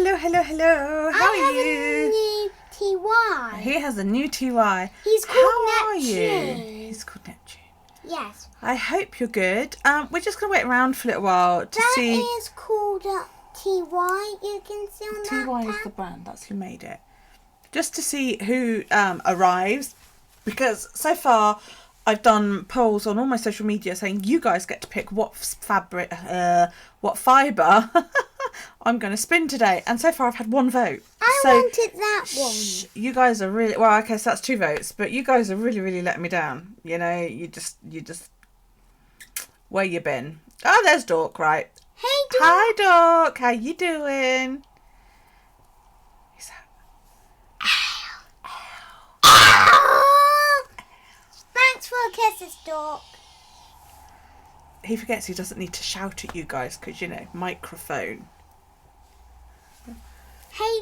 hello. How are you? I have a new TY. He has a new TY. He's called How are you? Neptune. He's called Neptune. Yes. I hope you're good. We're just going to wait around for a little while to see. That is called TY. You can see on that TY is pack. the brand. That's who made it. Just to see who arrives. Because so far I've done polls on all my social media saying you guys get to pick what fibre I'm going to spin today. And so far I've had one vote. I wanted that one. You guys are really... Well, okay, so that's 2 votes. But you guys are really letting me down. You know, you just... Where you been? Oh, there's Dork, right. Hey, Dork. Hi, Dork. How you doing? He's Thanks for kisses, Dork. He forgets he doesn't need to shout at you guys because, you know, microphone. Hey,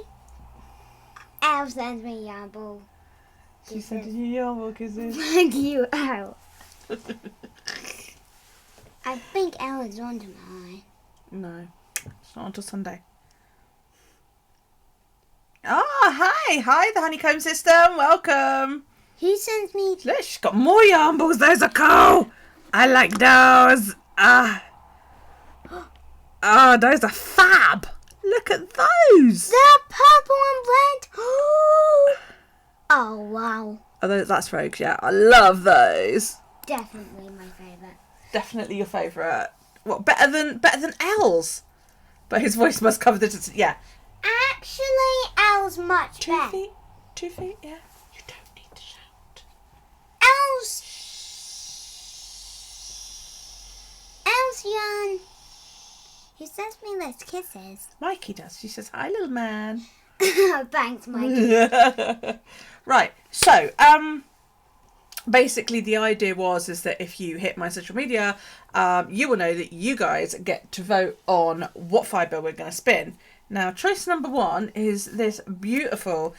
Elle sends me Yabble. She sent you your kisses. Thank you, Elle. I think Elle is on tonight. No, it's not until Sunday. Hi, the honeycomb system. Welcome. Who sends me? Look, she's got more yarn balls. Those are cool. I like those. Those are fab. Look at those. They're purple and red. Oh, wow. Oh, that's Rogues, yeah. I love those. Definitely my favourite. Definitely your favourite. What, better than Elle's? But his voice must cover the... Yeah. Actually, Elle's much 2 better. feet? 2 feet, yeah. You don't need to shout. Elle's yarn. He sends me those kisses. Mikey does. She says, hi, little man. Thanks, Mikey. Right. So, basically the idea is that if you hit my social media, you will know that you guys get to vote on what fibre we're going to spin. Now, choice number 1 is this beautiful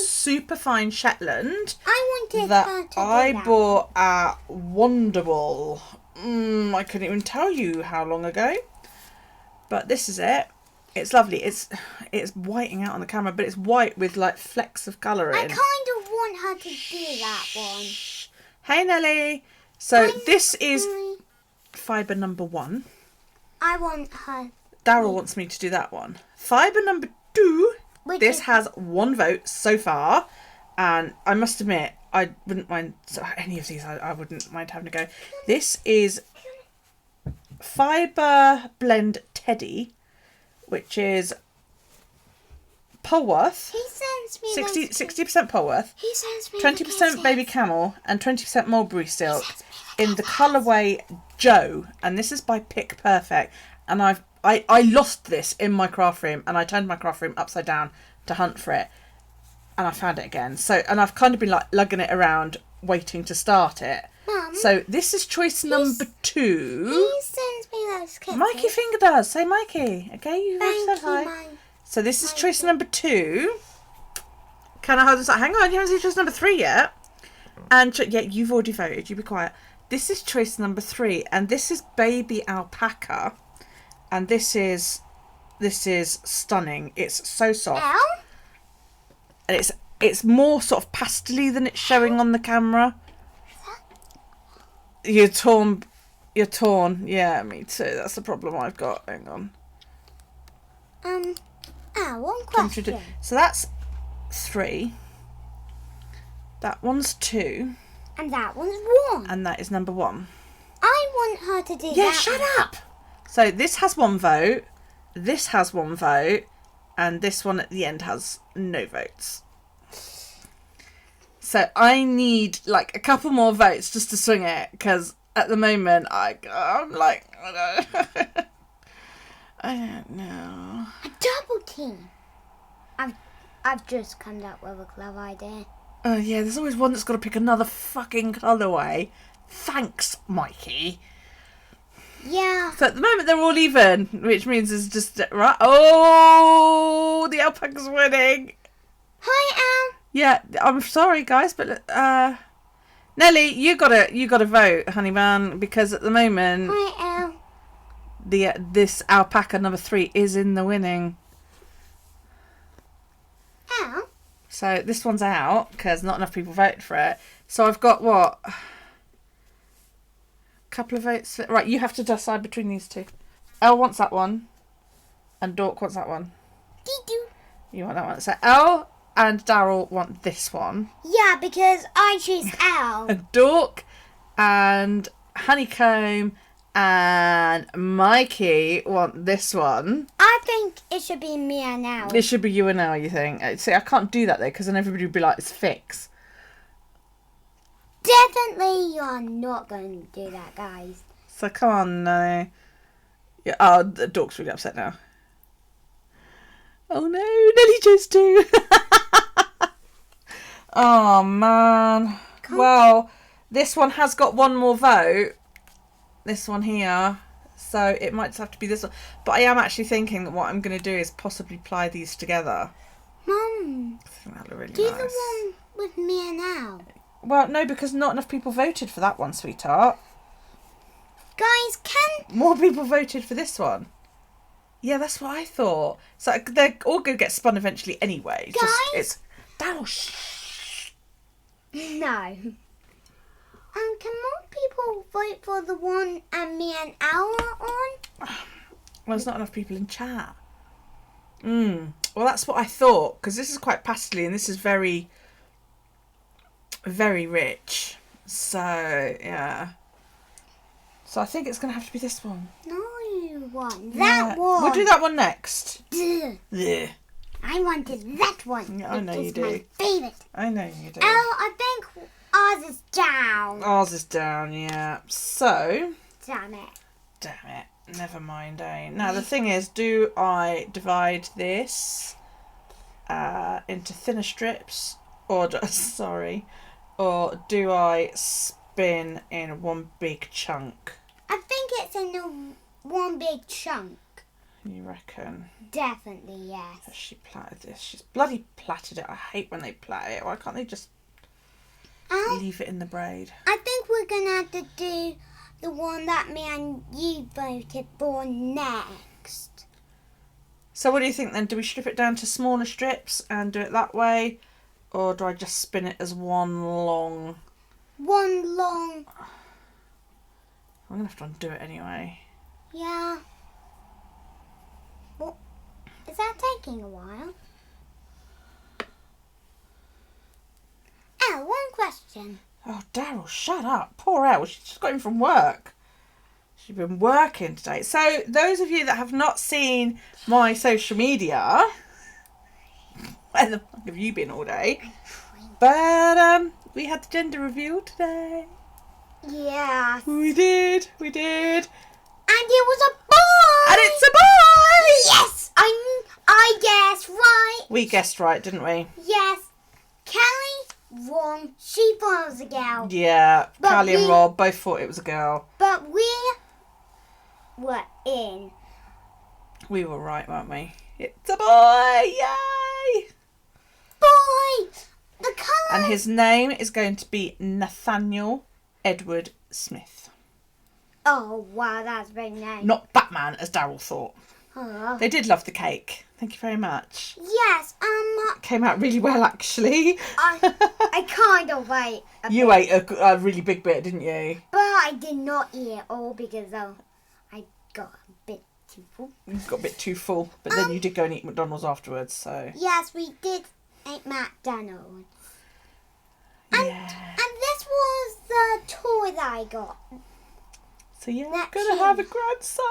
super fine Shetland I wanted that her to do I that. bought at Wonderwall. I couldn't even tell you how long ago, but this is it. It's lovely. It's whiting out on the camera, but it's white with like flecks of colour in. I kind of want her to do that one. Hey Nelly. So Hi, this is Nelly. fibre number 1. I want her. Daryl wants me to do that one. Fibre number 2. Which This is- has 1 vote so far, and I must admit I wouldn't mind any of these. I wouldn't mind having a go. This is Fibre Blend Teddy, which is Polworth. He sends me 60% Polworth, He sends me 20% Baby Camel, and 20% Mulberry Silk sends me in the colourway Joe. And this is by Pick Perfect. And I lost this in my craft room, and I turned my craft room upside down to hunt for it, and I found it again. So, and I've kind of been like lugging it around, waiting to start it. Mum, So this is choice number 2. he sends me those kisses. Mikey Finger does. Say Mikey. Okay, you Thank said hi. you, Mike. So this is choice number 2. Can I hold this? Hang on, you haven't seen choice number 3 yet. And yeah, you've already voted. You be quiet. This is choice number 3, and this is Baby Alpaca, and this is stunning. It's so soft, Elle? and it's more sort of pastely than it's showing on the camera. You're torn. Yeah, me too. That's the problem I've got. Hang on. One question. So that's 3. That one's 2, And that one's 1. and that is number 1. I want her to do that. Yeah, shut up. So this has 1 vote, this has 1 vote, and this one at the end has no votes. So I need like a couple more votes just to swing it, because at the moment I'm like I don't know. A double team. I've just come up with a clever idea. Yeah, there's always one that's got to pick another fucking colourway. Thanks, Mikey. Yeah. So at the moment they're all even, which means it's just right. Oh, the alpaca's winning. Hi, Elle. Yeah, I'm sorry, guys, but Nelly, you gotta vote, honey man, because at the moment Hi, Elle. this alpaca number 3 is in the winning. Ow. So this one's out because not enough people voted for it. So I've got what? A couple of votes. Right, you have to decide between these two. Elle wants that one, and Dork wants that one. Dee-doo. You want that one. So Elle and Daryl want this one. Yeah, because I choose L. And Dork and Honeycomb and Mikey want this one. I think it should be me and L. It should be you and Elle, you think? See, I can't do that though, because then everybody would be like, it's fix. Definitely you're not going to do that, guys. So come on, no. Yeah, oh, the Dork's really upset now. Oh no, Nelly chose 2. Oh man. Well, this one has got one more vote. This one here. So it might just have to be this one. But I am actually thinking that what I'm going to do is possibly ply these together. Mum, I think that'll look really do nice. the one with me and Al. Well, no, because not enough people voted for that one, sweetheart. Guys, can... More people voted for this one. Yeah, that's what I thought. So they're all going to get spun eventually anyway. Guys? It's Daryl, shh. No. Can more people vote for the one and me and Al are on? Well, there's not enough people in chat. Well, that's what I thought, because this is quite pastely and this is very, very rich. So, yeah. So I think it's going to have to be this one. No, you want Yeah. that one. We'll do that one next. Duh. Yeah. I wanted that one. Yeah, I know which you is do. my favourite. I know you do. Oh, I think ours is down. Ours is down, yeah. So, Damn it. damn it. Never mind, eh? Now, the thing is, do I divide this into thinner strips? Or, or do I spin in one big chunk? I think it's in one big chunk. You reckon? Definitely, yes. Has she plaited this? She's bloody plaited it. I hate when they plait it. Why can't they just leave it in the braid? I think we're going to have to do the one that me and you voted for next. So what do you think then? Do we strip it down to smaller strips and do it that way? Or do I just spin it as one long... One long... I'm going to have to undo it anyway. Yeah. Well, is that taking a while? Oh, one question. Oh, Daryl, shut up. Poor Elle. She just got in from work. She's been working today. So those of you that have not seen my social media, where the fuck have you been all day? But we had the gender reveal today. Yeah. We did. And it was a boy! And it's a boy! Yes! I guessed right. We guessed right, didn't we? Yes. Kelly, wrong. She thought it was a girl. Yeah. But Callie and Rob both thought it was a girl. But we were in. We were right, weren't we? It's a boy! Yay! Boy! The colour. And his name is going to be Nathaniel Edward Smith. Oh, wow, that's very nice. Not Batman, as Daryl thought. Oh. They did love the cake. Thank you very much. Yes, Came out really well, actually. I kind of ate a You bit, ate a really big bit, didn't you? but I did not eat it all because I got a bit too full. You got a bit too full, but then you did go and eat McDonald's afterwards, so... Yes, we did eat McDonald's. Yeah. And this was the toy that I got. So yeah, I'm That's going to you. have a grandson.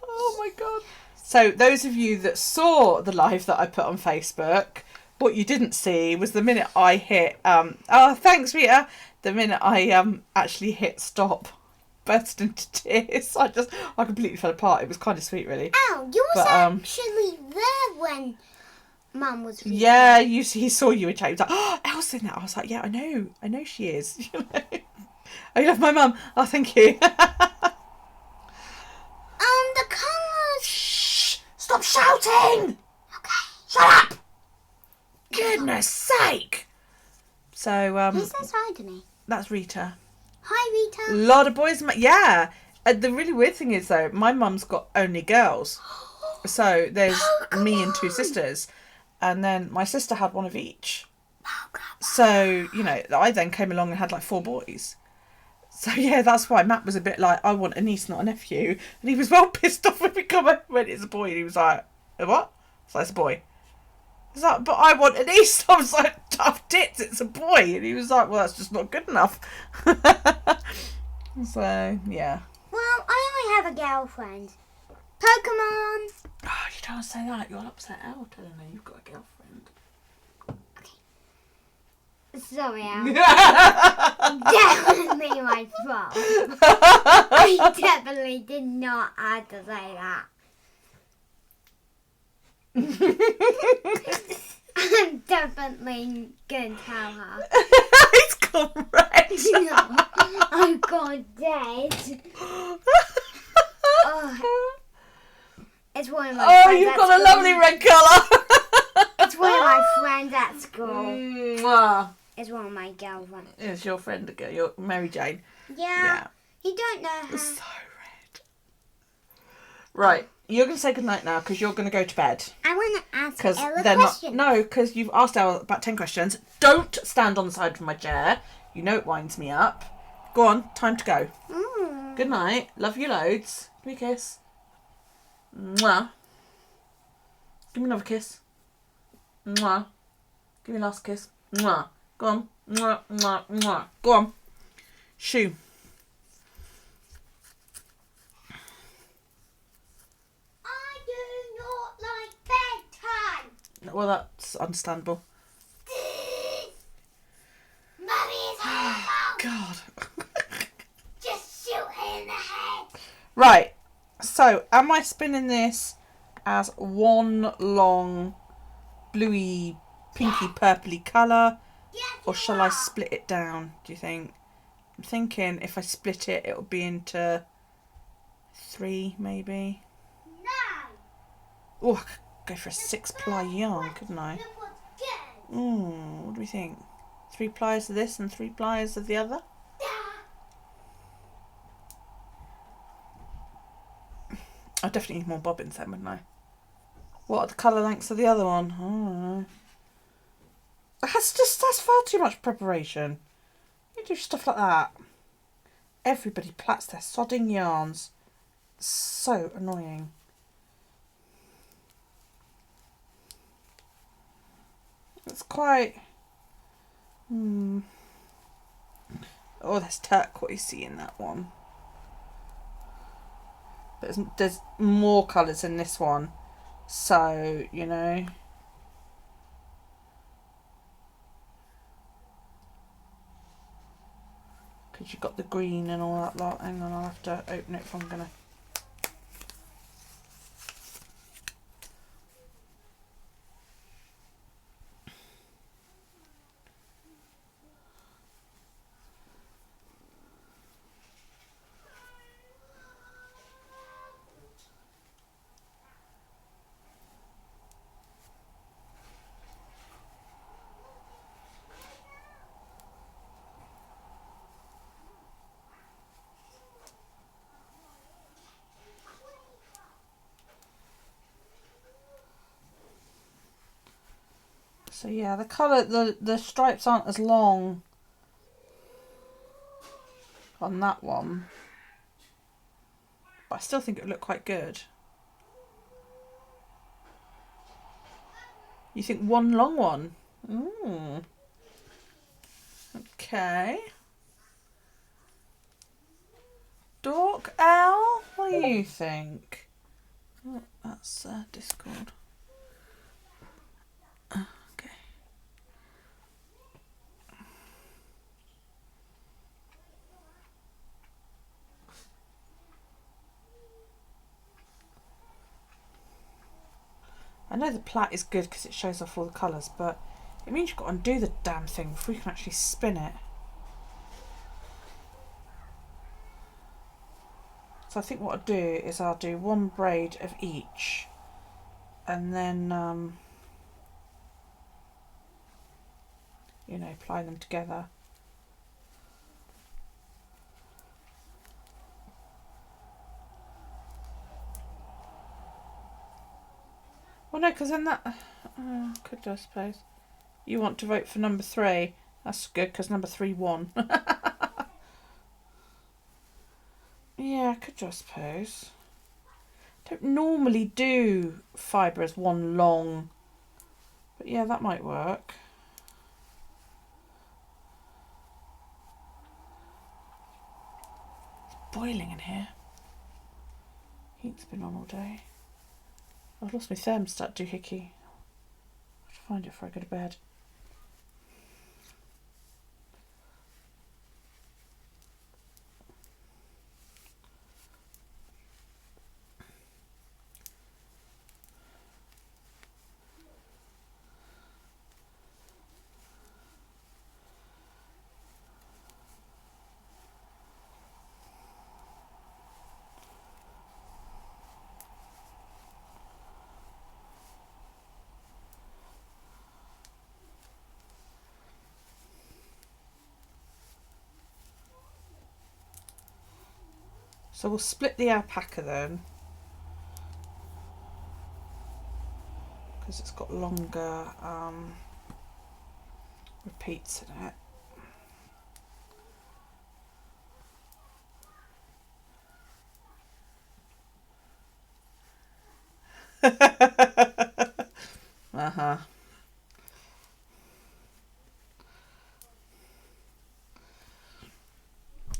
Oh my God. So those of you that saw the live that I put on Facebook, what you didn't see was the minute I hit, oh, thanks, Rita. The minute I actually hit stop, burst into tears. I completely fell apart. It was kind of sweet, really. Oh, you was But, actually there when Mum was reading. Yeah, he saw you in chat. He was like, oh, Elle's in that. I was like, yeah, I know she is. You know? Oh, you love my mum. Oh, thank you. The colours. Shh! Stop shouting! Okay. Shut up! Goodness sake! So, Who says hi to me? that's Rita. Hi, A Rita. lot of boys, yeah. The really weird thing is though, my mum's got only girls. So there's me and 2 sisters. And then my sister had one of each. So, you know, I then came along and had like 4 boys. So yeah, that's why Matt was a bit like, I want a niece, not a nephew. And he was well pissed off when we come home when it's a boy. And he was like, what? So it's a boy. He's like, but I want a niece. I was like, tough tits, it's a boy. And he was like, well, that's just not good enough. So, yeah. Well, I only have a girlfriend. Pokemon. Oh, you don't say that. You'll upset Elle telling her you've got a girlfriend. Sorry, Al. Definitely my fault. I definitely did not have to say that. I'm definitely gonna tell her. It's gone red. No, I've gone dead. Oh, it's one of my Oh, friends you've at got a school. lovely red colour. It's one of my friends at school. Mwah. It's one of my girlfriends. It's your friend again, your Mary Jane. Yeah. You don't know her. It's so red. Right, you're going to say goodnight now because you're going to go to bed. I want to ask Because Elle a they're question. not. No, because you've asked Elle about 10 questions. Don't stand on the side of my chair. You know it winds me up. Go on, time to go. Mm. Good night. Love you loads. Give me a kiss. Mwah. Give me another kiss. Mwah. Give me a last kiss. Mwah. Go on. Mwah, mwah, mwah. Go on. Shoo. I do not like bedtime. Well, that's understandable. Mummy's home. God. Just shoot her in the head. Right. So, am I spinning this as one long bluey, pinky, purpley colour? Yes, Or you shall are. I split it down, do you think? I'm thinking if I split it, it'll be into 3, maybe. No. Oh, I could go for a 6-ply yarn, couldn't I? Look what's good. What do we think? 3 pliers of this and 3 pliers of the other? I definitely need more bobbins then, wouldn't I? What are the colour lengths of the other one? I don't know. That's far too much preparation. You do stuff like that. Everybody plats their sodding yarns. So annoying. It's quite... Oh, there's turquoisey in that one. But there's more colours in this one. So, you know... Because you've got the green and all that lot. Hang on, I'll have to open it if I'm going to... So yeah, the colour, the stripes aren't as long on that one. But I still think it would look quite good. You think one long one? Okay. Dork Owl, what do you think? Oh, that's Discord. Okay. I know the plait is good because it shows off all the colours, but it means you've got to undo the damn thing before you can actually spin it. So I think what I'll do is I'll do 1 braid of each and then, you know, apply them together. Oh no, because then that could do, I suppose. You want to vote for number 3. That's good because number 3 won. Yeah, I could do, I suppose. Don't normally do fibre as one long, but yeah, that might work. It's boiling in here. Heat's been on all day. I've lost my thermostat doohickey. I'll have to find it before I go to bed. So we'll split the alpaca then, because it's got longer repeats in it. Uh-huh.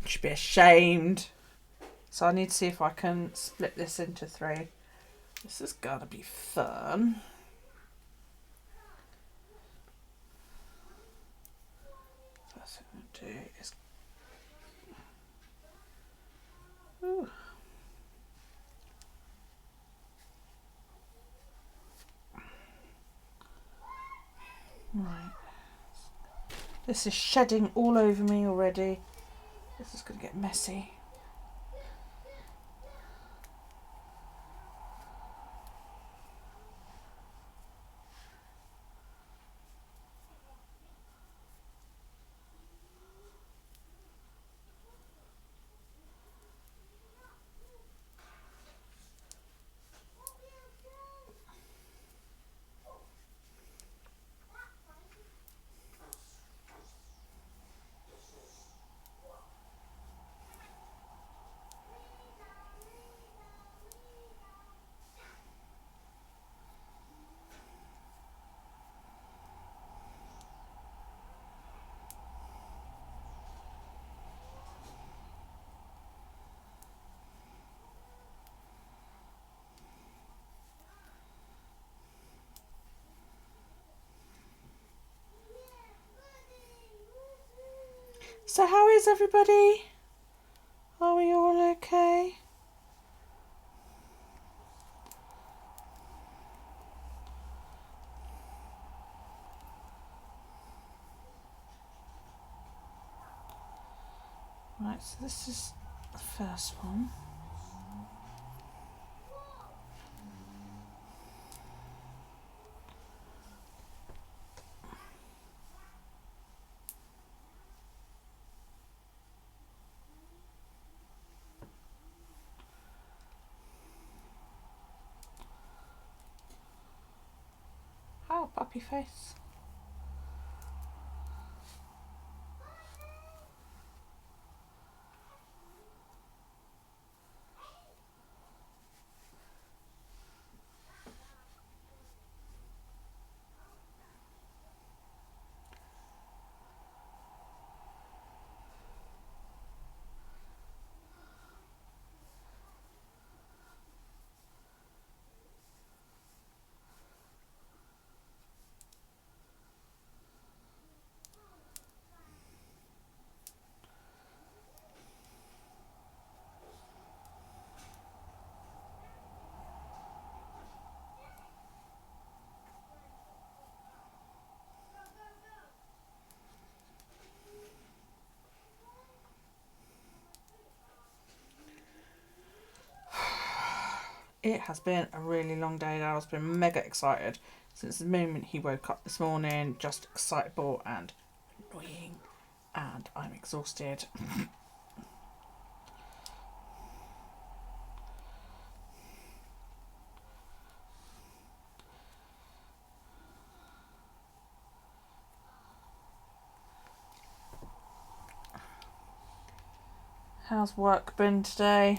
Should be ashamed. So I need to see if I can split this into 3. This is gonna be fun. First thing I'm gonna do is right. This is shedding all over me already. This is gonna get messy. So how is everybody? Are we all okay? Right, so this is the first one. Oh, puppy face. It has been a really long day. Daryl's been mega excited since the moment he woke up this morning. Just excitable and annoying, and I'm exhausted. How's work been today?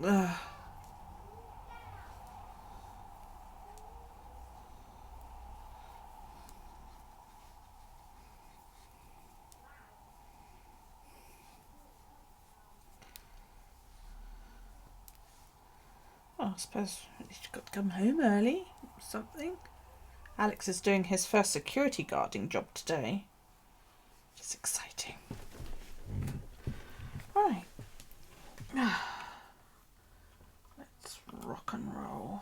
Ugh. Well, I suppose you've got to come home early or something. Alex is doing his first security guarding job today. It's exciting. Right. Let's rock and roll.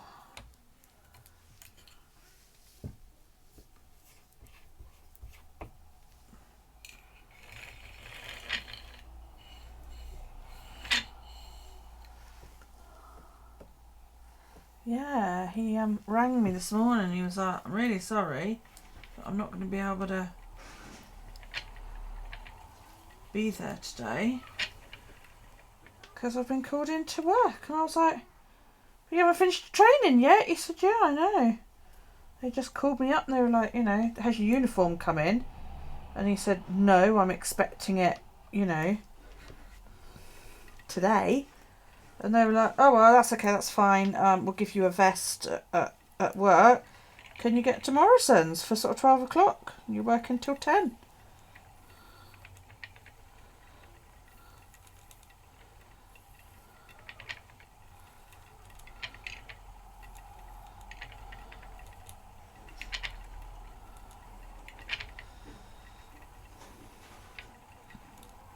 Yeah, he rang me this morning and he was like, I'm really sorry, but I'm not going to be able to be there today because I've been called in to work. And I was like, you haven't finished the training yet? He said, yeah, I know. They just called me up and they were like, has your uniform come in? And he said, no, I'm expecting it, today. And they were like, oh, well, that's okay, that's fine. We'll give you a vest at work. Can you get to Morrison's for sort of 12 o'clock? You're working till 10.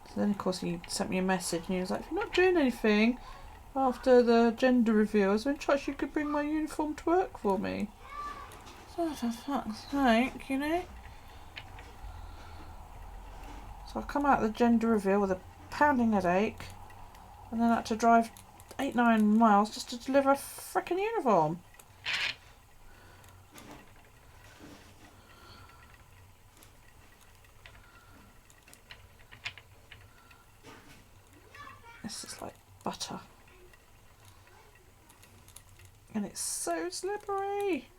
So then, of course, he sent me a message and he was like, if you're not doing anything after the gender reveal, is there any chance you could bring my uniform to work for me? So, for fuck's sake, So I come out of the gender reveal with a pounding headache and then I had to drive 8-9 miles just to deliver a frickin' uniform. This is like butter. And it's so slippery.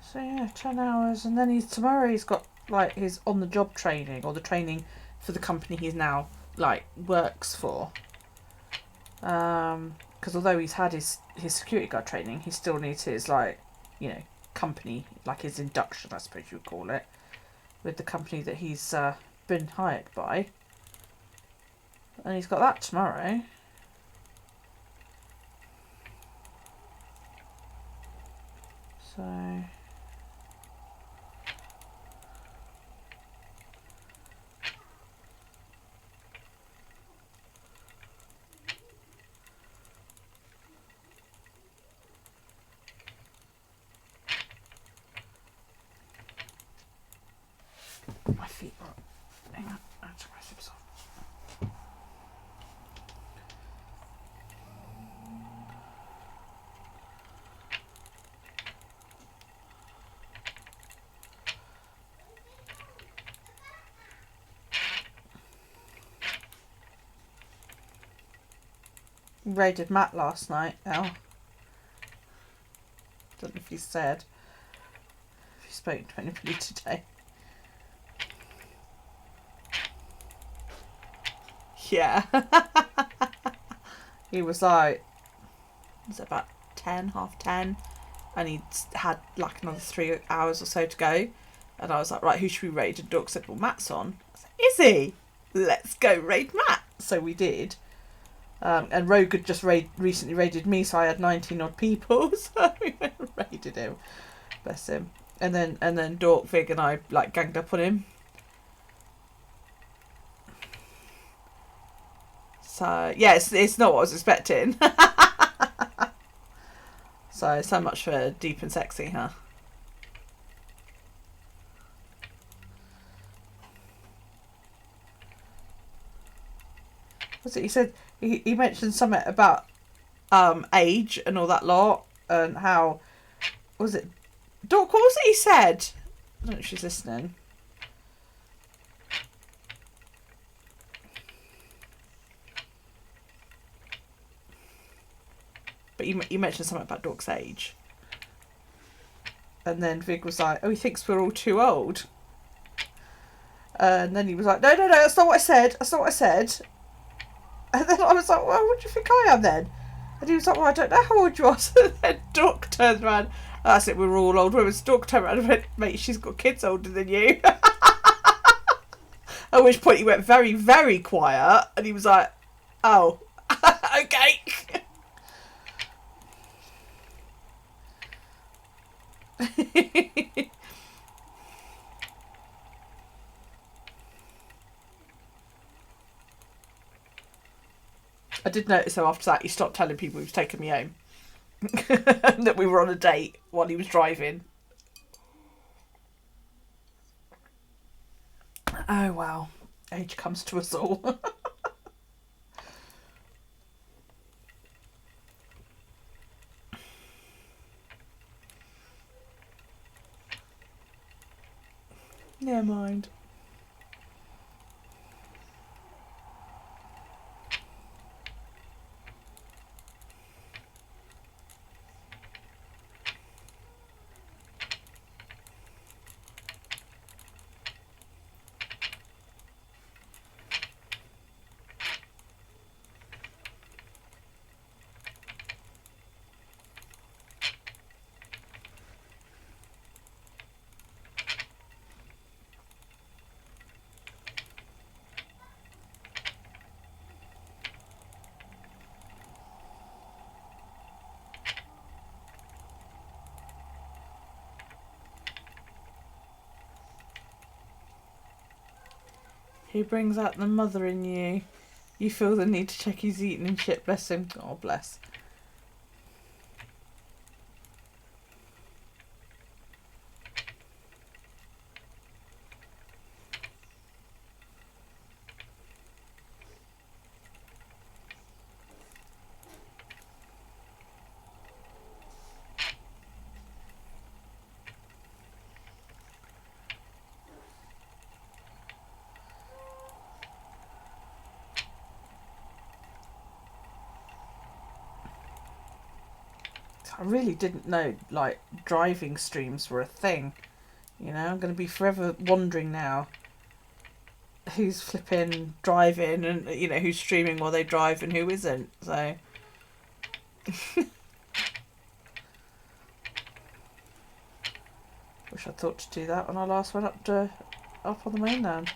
So yeah, 10 hours, and then tomorrow he's got like his on-the-job training, or the training for the company he's now like works for. Because although he's had his security guard training, he still needs his company, like his induction, I suppose you would call it, with the company that he's been hired by. And he's got that tomorrow. So my feet are... Hang on, I took my zips off. Raided Matt last night, Don't know if he said. If he spoke to anybody today. Yeah. He was like, was it about 10, half 10? And he had like another 3 hours or so to go. And I was like, right, who should we raid? And Doc said, well, Matt's on. I was like, is he? Let's go raid Matt. So we did. And Rogue had just recently raided me, so I had 19 odd people. So we went and raided him. Bless him. And then Dork, Vig and I like ganged up on him. So yeah, it's not what I was expecting. So much for deep and sexy, huh? Was it? He said he mentioned something about age and all that lot, and how was it? Doc, what was it he said? I don't know if she's listening. But you mentioned something about Doc's age. And then Vig was like, oh, he thinks we're all too old. And then he was like, no, that's not what I said. That's not what I said. And then I was like, well, what do you think I am then? And he was like, well, I don't know how old you are. So then Doc turns around. I said, we're all old women. So Doc turned around and went, mate, she's got kids older than you. At which point he went very, very quiet. And he was like, oh, okay. I did notice though after that he stopped telling people he was taking me home. That we were on a date while he was driving. Oh wow. Age comes to us all. Never mind. He brings out the mother in you. You feel the need to check he's eating and shit. Bless him. Oh, bless. I really didn't know, like, driving streams were a thing. You know, I'm going to be forever wondering now who's flipping driving and, you know, who's streaming while they drive and who isn't. So, wish I thought to do that when I last went up on the mainland.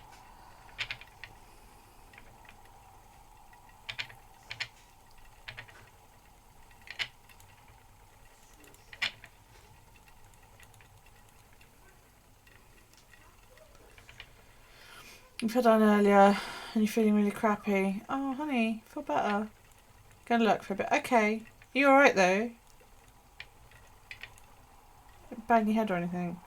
You fell down earlier and you're feeling really crappy. Oh, honey, feel better. Gonna look for a bit. Okay. You alright though? Don't bang your head or anything.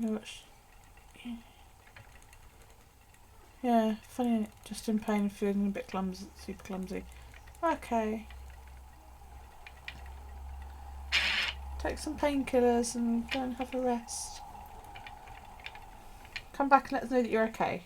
No, yeah, funny, just in pain, feeling a bit clumsy, super clumsy. Okay. Take some painkillers and go and have a rest. Come back and let us know that you're okay.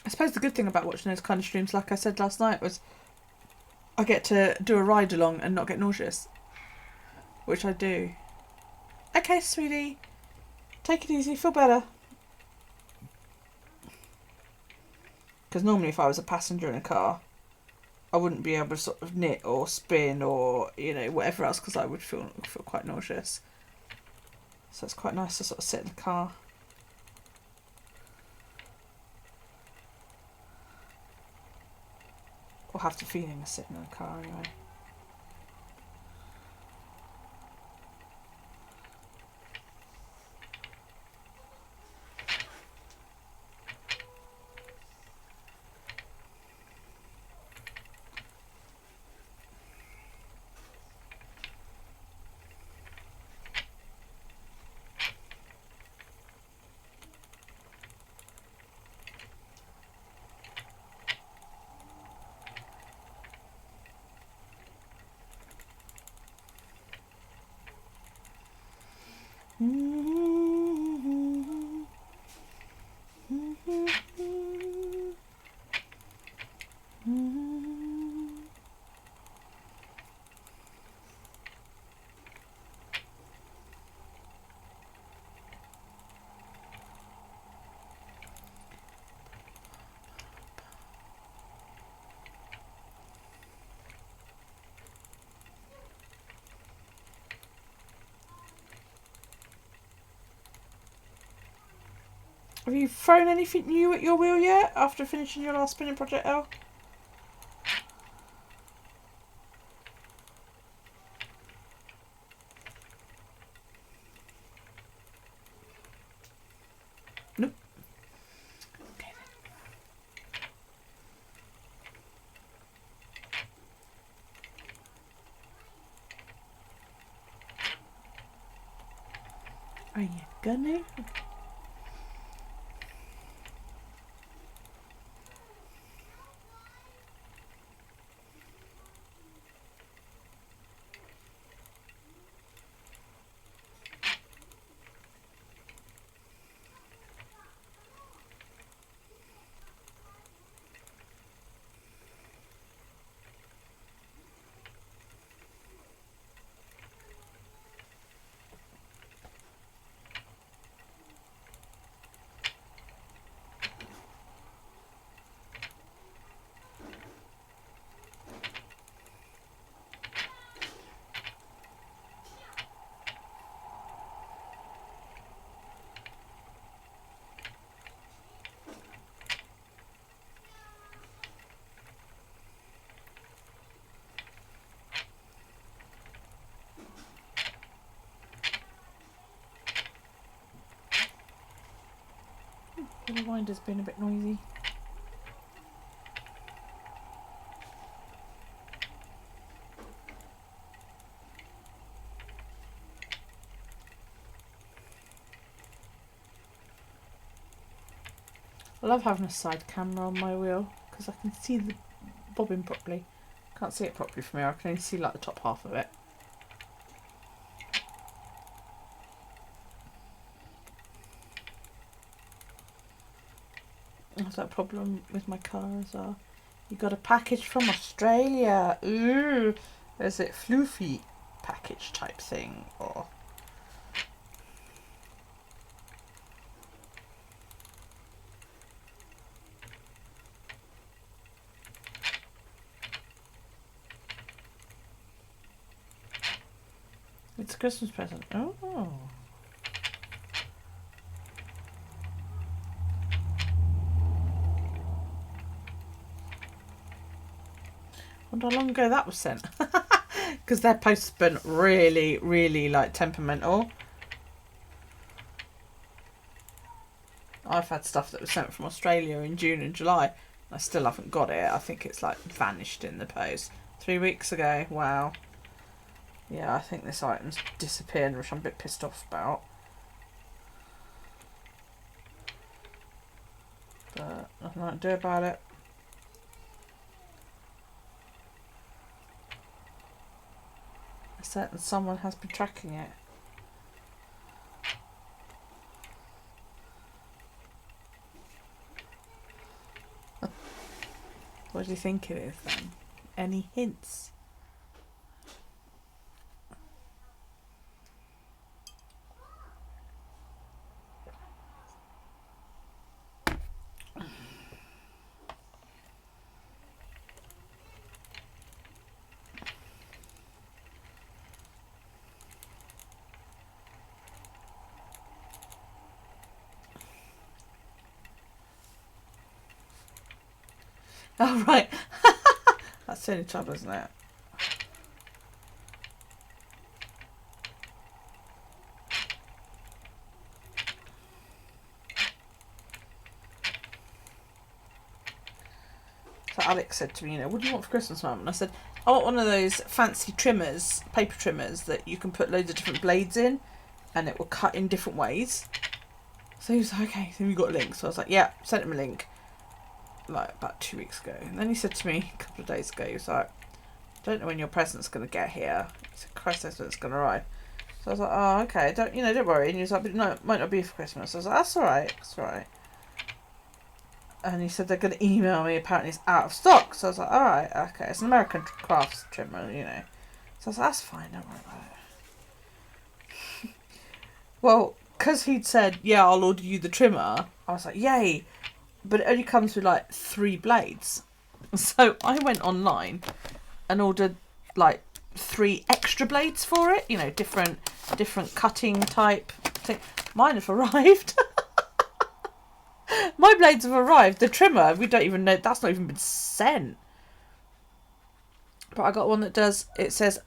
I suppose the good thing about watching those kind of streams, like I said last night, was I get to do a ride along and not get nauseous. Which I do. Okay, sweetie. Take it easy, feel better. Because normally if I was a passenger in a car, I wouldn't be able to sort of knit or spin or, you know, whatever else, because I would feel quite nauseous. So it's quite nice to sort of sit in the car. Or have the feeling of sitting in a car anyway. Have you thrown anything new at your wheel yet after finishing your last spinning project, Elle? Nope. Okay then. Are you gonna? The winder's been a bit noisy. I love having a side camera on my wheel because I can see the bobbin properly. Can't see it properly from here, I can only see like the top half of it. That's that problem with my car as well. You got a package from Australia. Ooh, is it floofy package type thing or? It's a Christmas present. Oh. Wonder how long ago that was sent. Because their post's been really, really like temperamental. I've had stuff that was sent from Australia in June and July. I still haven't got it. I think it's like vanished in the post. 3 weeks ago. Wow. Yeah, I think this item's disappeared, which I'm a bit pissed off about. But nothing I can do about it. Certain someone has been tracking it. What do you think it is then? Any hints? Oh, right. That's the only trouble, isn't it? So Alex said to me, what do you want for Christmas, Mum? And I said, I want one of those fancy trimmers, paper trimmers, that you can put loads of different blades in and it will cut in different ways. So he was like, okay, so we got a link. So I was like, yeah, sent him a link like about 2 weeks ago. And then he said to me a couple of days ago, he was like, don't know when your present's going to get here. He said, Christ knows when it's going to arrive. So I was like, oh, okay, don't worry. And he was like, but no, it might not be for Christmas. I was like, that's alright. And he said they're going to email me. Apparently it's out of stock. So I was like, alright, okay. It's an American crafts trimmer, So I was like, that's fine, don't worry about it. Well, because he'd said, yeah, I'll order you the trimmer, I was like, yay. But it only comes with like 3 blades. So I went online and ordered like 3 extra blades for it. Different cutting type thing. Mine have arrived. My blades have arrived. The trimmer, we don't even know. That's not even been sent. But I got one that does, it says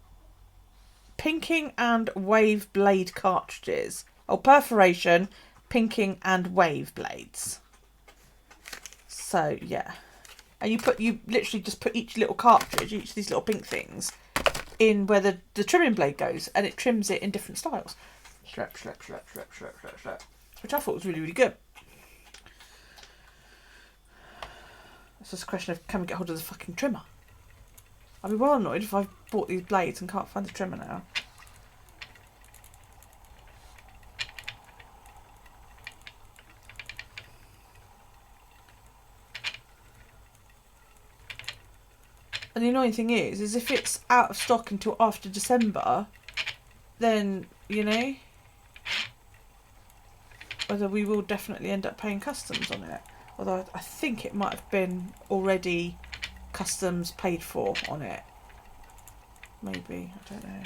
pinking and wave blade cartridges. Oh, perforation, pinking and wave blades. So, yeah. And you literally just put each little cartridge, each of these little pink things, in where the trimming blade goes, and it trims it in different styles. Schlep, schlep, schlep, schlep, schlep, schlep, schlep. Which I thought was really, really good. It's just a question of, can we get hold of the fucking trimmer? I'd be well annoyed if I've bought these blades and can't find the trimmer now. And the annoying thing is if it's out of stock until after December, then, whether we will definitely end up paying customs on it. Although I think it might have been already customs paid for on it. Maybe, I don't know.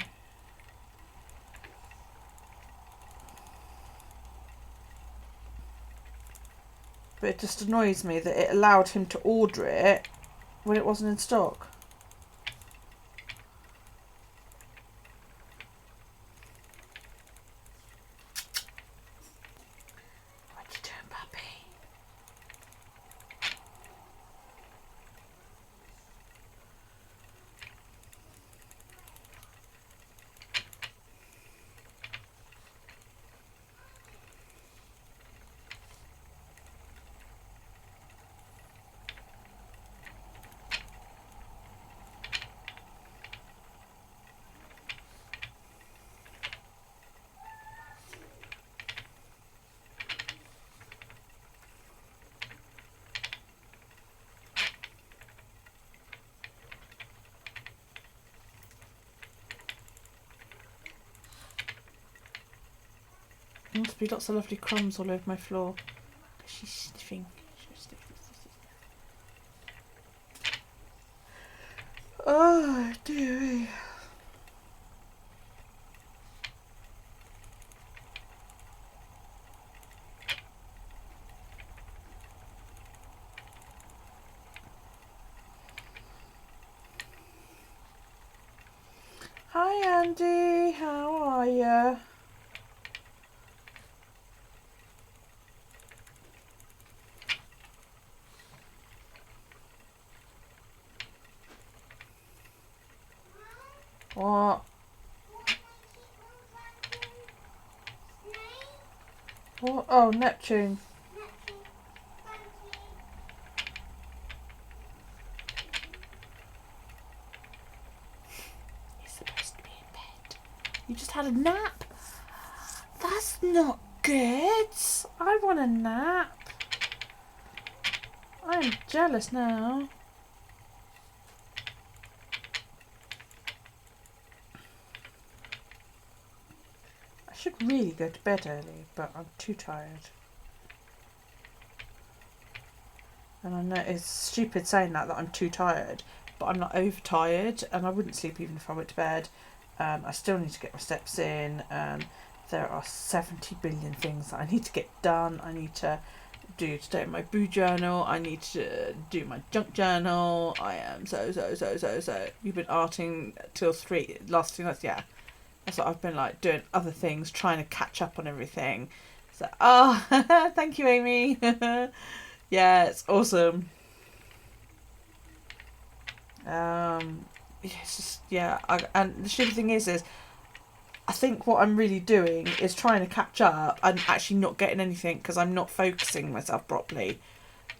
But it just annoys me that it allowed him to order it when it wasn't in stock. What you doing, puppy? There must be lots of lovely crumbs all over my floor. She's sniffing. Oh, dearie. Hi, Andy. How are you? What? What? Oh, Neptune. You're supposed to be in bed. You just had a nap? That's not good. I want a nap. I'm jealous now. should really go to bed early, but I'm too tired. And I know it's stupid saying that I'm too tired, but I'm not overtired, and I wouldn't sleep even if I went to bed. I still need to get my steps in. There are 70 billion things that I need to get done. I need to do today my boo journal. I need to do my junk journal. I am so. You've been arting till 3 last 2 nights, yeah. That's what I've been like, doing other things, trying to catch up on everything. So, thank you, Amy. Yeah, it's awesome. It's just, yeah. And the shitty thing is I think what I'm really doing is trying to catch up and actually not getting anything because I'm not focusing myself properly.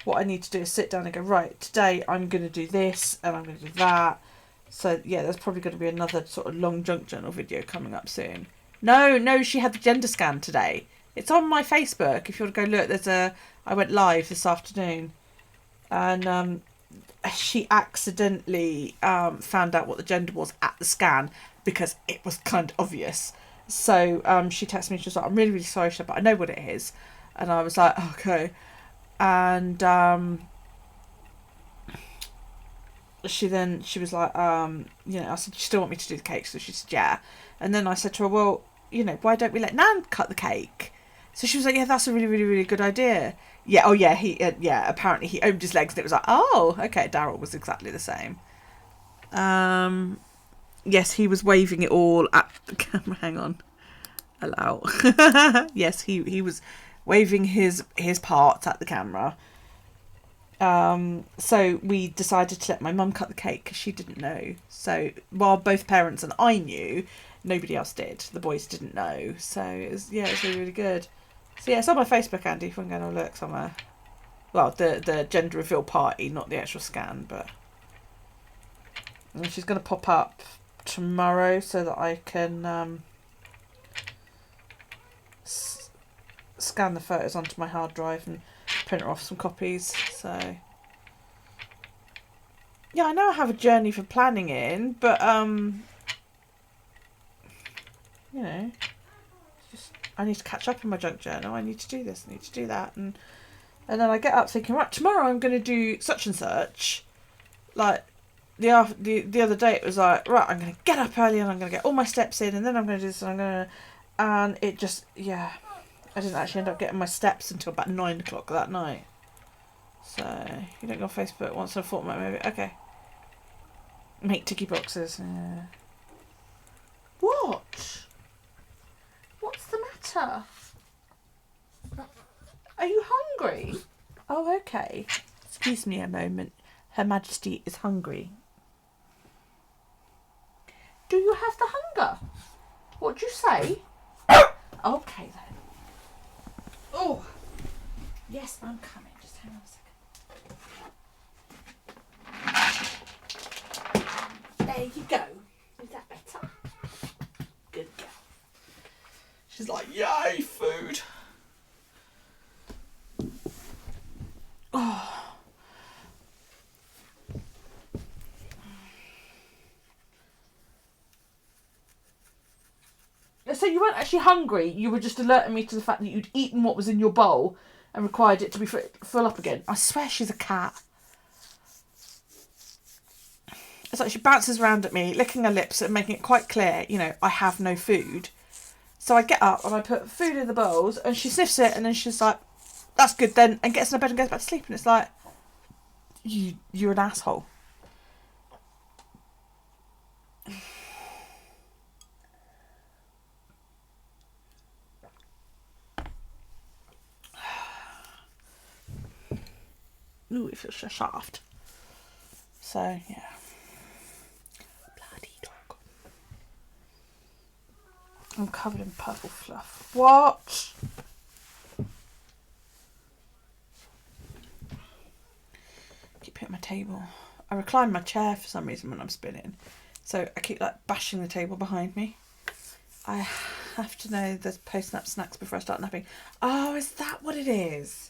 What I need to do is sit down and go, right, today I'm going to do this and I'm going to do that. So, yeah, there's probably going to be another sort of long junk journal video coming up soon. No, she had the gender scan today. It's on my Facebook. If you want to go look, I went live this afternoon. And she accidentally found out what the gender was at the scan because it was kind of obvious. So she texted me, she was like, I'm really, really sorry, but I know what it is. And I was like, okay. And she was like, I said, you still want me to do the cake? So she said, yeah. And then I said to her, well, why don't we let Nan cut the cake? So she was like, yeah, that's a really, really, really good idea. Yeah, oh yeah, apparently he opened his legs and it was like, oh, okay, Daryl was exactly the same. Yes, he was waving it all at the camera. Hang on. Allow. Yes, he was waving his parts at the camera. So we decided to let my mum cut the cake because she didn't know. So while both parents and I knew, nobody else did. The boys didn't know. So it was really, really good. So yeah, it's on my Facebook, Andy, if I'm going to look somewhere. Well, the gender reveal party, not the actual scan, but... And she's going to pop up tomorrow so that I can scan the photos onto my hard drive and print off some copies. So... Yeah, I know I have a journey for planning in, but, I need to catch up on my junk journal. I need to do this. I need to do that. And then I get up thinking, right, tomorrow I'm going to do such and such. Like, the other day it was like, right, I'm going to get up early and I'm going to get all my steps in and then I'm going to do this and it just, I didn't actually end up getting my steps until about 9 o'clock that night. So, you don't go on Facebook once in a fortnight maybe? Okay. Make ticky boxes. Yeah. What? What's the matter? Are you hungry? Oh, okay. Excuse me a moment. Her Majesty is hungry. Do you have the hunger? What'd you say? Okay then. Oh, yes, I'm coming. Just hang on a second. There you go. Is that better? Good girl. She's like, yay, food. Oh. So you weren't actually hungry, you were just alerting me to the fact that you'd eaten what was in your bowl and required it to be full up again. I swear she's a cat. It's like she bounces around at me, licking her lips and making it quite clear, I have no food. So I get up and I put food in the bowls and she sniffs it and then she's like, that's good then, and gets in her bed and goes back to sleep. And it's like, you're an asshole. Ooh, it feels so soft. So, yeah. Bloody dog. I'm covered in purple fluff. What? Keep hitting my table. I recline my chair for some reason when I'm spinning. So I keep bashing the table behind me. I have to know the post-nap snacks before I start napping. Oh, is that what it is?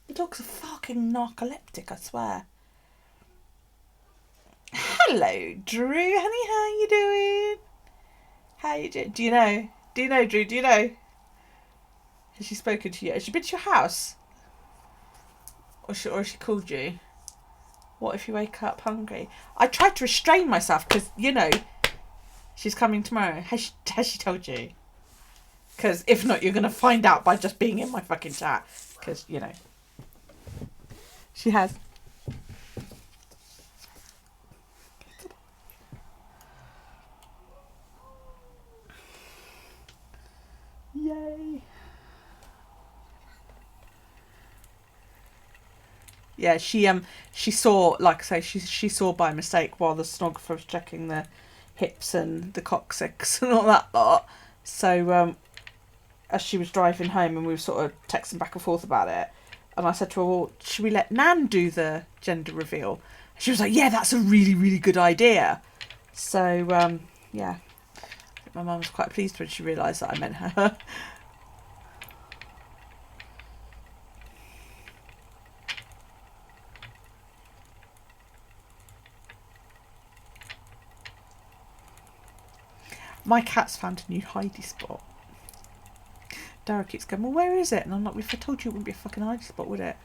The dog's a fucking narcoleptic, I swear. Hello, Drew, honey. How you doing? How you doing? Do you know, Drew? Do you know? Has she spoken to you? Has she been to your house? Or has she called you? What if you wake up hungry? I tried to restrain myself because, you know, she's coming tomorrow. Has she told you? Because if not, you're going to find out by just being in my fucking chat. Because, you know. She has. Yay. Yeah, she saw, like I say, she saw by mistake while the sonographer was checking the hips and the coccyx and all that lot. So as she was driving home and we were sort of texting back and forth about it, and I said to her, well, should we let Nan do the gender reveal? She was like, yeah, that's a really, really good idea. So yeah, I think my mum was quite pleased when she realised that I meant her. My cat's found a new hidey spot. Dara keeps going, well, where is it? And I'm like, if I told you it wouldn't be a fucking hidey spot, would it?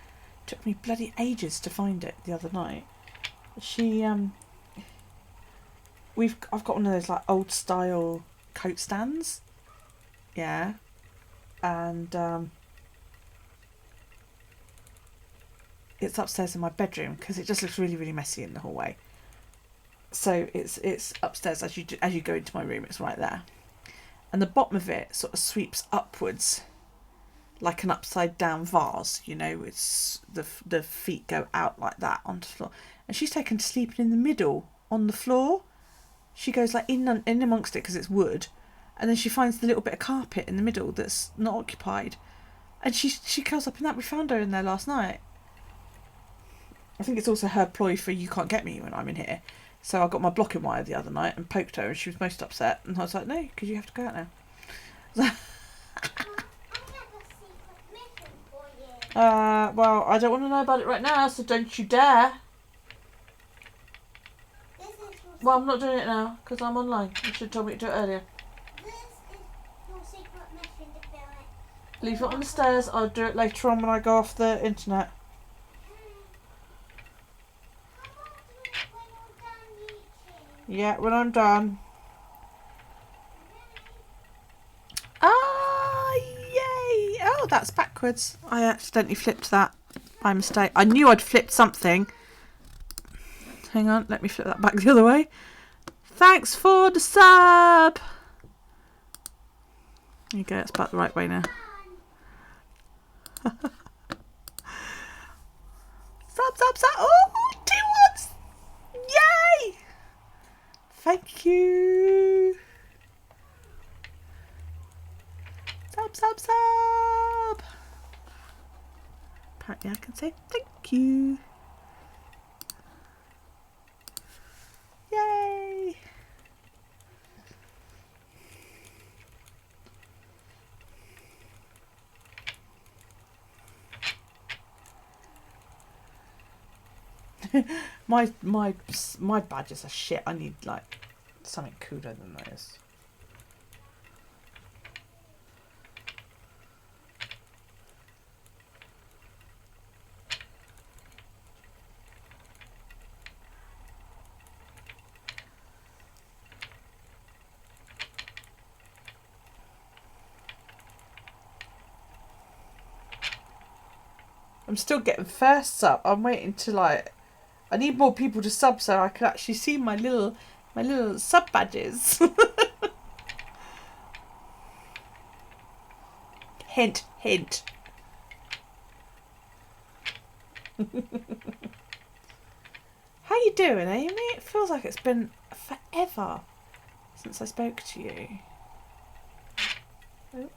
It took me bloody ages to find it the other night. I've got one of those like old style coat stands. Yeah. And it's upstairs in my bedroom because it just looks really, really messy in the hallway. So it's upstairs as you go into my room. It's right there, and the bottom of it sort of sweeps upwards, like an upside down vase. You know, it's the feet go out like that onto the floor, and she's taken to sleeping in the middle on the floor. She goes like in amongst it because it's wood, and then she finds the little bit of carpet in the middle that's not occupied, and she curls up in that. We found her in there last night. I think it's also her ploy for you can't get me when I'm in here. So I got my blocking wire the other night and poked her and she was most upset. And I was like, no, because you have to go out now. Well, I don't want to know about it right now, so don't you dare. Well, I'm not doing it now because I'm online. You should have told me to do it earlier. This is your secret mission to fill it. Leave it on the stairs. I'll do it later on when I go off the internet. Yeah, when I'm done. Ah, yay! Oh, that's backwards. I accidentally flipped that by mistake. I knew I'd flipped something. Hang on, let me flip that back the other way. Thanks for the sub! There you go, it's about the right way now. Sub! Oh, 2 ones! Yay! Thank you. Sub. Apparently I can say thank you. Yay. my badges are shit. I need like something cooler than those. I'm still getting first sub. I'm waiting to like. I need more people to sub so I can actually see my little sub badges. Hint. How you doing, Amy? It feels like it's been forever since I spoke to you. Oh.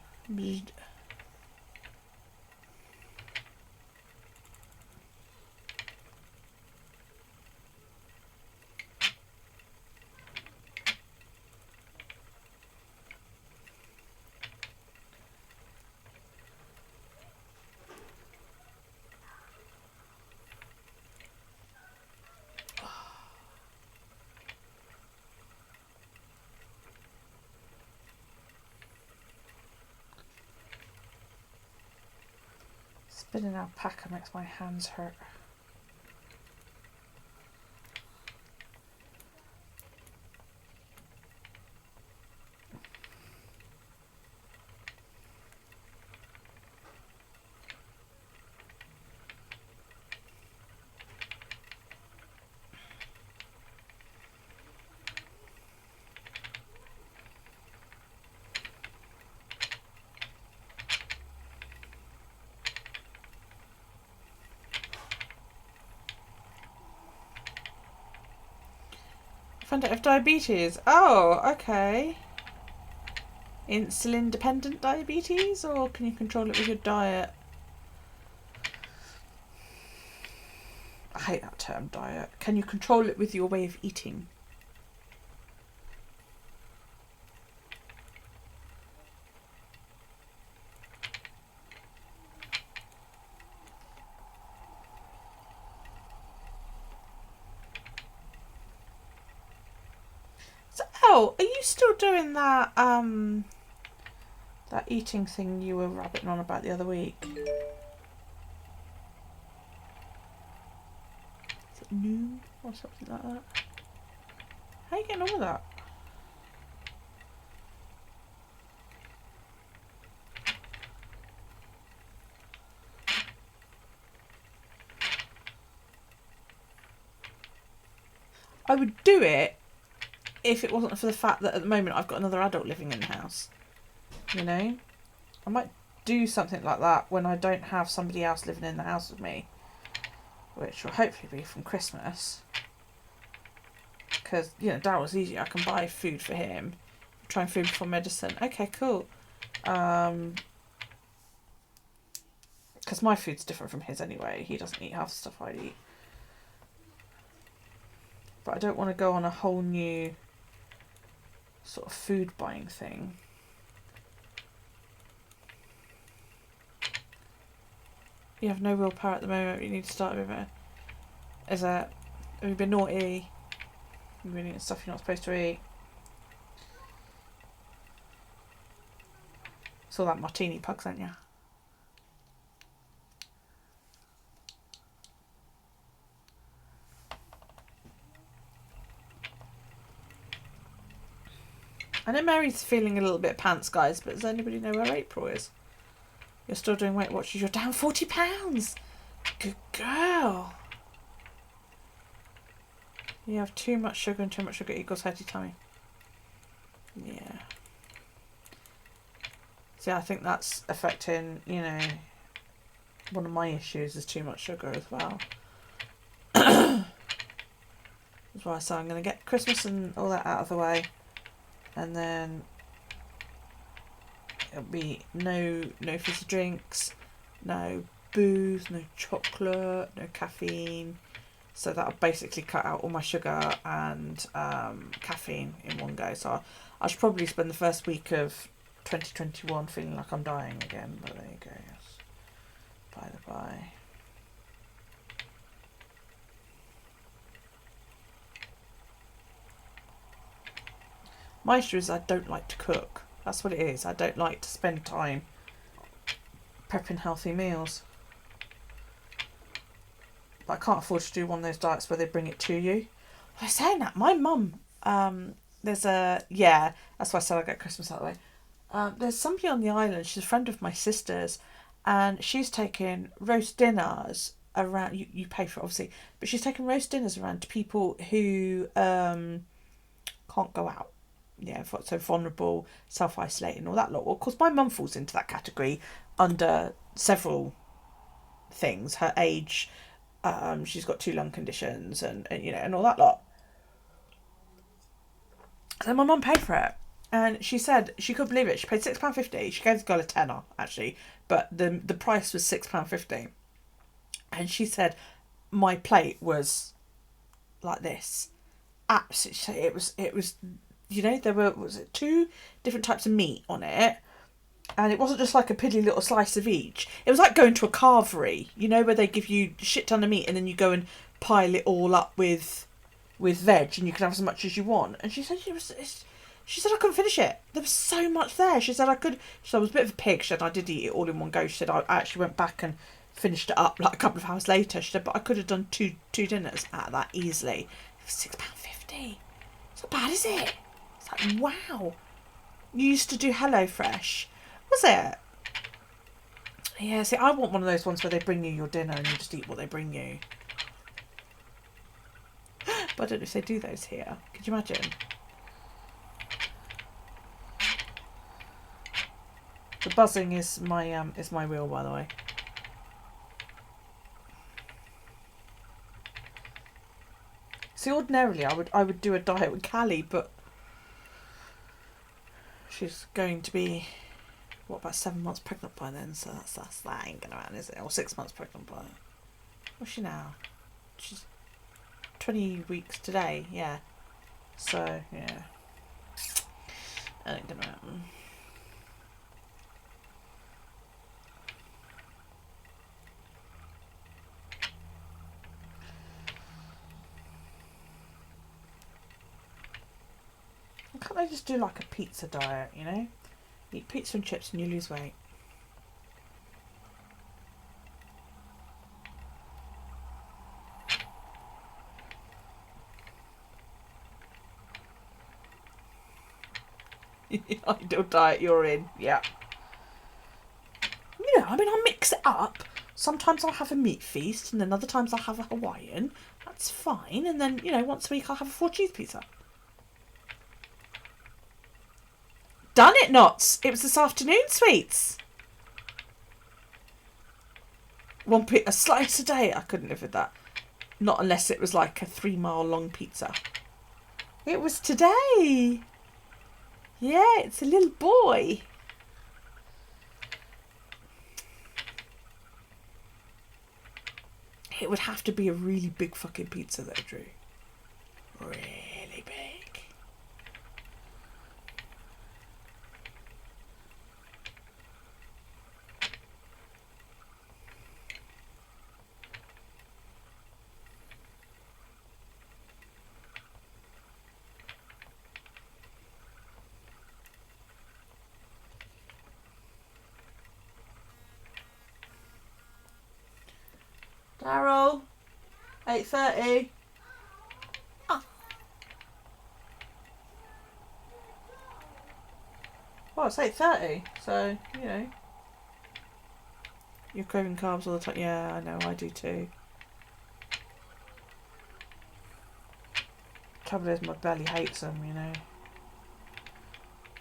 Spinning alpaca makes my hands hurt. Found out of diabetes. Oh, okay. Insulin dependent diabetes, or can you control it with your diet? I hate that term, diet. Can you control it with your way of eating? Oh, are you still doing that that eating thing you were rabbiting on about the other week? Is it noon or something like that? How are you getting on with that? I would do it if it wasn't for the fact that at the moment I've got another adult living in the house. You know? I might do something like that when I don't have somebody else living in the house with me. Which will hopefully be from Christmas. Because, you know, Daryl's easy. I can buy food for him. Try and food before medicine. Okay, cool. Because my food's different from his anyway. He doesn't eat half the stuff I eat. But I don't want to go on a whole new sort of food buying thing. You have no willpower at the moment. You need to start with it. Is that, have you been naughty? You've been eating stuff you're not supposed to eat. Saw that martini pug, didn't you? I know Mary's feeling a little bit pants, guys, but does anybody know where April is? You're still doing Weight Watchers. You're down 40 pounds. Good girl. You have too much sugar, and too much sugar equals heady tummy. Yeah. See, I think that's affecting, you know, one of my issues is too much sugar as well. That's why I said I'm going to get Christmas and all that out of the way. And then it'll be no fizzy drinks, no booze, no chocolate, no caffeine. So that'll basically cut out all my sugar and caffeine in one go. So I should probably spend the first week of 2021 feeling like I'm dying again. But there you go. Yes. By the by. My issue is I don't like to cook. That's what it is. I don't like to spend time prepping healthy meals. But I can't afford to do one of those diets where they bring it to you. I was saying that. My mum, there's a... Yeah, that's why I said I get Christmas that way. There's somebody on the island. She's a friend of my sister's. And she's taking roast dinners around... You pay for it, obviously. But she's taking roast dinners around to people who can't go out. Yeah, so vulnerable, self-isolating, all that lot. Well, of course, my mum falls into that category under several things. Her age, she's got 2 lung conditions, and you know, and all that lot. So my mum paid for it, and she said she couldn't believe it. She paid £6.50. She gave the girl a tenner actually, but the price was £6.50. And she said my plate was like this. Absolutely, it was. You know, there was 2 different types of meat on it. And it wasn't just like a piddly little slice of each. It was like going to a carvery, you know, where they give you shit ton of meat and then you go and pile it all up with veg and you can have as much as you want. And she said she said I couldn't finish it. There was so much there. She said I was a bit of a pig. She said I did eat it all in one go. She said I actually went back and finished it up like a couple of hours later. She said, but I could have done two dinners out of that easily. It was £6.50. It's not bad, is it? It's like, wow. You used to do HelloFresh, was it? Yeah, see, I want one of those ones where they bring you your dinner and you just eat what they bring you. But I don't know if they do those here. Could you imagine? The buzzing is my wheel, by the way. See, ordinarily I would do a diet with Callie, but she's going to be, what, about 7 months pregnant by then, so that ain't gonna happen, is it? Or 6 months pregnant by then. What's she now? She's 20 weeks today, yeah. So, yeah. That ain't gonna happen. Can't they just do like a pizza diet, you know? Eat pizza and chips and you lose weight. Ideal diet you're in, yeah. You know, I mean, I'll mix it up. Sometimes I'll have a meat feast and then other times I'll have a Hawaiian. That's fine. And then, you know, once a week I'll have a 4-cheese pizza. Done it, Knots. It was this afternoon, sweets. A slice a day. I couldn't live with that. Not unless it was like a 3-mile long pizza. It was today. Yeah, it's a little boy. It would have to be a really big fucking pizza though, Drew. Really big. Daryl, 8:30. Oh. Well, it's 8:30, so, you know. You're craving carbs all the time. Yeah, I know, I do too. Trouble is, my belly hates them, you know.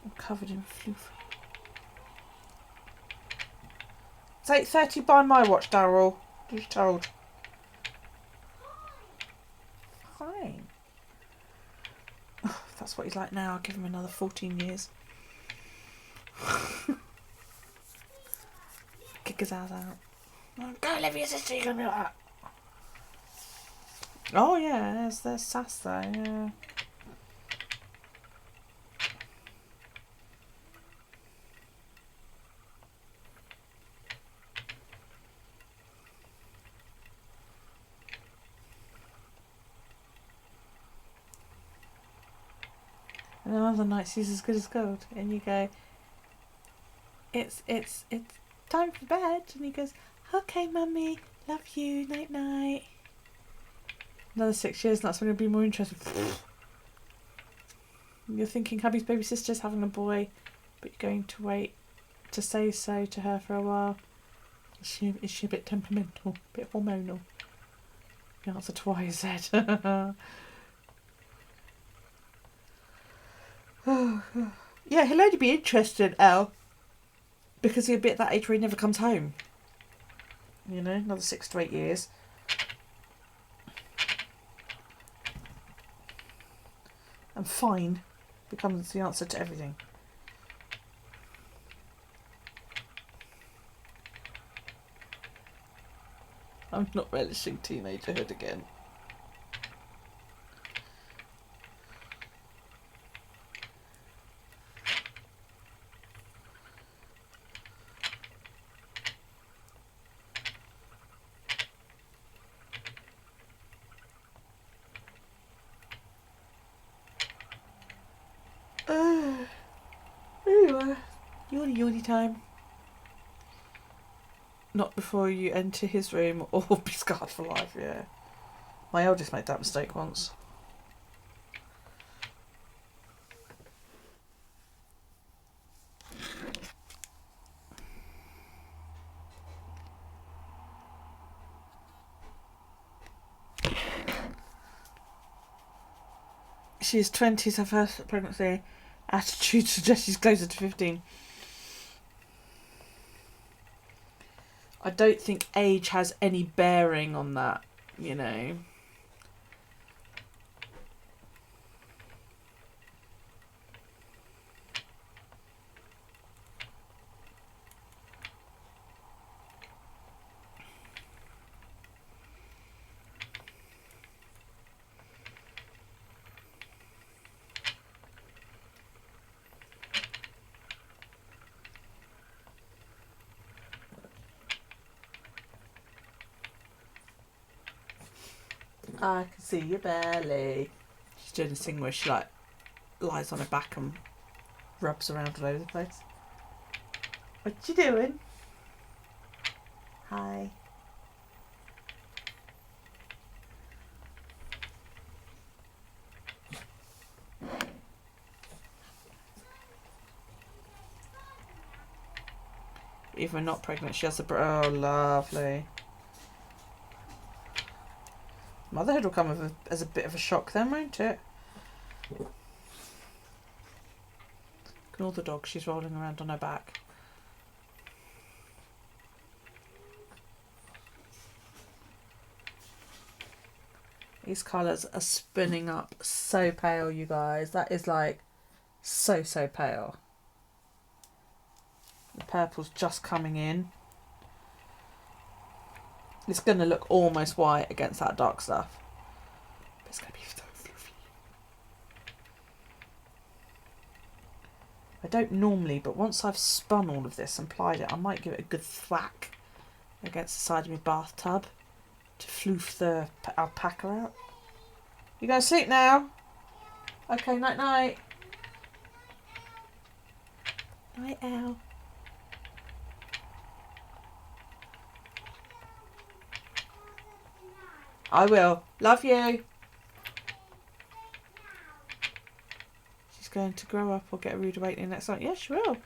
I'm covered in floof. It's 8:30 by my watch, Daryl. You're told. Fine. Oh, if that's what he's like now, I'll give him another 14 years. Kick his ass out. Oh, go live with your sister, you're gonna be like that. Oh yeah, there's sass there, yeah. And then other nights he's as good as gold. And you go, it's time for bed. And he goes, okay, mummy, love you, night night. Another 6 years, and that's when he'll be more interested. You're thinking hubby's baby sister's having a boy, but you're going to wait to say so to her for a while. Is she a bit temperamental, a bit hormonal? The answer to why is Z. Yeah, he'll only be interested, Elle, because he'll be at that age where he never comes home. You know, another 6 to 8 years. And fine becomes the answer to everything. I'm not relishing teenagerhood again. Anyway, yawny time. Not before you enter his room or be scarred for life, yeah. My eldest made that mistake once. She's 20, her first pregnancy. Attitude suggests she's closer to 15. I don't think age has any bearing on that, you know. I can see your belly. She's doing a thing where she like lies on her back and rubs around all over the place. What you doing? Hi. Even not pregnant, she has a... Oh, lovely. Motherhood will come as a bit of a shock then, won't it? Ignore the dog, she's rolling around on her back. These colours are spinning up so pale, you guys. That is like so pale. The purple's just coming in. It's going to look almost white against that dark stuff. But it's going to be so fluffy. I don't normally, but once I've spun all of this and plied it, I might give it a good thwack against the side of my bathtub to floof the alpaca out. You going to sleep now? Okay, night night. Night owl. I will. Love you. She's going to grow up or get a rude awakening next night. Yeah, she will.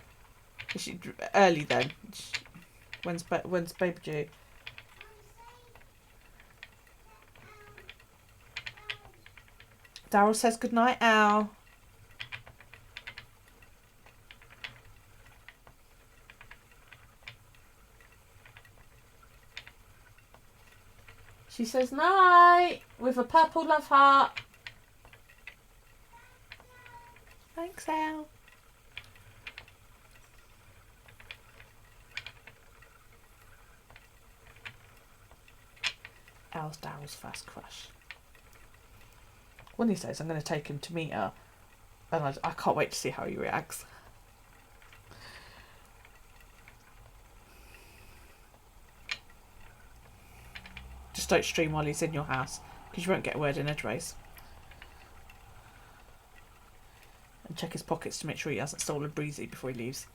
She early then. When's baby due? Daryl says good night, Al. She says night with a purple love heart. Thanks, Al. Al's Daryl's first crush. One of these days I'm going to take him to meet her, and I can't wait to see how he reacts. Just don't stream while he's in your house, because you won't get a word in edgeways. And check his pockets to make sure he hasn't stolen Breezy before he leaves.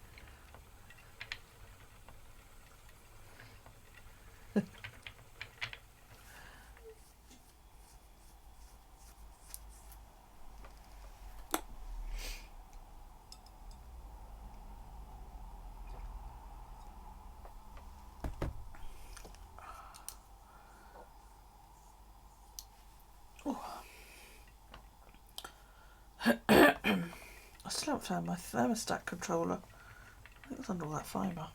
I still haven't found my thermostat controller. I think it's under all that fibre.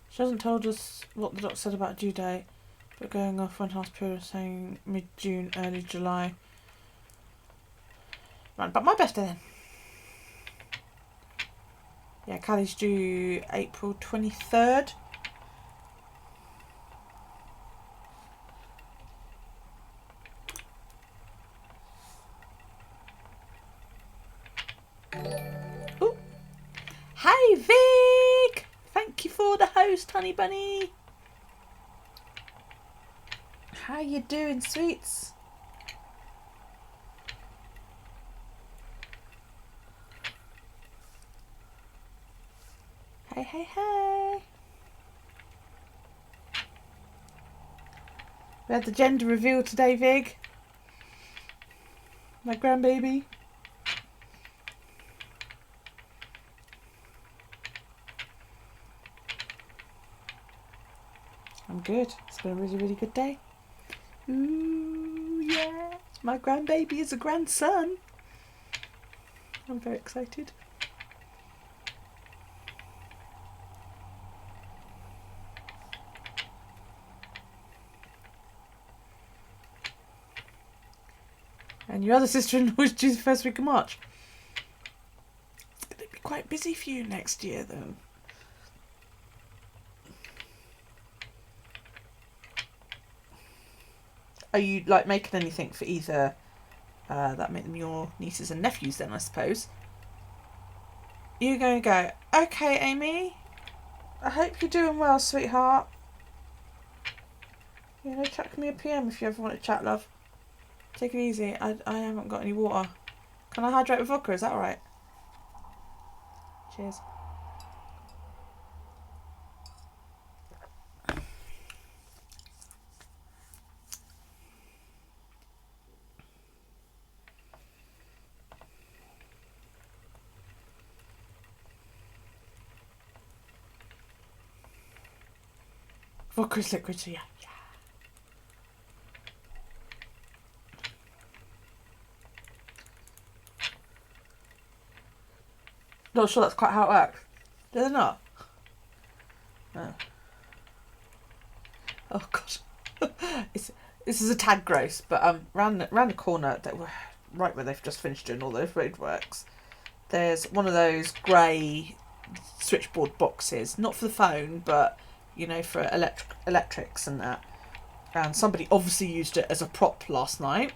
She hasn't told us what the doc said about due date, but going off one half period saying mid-June, early July. Right, but my birthday then. Yeah, Callie's due April 23rd. Ooh. Hey, Vig! Thank you for the host, honey bunny. How you doing, sweets? Hey, hey, hey. We had the gender reveal today, Vig. My grandbaby. I'm good. It's been a really, really good day. Ooh, yeah. My grandbaby is a grandson. I'm very excited. And your other sister-in-law is due the first week of March. It's going to be quite busy for you next year, though. Are you like making anything for either that make them your nieces and nephews then, I suppose? You're going to go, okay, Amy, I hope you're doing well, sweetheart. You know, chuck me a PM if you ever want to chat, love. Take it easy. I haven't got any water. Can I hydrate with vodka? Is that alright? Cheers. Vodka's liquid, so yeah. Not sure that's quite how it works. Does it not? No. Oh god. This is a tad gross, but round the corner, right where they've just finished doing all those roadworks, there's one of those grey switchboard boxes, not for the phone, but you know, for electrics and that. And somebody obviously used it as a prop last night.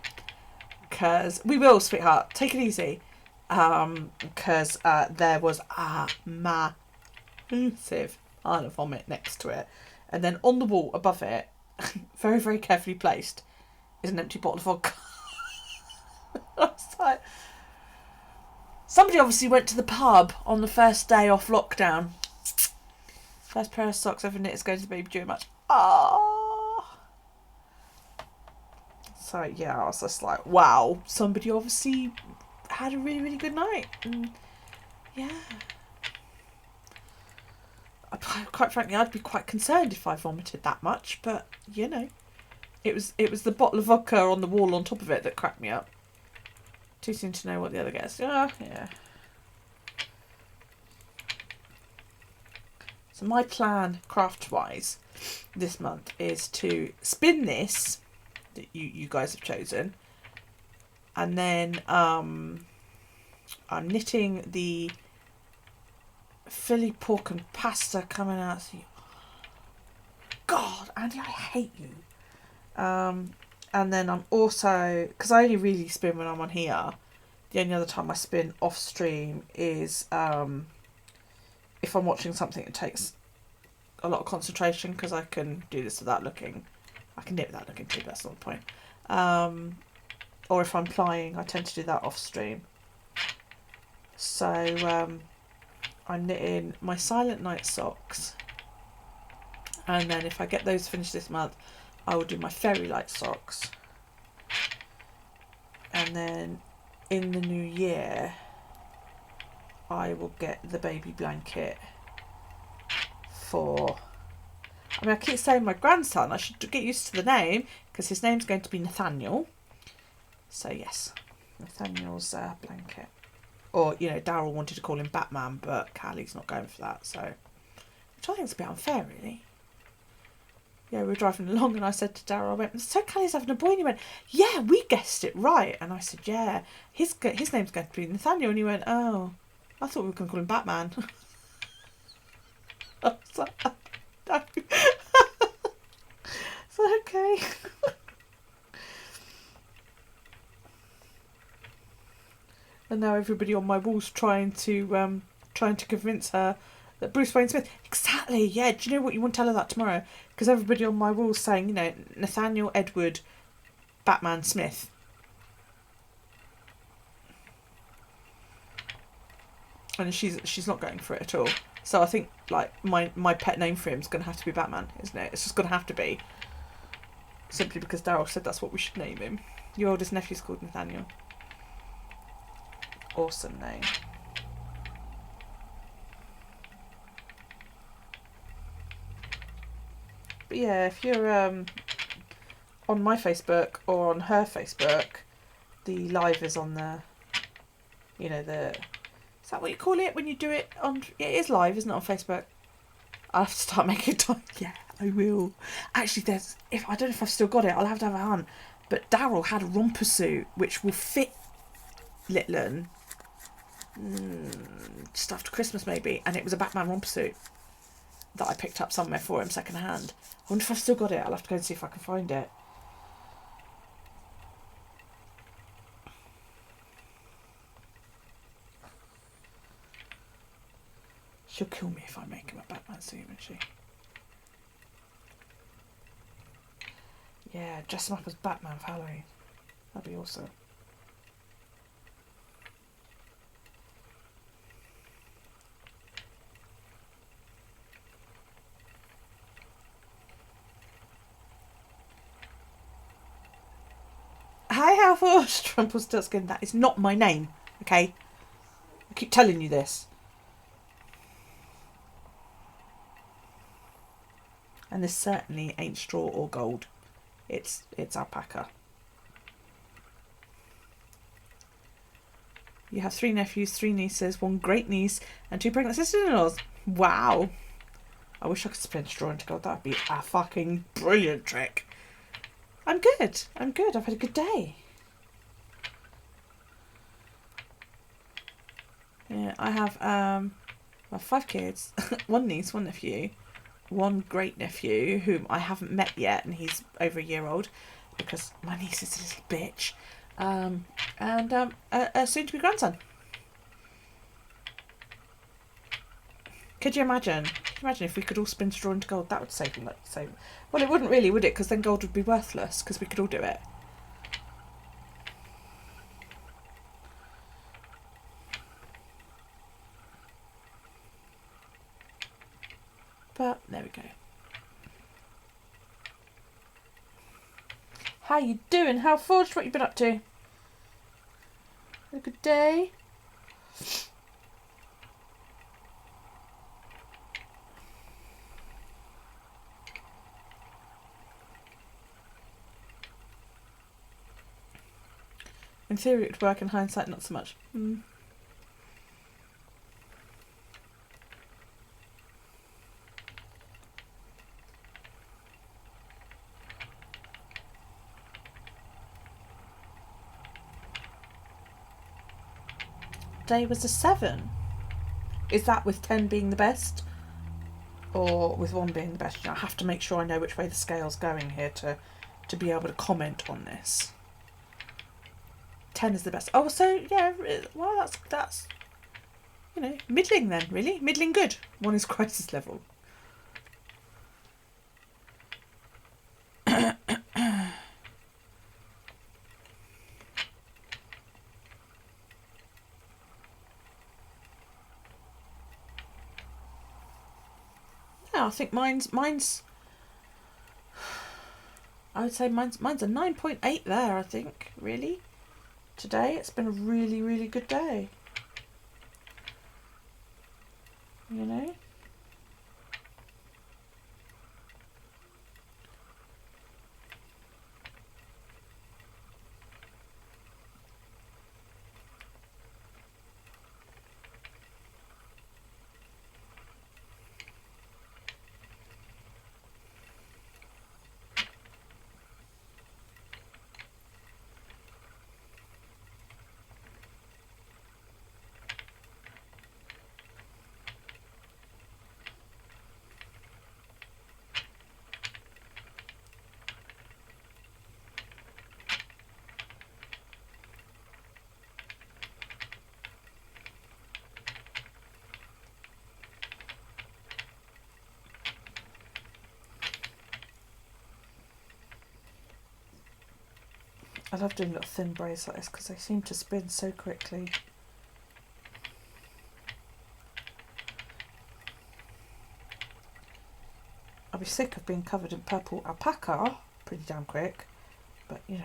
Because we will, sweetheart, take it easy. Because there was a massive pile of vomit next to it, and then on the wall above it, very, very carefully placed, is an empty bottle of vodka. I was like, somebody obviously went to the pub on the first day off lockdown. First pair of socks ever knit is going to the baby during match. Oh. So yeah, I was just like, wow, somebody obviously had a really, really good night. And yeah. Quite frankly, I'd be quite concerned if I vomited that much, but you know, it was the bottle of vodka on the wall on top of it that cracked me up. Too soon to know what the other gets. Yeah. So my plan, craft-wise, this month is to spin this that you guys have chosen, and then I'm knitting the Philly pork and pasta coming out. God, Andy, I hate you. And then I'm also, because I only really spin when I'm on here, the only other time I spin off stream is if I'm watching something that takes a lot of concentration, because I can do this without looking. I can knit without looking too, that's not the point. Or if I'm plying, I tend to do that off stream. So I'm knitting my Silent Night socks, and then if I get those finished this month, I will do my Fairy Light socks, and then in the new year I will get the baby blanket for, I mean, I keep saying my grandson, I should get used to the name, because his name's going to be Nathaniel. So yes, Nathaniel's blanket. Or, you know, Daryl wanted to call him Batman, but Callie's not going for that, so, which I think is a bit unfair, really. Yeah, we were driving along and I said to Daryl, I went, so Callie's having a boy, and he went, yeah, we guessed it right. And I said, yeah, his name's going to be Nathaniel. And he went, oh, I thought we were going to call him Batman. I was like, no. It's okay. And now everybody on my wall's trying to convince her that Bruce Wayne Smith. Exactly. Yeah. Do you know what, you want to tell her that tomorrow? Because everybody on my wall's saying, you know, Nathaniel Edward Batman Smith. And she's not going for it at all. So I think like my pet name for him is going to have to be Batman, isn't it? It's just going to have to be. Simply because Daryl said that's what we should name him. Your oldest nephew's called Nathaniel. Awesome name. But yeah, if you're on my Facebook or on her Facebook, the live is on the, you know, the, is that what you call it when you do it on, it is live, isn't it, on Facebook? I'll have to start making time. Yeah, I will. Actually, I don't know if I've still got it, I'll have to have a hunt. But Daryl had a romper suit which will fit Litlin just after Christmas maybe, and it was a Batman romper suit that I picked up somewhere for him second hand. I wonder if I've still got it. I'll have to go and see if I can find it. She'll kill me if I make him a Batman suit, won't she? Yeah, dress him up as Batman for Halloween. That'd be awesome. Hi, Halforged. Rumpelstiltskin. That is not my name, okay? I keep telling you this. And this certainly ain't straw or gold. It's alpaca. You have 3 nephews, 3 nieces, 1 great niece, and 2 pregnant sisters-in-laws. Wow. I wish I could spin straw into gold. That would be a fucking brilliant trick. I'm good. I'm good. I've had a good day. Yeah, I have 5 kids, 1 niece, 1 nephew, 1 great nephew whom I haven't met yet, and he's over a year old because my niece is a little bitch, and a soon-to-be grandson. Could you imagine? If we could all spin straw into gold? That would save. Well, it wouldn't really, would it? Because then gold would be worthless. Because we could all do it. But there we go. How you doing? How forged? What you been up to? A good day. In theory it would work, in hindsight not so much. Day was a 7. Is that with 10 being the best? Or with 1 being the best? You know, I have to make sure I know which way the scale's going here to be able to comment on this. 10 is the best. Oh, so yeah, well that's you know, middling then, really. Middling good. 1 is crisis level. Yeah, I think mine's I would say mine's a 9.8 there, I think, really. Today it's been a really, really good day. You know? I love doing little thin braids like this because they seem to spin so quickly. I'll be sick of being covered in purple alpaca pretty damn quick, but you know.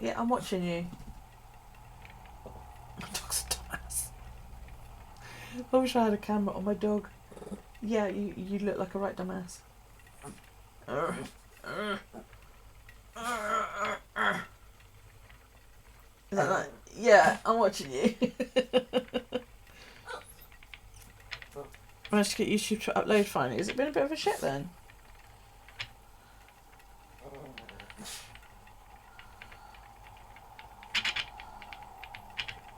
Yeah, I'm watching you. My dog's a dumbass. I wish I had a camera on my dog. Yeah, you look like a right dumbass. Is that right? Yeah, I'm watching you. I managed to get YouTube to upload finally. Has it been a bit of a shit then?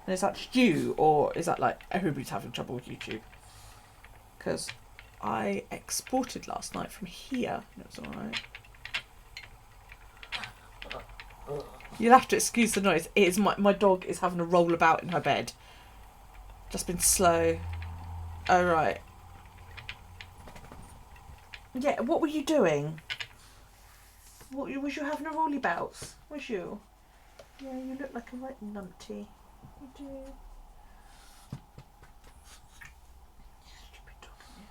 And is that just you, or is that like everybody's having trouble with YouTube? Because I exported last night from here and it was alright. You'll have to excuse the noise. It is my dog is having a roll about in her bed. Just been slow. Oh right. Yeah, what were you doing? What was you having a rolly bouts? Was you? Yeah, you look like a right numpty. You do. Stupid dog, yeah.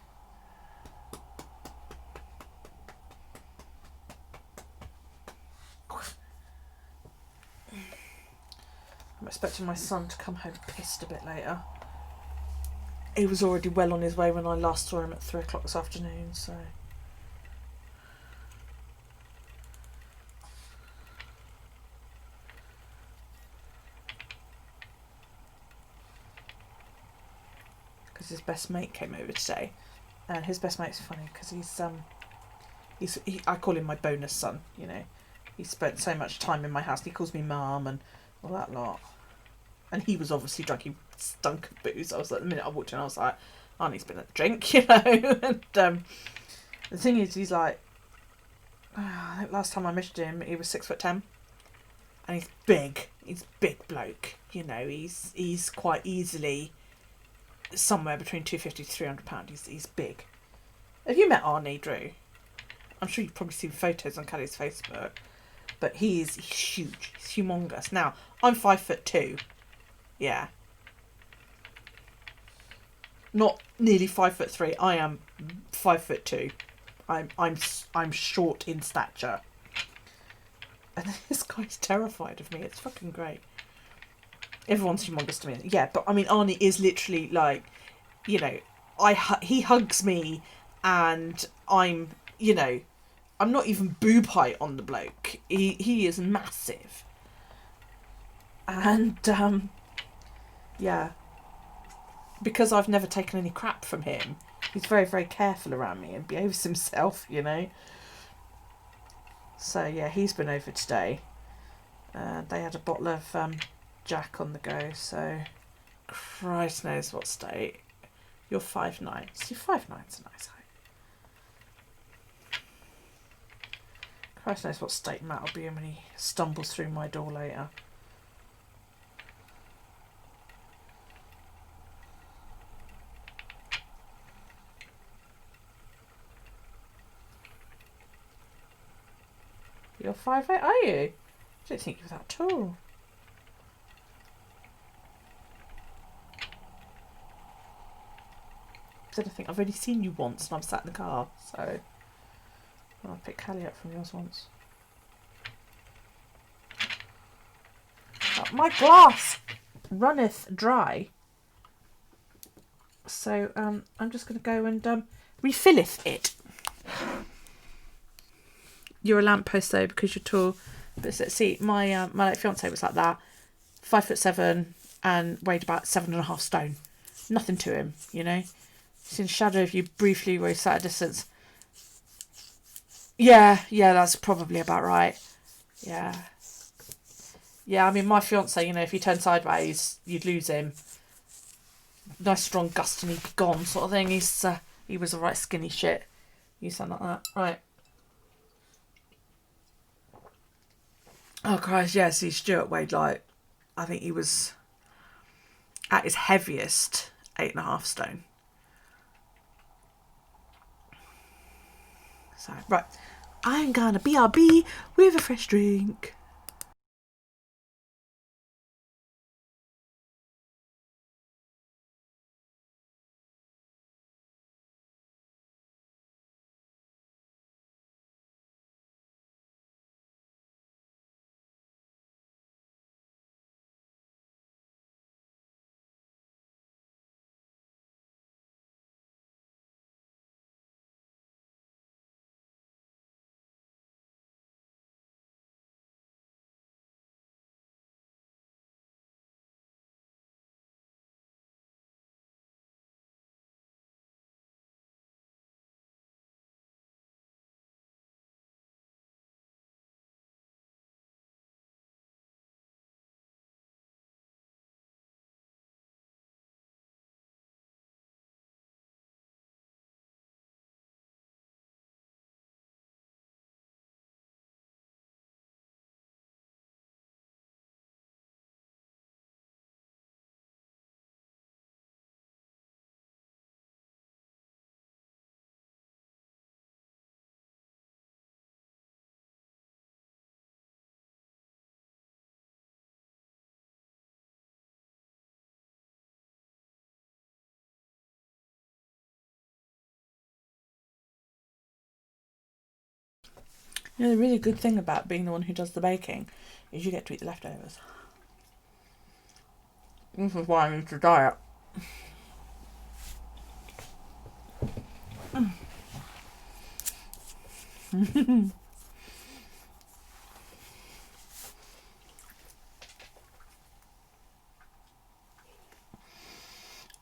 I'm expecting my son to come home pissed a bit later. He was already well on his way when I last saw him at 3 o'clock this afternoon, so. Because his best mate came over today, and his best mate's funny because I call him my bonus son. You know, he spent so much time in my house. He calls me mum and all that lot. And he was obviously drunk. He stunk of booze. I was like, the minute I walked in, I was like, Arnie's been at the drink, you know. And the thing is, he's like, I think last time I measured him, he was 6'10", and he's big. He's a big bloke. You know, he's quite easily somewhere between 250 to 300 pounds. He's big. Have you met Arnie, Drew? I'm sure you've probably seen photos on Callie's Facebook, but he's huge. He's humongous. Now I'm 5'2". Yeah. Not nearly 5'3". I am 5'2". I'm short in stature, and this guy's terrified of me. It's fucking great. Everyone's humongous to me. Yeah, but I mean, Arnie is literally like, you know, he hugs me, and I'm, you know, I'm not even boob height on the bloke. He is massive, and yeah, because I've never taken any crap from him, he's very, very careful around me and behaves himself, you know. So yeah, he's been over today. They had a bottle of Jack on the go, so Christ knows what state. You're 5'9". See, 5'9's a nice height. Christ knows what state Matt will be in when he stumbles through my door later. You're 5'8", are you? I don't think you're that tall. I think I've only seen you once and I'm sat in the car, so I'll pick Callie up from yours once. Oh, my glass runneth dry, so I'm just going to go and refilleth it. You're a lamppost though because you're tall. But see, my late fiance was like that, 5'7" and weighed about 7.5 stone. Nothing to him, you know. He's in shadow of you briefly where he sat at a distance. Yeah, that's probably about right. Yeah. Yeah, I mean, my fiance, you know, if he turned sideways, you'd lose him. Nice strong gust and he'd be gone sort of thing. He was a right skinny shit. You sound like that. Right. Oh, Christ, yeah. See, Stuart weighed like, I think he was at his heaviest 8.5 stone. So, right. I'm gonna BRB with a fresh drink. You know, the really good thing about being the one who does the baking is you get to eat the leftovers. This is why I need to diet.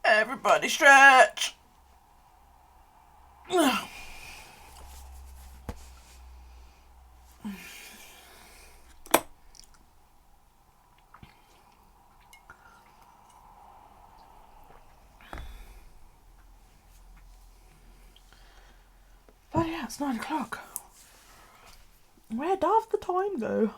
Everybody stretch. But yeah, it's 9 o'clock. Where does the time go?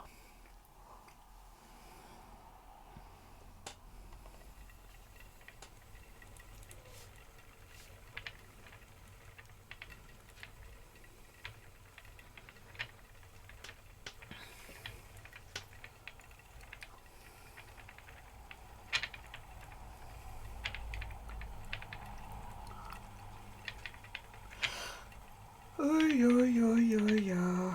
Oy, oy, oy, oy, oy.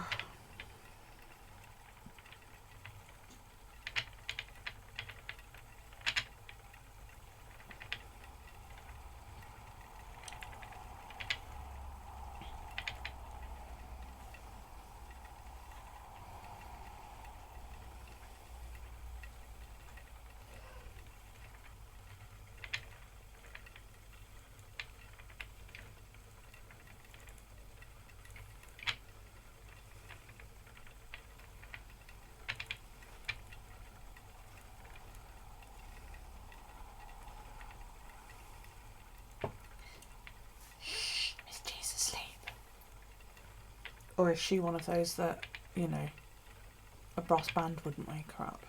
Is Jesus asleep? Or is she one of those that, you know, a brass band wouldn't wake her up?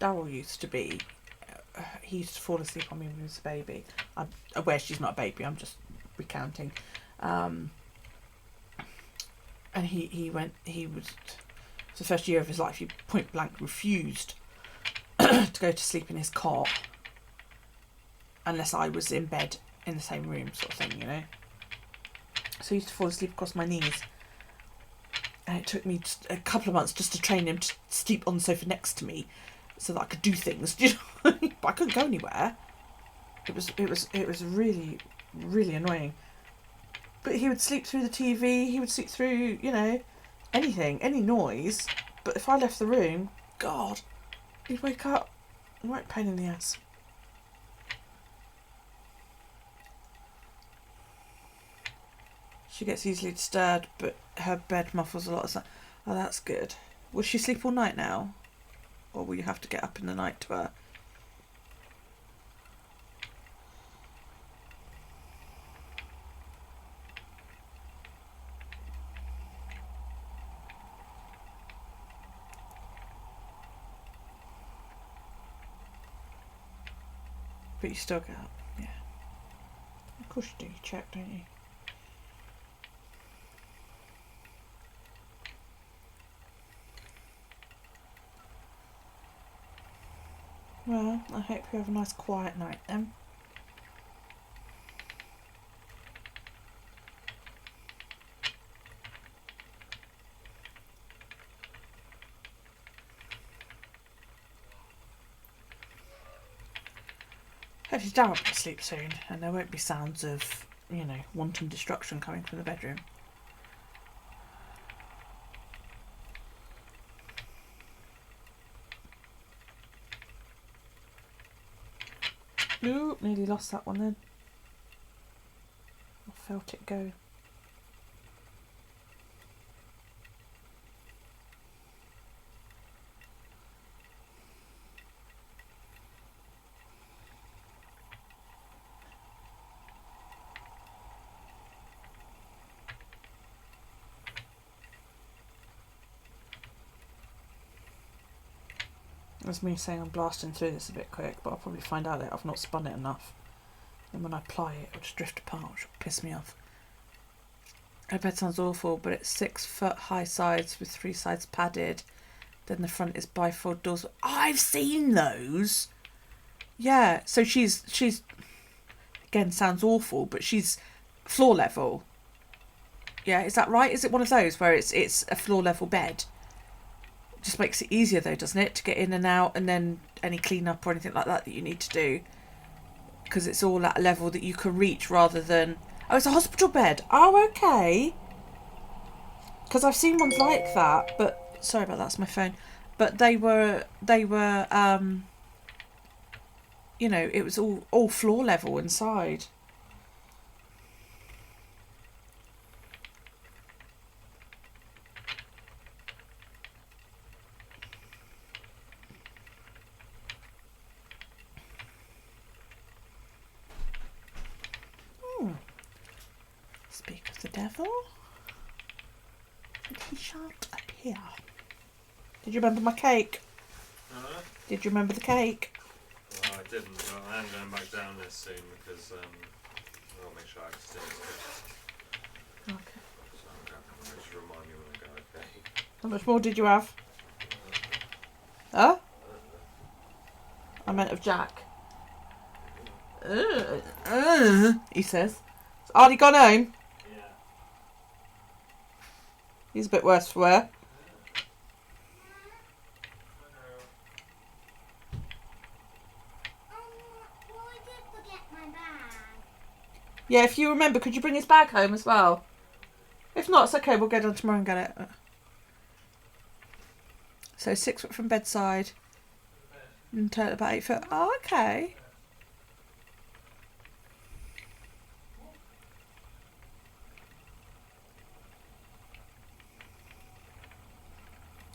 Daryl used to be, he used to fall asleep on me when he was a baby. I'm aware she's not a baby, I'm just recounting. And he was, for the first year of his life, he point blank refused to go to sleep in his cot unless I was in bed in the same room, sort of thing, you know. So he used to fall asleep across my knees, and it took me a couple of months just to train him to sleep on the sofa next to me, so that I could do things. You know? But I couldn't go anywhere. It was really, really annoying. But he would sleep through the TV. He would sleep through, you know, anything, any noise. But if I left the room, God, he'd wake up. Right pain in the ass. She gets easily disturbed, but her bed muffles a lot of sound. Oh, that's good. Will she sleep all night now? Or will you have to get up in the night to her? But you still get up, yeah. Of course you do, you check, don't you? Well, I hope you have a nice quiet night then. Hopefully Dad will be asleep soon and there won't be sounds of, you know, wanton destruction coming from the bedroom. Ooh, nearly lost that one then. I felt it go. That's me saying I'm blasting through this a bit quick, but I'll probably find out that I've not spun it enough. And when I ply it, it'll just drift apart, which will piss me off. Her bed sounds awful, but it's 6 foot high sides with 3 sides padded. Then the front is bifold doors. I've seen those! Yeah, so she's again, sounds awful, but she's floor level. Yeah, is that right? Is it one of those where it's a floor level bed? Just makes it easier though, doesn't it, to get in and out, and then any clean up or anything like that you need to do, because it's all at a level that you can reach rather than, oh, it's a hospital bed. Oh, okay. Because I've seen ones like that, but sorry about that, that's my phone. But they were you know, it was all floor level inside. Speak of the devil. Did he shan't appear? Did you remember my cake? Did you remember the cake? Well, I didn't, but I am going back down there soon because I'll make sure I can stay. Okay. So just remind me when I go, okay? How much more did you have? Huh? I meant of Jack. He says. Has Artie gone home? Yeah. He's a bit worse for wear. Well, I did forget my bag. Yeah, if you remember, could you bring his bag home as well? If not, it's okay, we'll go down tomorrow and get it. So 6 foot from bedside. And turn about 8 foot. Oh, okay.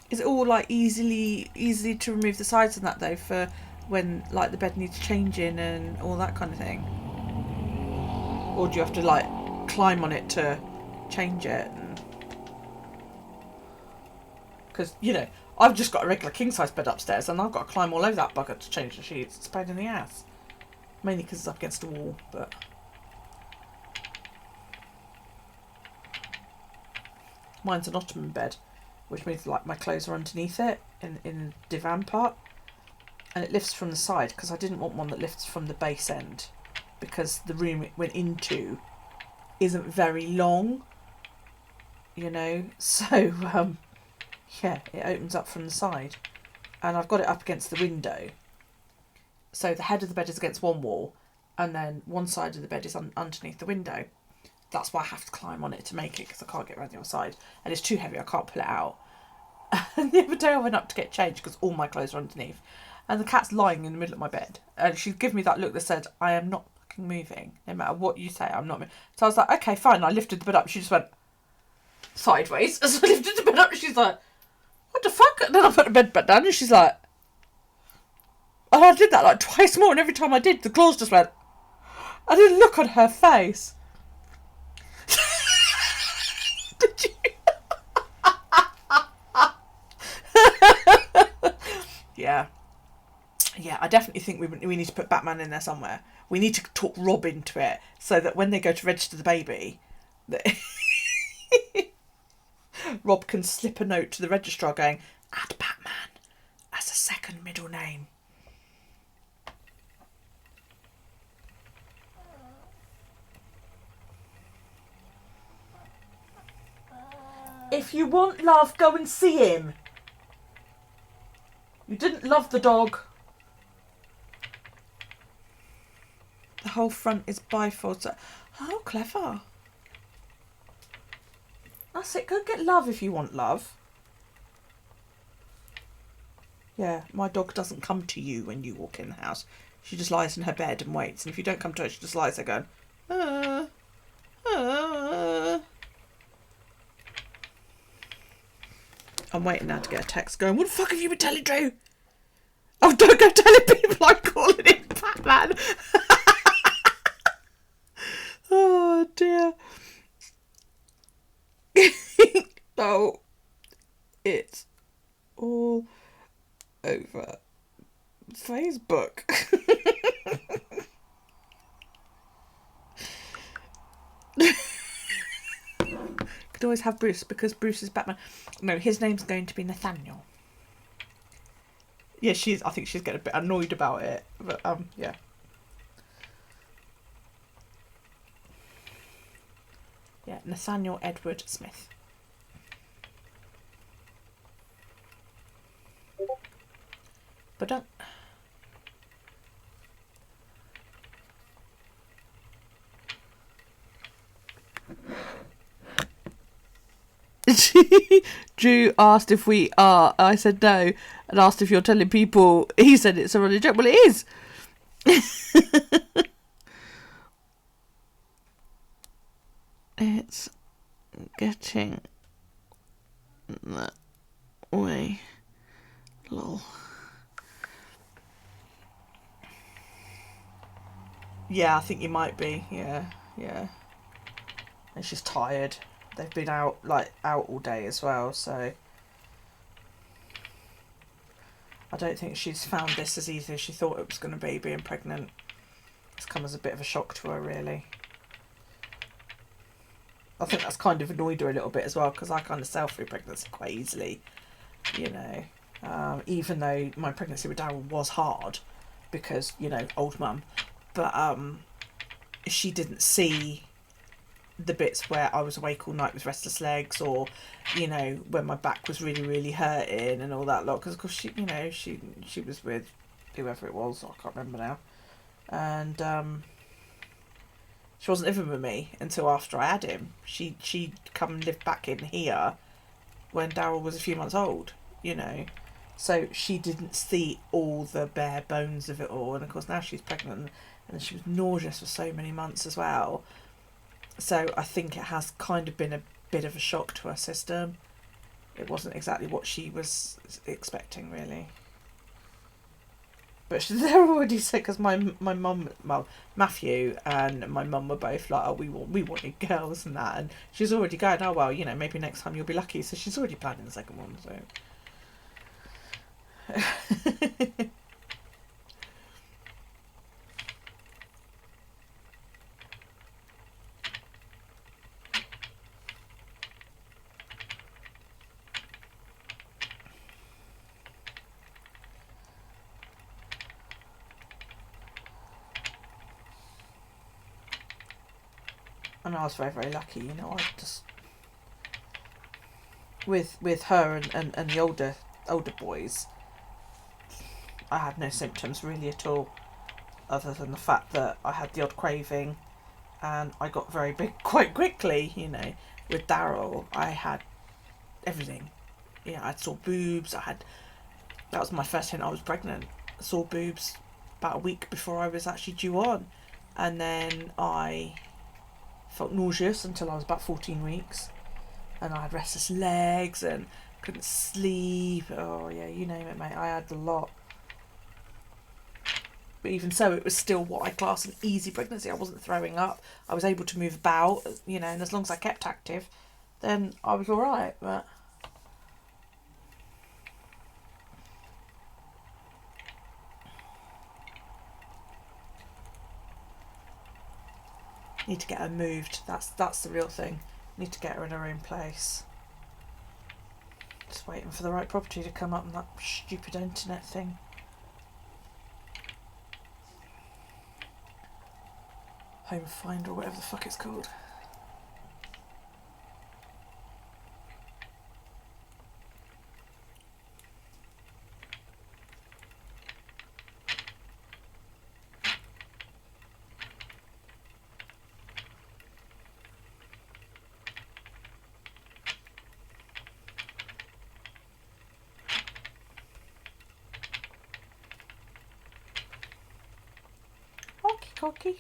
Is it all like easily to remove the sides and that though, for when like the bed needs changing and all that kind of thing? Or do you have to like climb on it to change it? Because, you know, I've just got a regular king size bed upstairs and I've got to climb all over that bugger to change the sheets. It's a pain in the ass. Mainly because it's up against a wall, but... Mine's an ottoman bed, which means like my clothes are underneath it in the divan part, and it lifts from the side because I didn't want one that lifts from the base end because the room it went into isn't very long, you know, so yeah, it opens up from the side, and I've got it up against the window, so the head of the bed is against one wall and then one side of the bed is underneath the window. That's why I have to climb on it to make it, because I can't get around the other side. And it's too heavy, I can't pull it out. And the other day I went up to get changed because all my clothes are underneath. And the cat's lying in the middle of my bed. And she'd given me that look that said, I am not fucking moving. No matter what you say, I'm not moving. So I was like, okay, fine. I lifted the bed up. She just went sideways. So I lifted the bed up and she's like, what the fuck? And then I put the bed back down and she's like... And I did that like twice more. And every time I did, the claws just went... I didn't look on her face. Did you? Yeah, I definitely think we need to put Batman in there somewhere. We need to talk Rob into it so that when they go to register the baby, that Rob can slip a note to the registrar going, add Batman as a second middle name. If you want love, go and see him. You didn't love the dog. The whole front is bifold. Oh, clever. That's it. Go get love if you want love. Yeah, my dog doesn't come to you when you walk in the house. She just lies in her bed and waits. And if you don't come to her, she just lies there going, I'm waiting now to get a text going, what the fuck have you been telling Drew? Oh, don't go telling people I'm calling him Batman. Oh, dear. Oh, it's all over Facebook. Could always have Bruce because Bruce is Batman. No, his name's going to be Nathaniel. Yeah, I think she's getting a bit annoyed about it, but yeah. Yeah, Nathaniel Edward Smith. But don't. Drew asked if we are. I said no, and asked if you're telling people. He said it's a running joke. Well, it is. It's getting that way. Lol. Yeah, I think you might be. Yeah. And she's tired. They've been out all day as well, so I don't think she's found this as easy as she thought it was going to be, being pregnant. It's come as a bit of a shock to her, really. I think that's kind of annoyed her a little bit as well, because I kind of sail through pregnancy quite easily, you know. Even though my pregnancy with Darryl was hard, because, you know, old mum. But she didn't see the bits where I was awake all night with restless legs, or, you know, when my back was really, really hurting and all that lot. Because, of course, she, you know, she was with whoever it was, I can't remember now. And she wasn't living with me until after I had him. She'd come and lived back in here when Darryl was a few months old, you know. So she didn't see all the bare bones of it all. And, of course, now she's pregnant and she was nauseous for so many months as well. So I think it has kind of been a bit of a shock to her system. It wasn't exactly what she was expecting, really. But they're already sick, because my mum, well, Matthew and my mum were both like, oh, we wanted girls and that. And she's already going, oh, well, you know, maybe next time you'll be lucky. So she's already planning the second one, so... And I was very, very lucky, you know. I just, with her and the older boys, I had no symptoms really at all, other than the fact that I had the odd craving, and I got very big quite quickly, you know. With Darryl, I had everything. You know, I had sore boobs. That was my first hint I was pregnant. Sore boobs about a week before I was actually due on, and then I felt nauseous until I was about 14 weeks, and I had restless legs and couldn't sleep. Oh yeah, you name it, mate. I had a lot. But even so, it was still what I class an easy pregnancy. I wasn't throwing up. I was able to move about, you know, and as long as I kept active, then I was all right. But Need to get her moved. That's the real thing. Need to get her in her own place. Just waiting for the right property to come up and that stupid internet thing. Home Finder or whatever the fuck it's called. Okie dokie.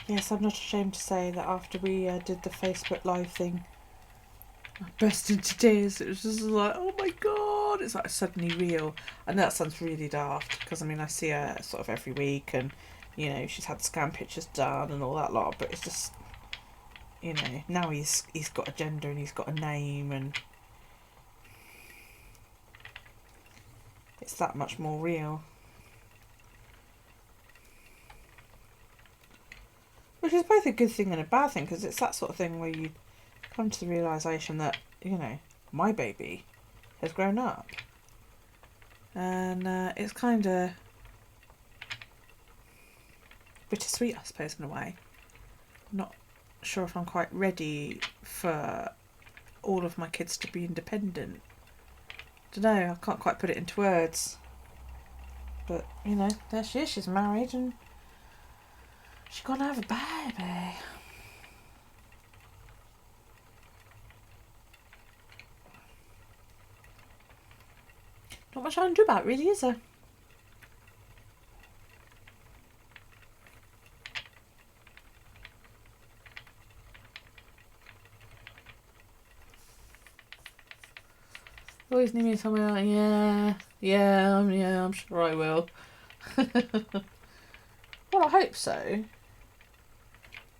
Yes, I'm not ashamed to say that after we did the Facebook Live thing, I burst into tears. It was just like, oh my god, it's like suddenly real. I know that sounds really daft, because I mean, I see her sort of every week, and you know, she's had scan pictures done and all that lot, but it's just, you know, now he's got a gender and he's got a name, and it's that much more real. Which is both a good thing and a bad thing, because it's that sort of thing where you come to the realisation that, you know, my baby has grown up. And it's kind of bittersweet, I suppose, in a way. I'm not sure if I'm quite ready for all of my kids to be independent. Don't know, I can't quite put it into words. But, you know, there she is, she's married and she's gonna have a baby. Not much I can do about it, really, is there? Always need me somewhere like, I'm sure I will. Well, I hope so.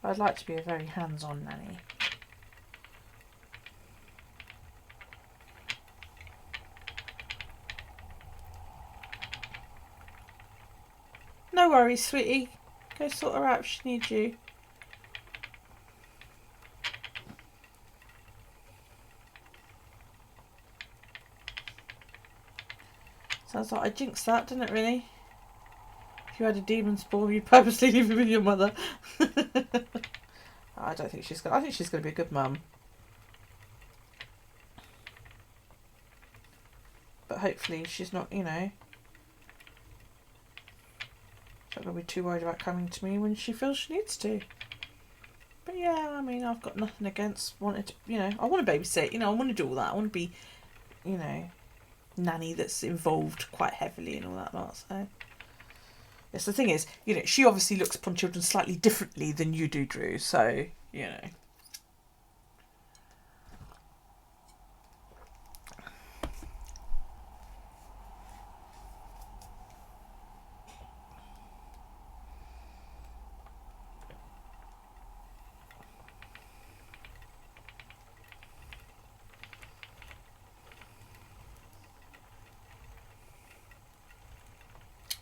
I'd like to be a very hands-on nanny. No worries, sweetie. Go sort her out if she needs you. Sounds like I jinxed that, didn't it, really? If you had a demon spawn, you'd purposely leave it with your mother. I don't think she's gonna. I think she's gonna be a good mum. But hopefully she's not, you know, she's not gonna be too worried about coming to me when she feels she needs to. But yeah, I mean, I've got nothing against wanting to, you know, I want to babysit, you know, I want to do all that. I want to be, you know, nanny that's involved quite heavily and all that lot. So yes, the thing is, you know, she obviously looks upon children slightly differently than you do, Drew. So, you know.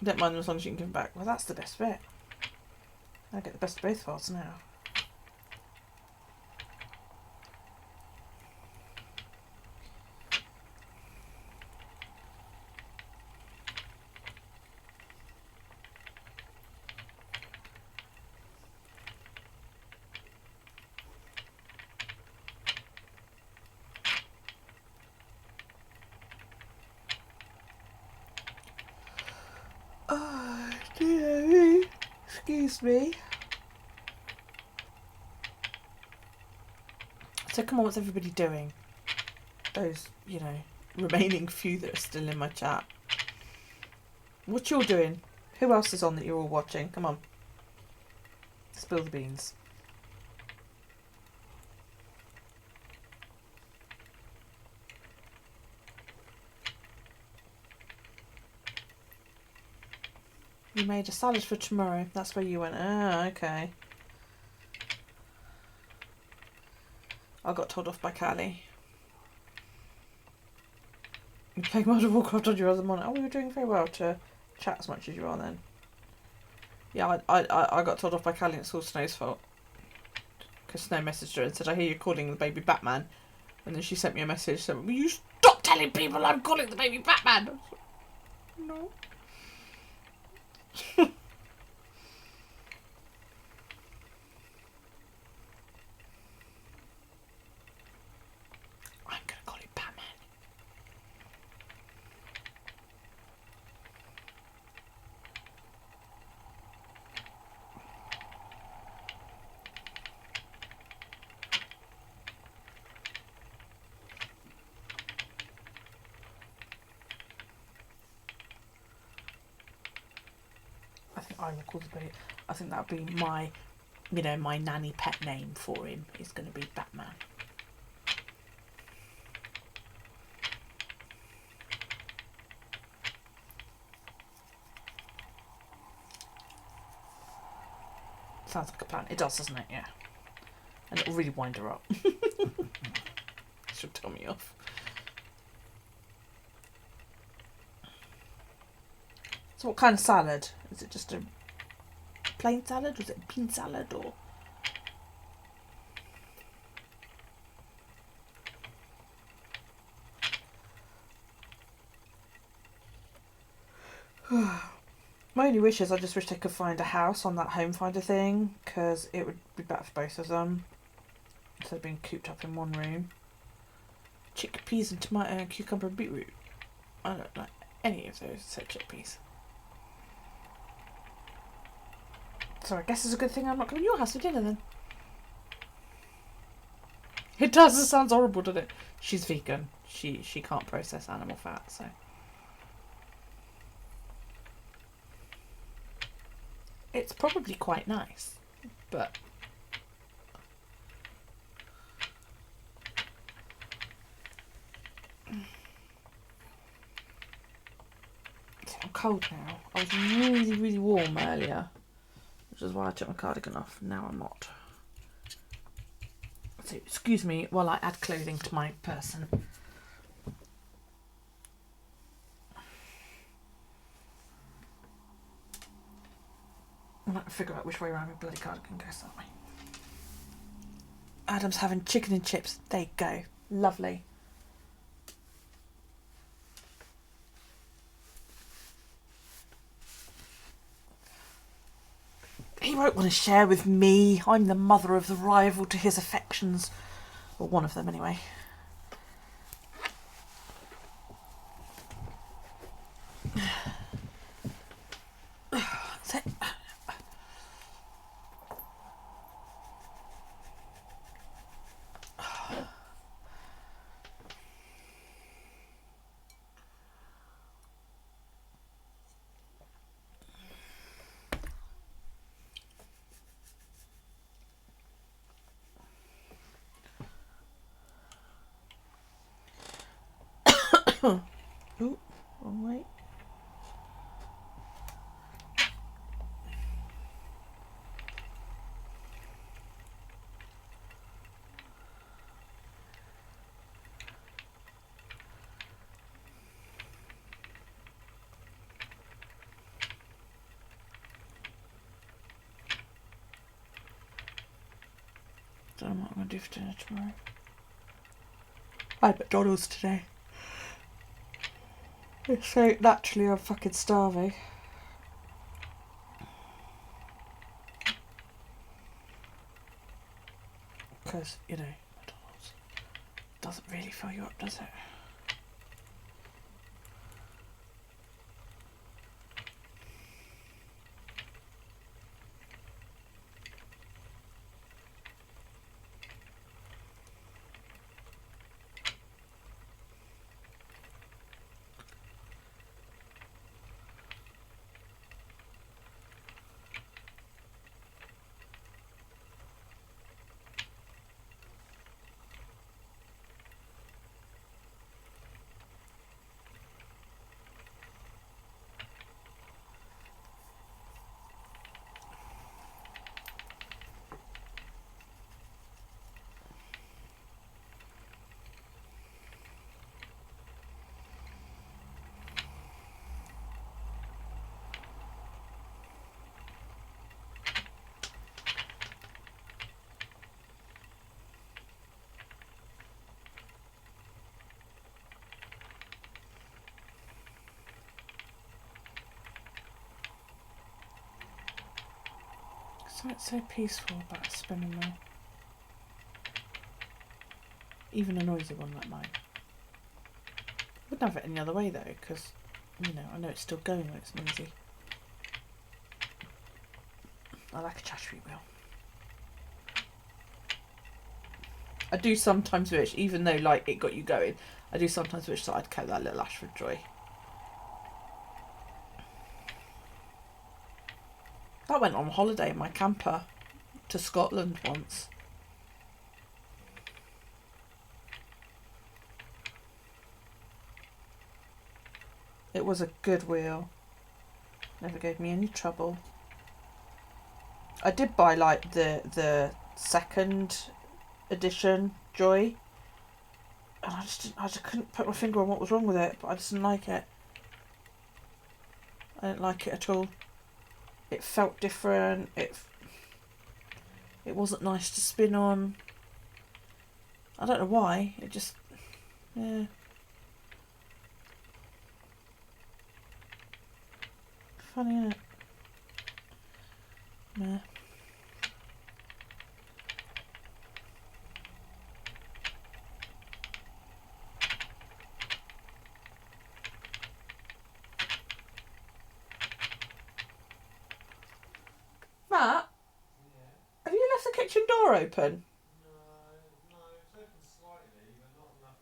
I don't mind them as long as you can give them back. Well, that's the best bit. I get the best of both worlds now. Oh, dear. Excuse me. So come on, what's everybody doing? Those, you know, remaining few that are still in my chat. What you're doing? Who else is on that you're all watching? Come on. Spill the beans. You made a salad for tomorrow. That's where you went. Ah, okay. I got told off by Callie. You're playing World of Warcraft on your other monitor. Oh, you're doing very well to chat as much as you are then. Yeah, I got told off by Callie and it's all Snow's fault. Because Snow messaged her and said, I hear you're calling the baby Batman. And then she sent me a message saying, will you stop telling people I'm calling the baby Batman? I was like, no. I'm going to call it Batman. I think I will call the baby. I think that would be my, you know, my nanny pet name for him is going to be Batman. Sounds like a plan. It does, doesn't it? Yeah. And it'll really wind her up. She'll tell me off. So what kind of salad? Is it just a plain salad? Or is it a bean salad? Or my only wish is I just wish I could find a house on that home finder thing, because it would be better for both of them instead of being cooped up in one room. Chickpeas and tomato and cucumber and beetroot. I don't like any of those except chickpeas. So I guess it's a good thing I'm not coming to your house for dinner then. It does, it sounds horrible, doesn't it? She's vegan. She can't process animal fat, so. It's probably quite nice, but I'm cold now. I was really, really warm earlier, which is why I took my cardigan off. Now I'm not. So excuse me while I add clothing to my person. I might figure out which way around my bloody cardigan goes that way. Adam's having chicken and chips. There you go. Lovely. He won't want to share with me. I'm the mother of the rival to his affections. Or one of them, anyway. Oh, wrong way. Don't know what I'm going to do for dinner tomorrow. I had McDonald's today. So naturally I'm fucking starving. Because, you know, McDonald's doesn't really fill you up, does it? So it's so peaceful about a spinning wheel. Even a noisy one like mine. Wouldn't have it any other way though, because, you know, I know it's still going when it's noisy. I like a chattery wheel. I do sometimes wish, even though like it got you going, I do sometimes wish that I'd kept that little Ashford joy. I went on holiday in my camper to Scotland once. It was a good wheel. Never gave me any trouble. I did buy like the second edition Joy, and I just couldn't put my finger on what was wrong with it, but I just didn't like it. I didn't like it at all. It felt different. It wasn't nice to spin on. I don't know why. It just, yeah. Funny, isn't it? Nah. Matt, have you left the kitchen door open? No, it's open slightly, but not enough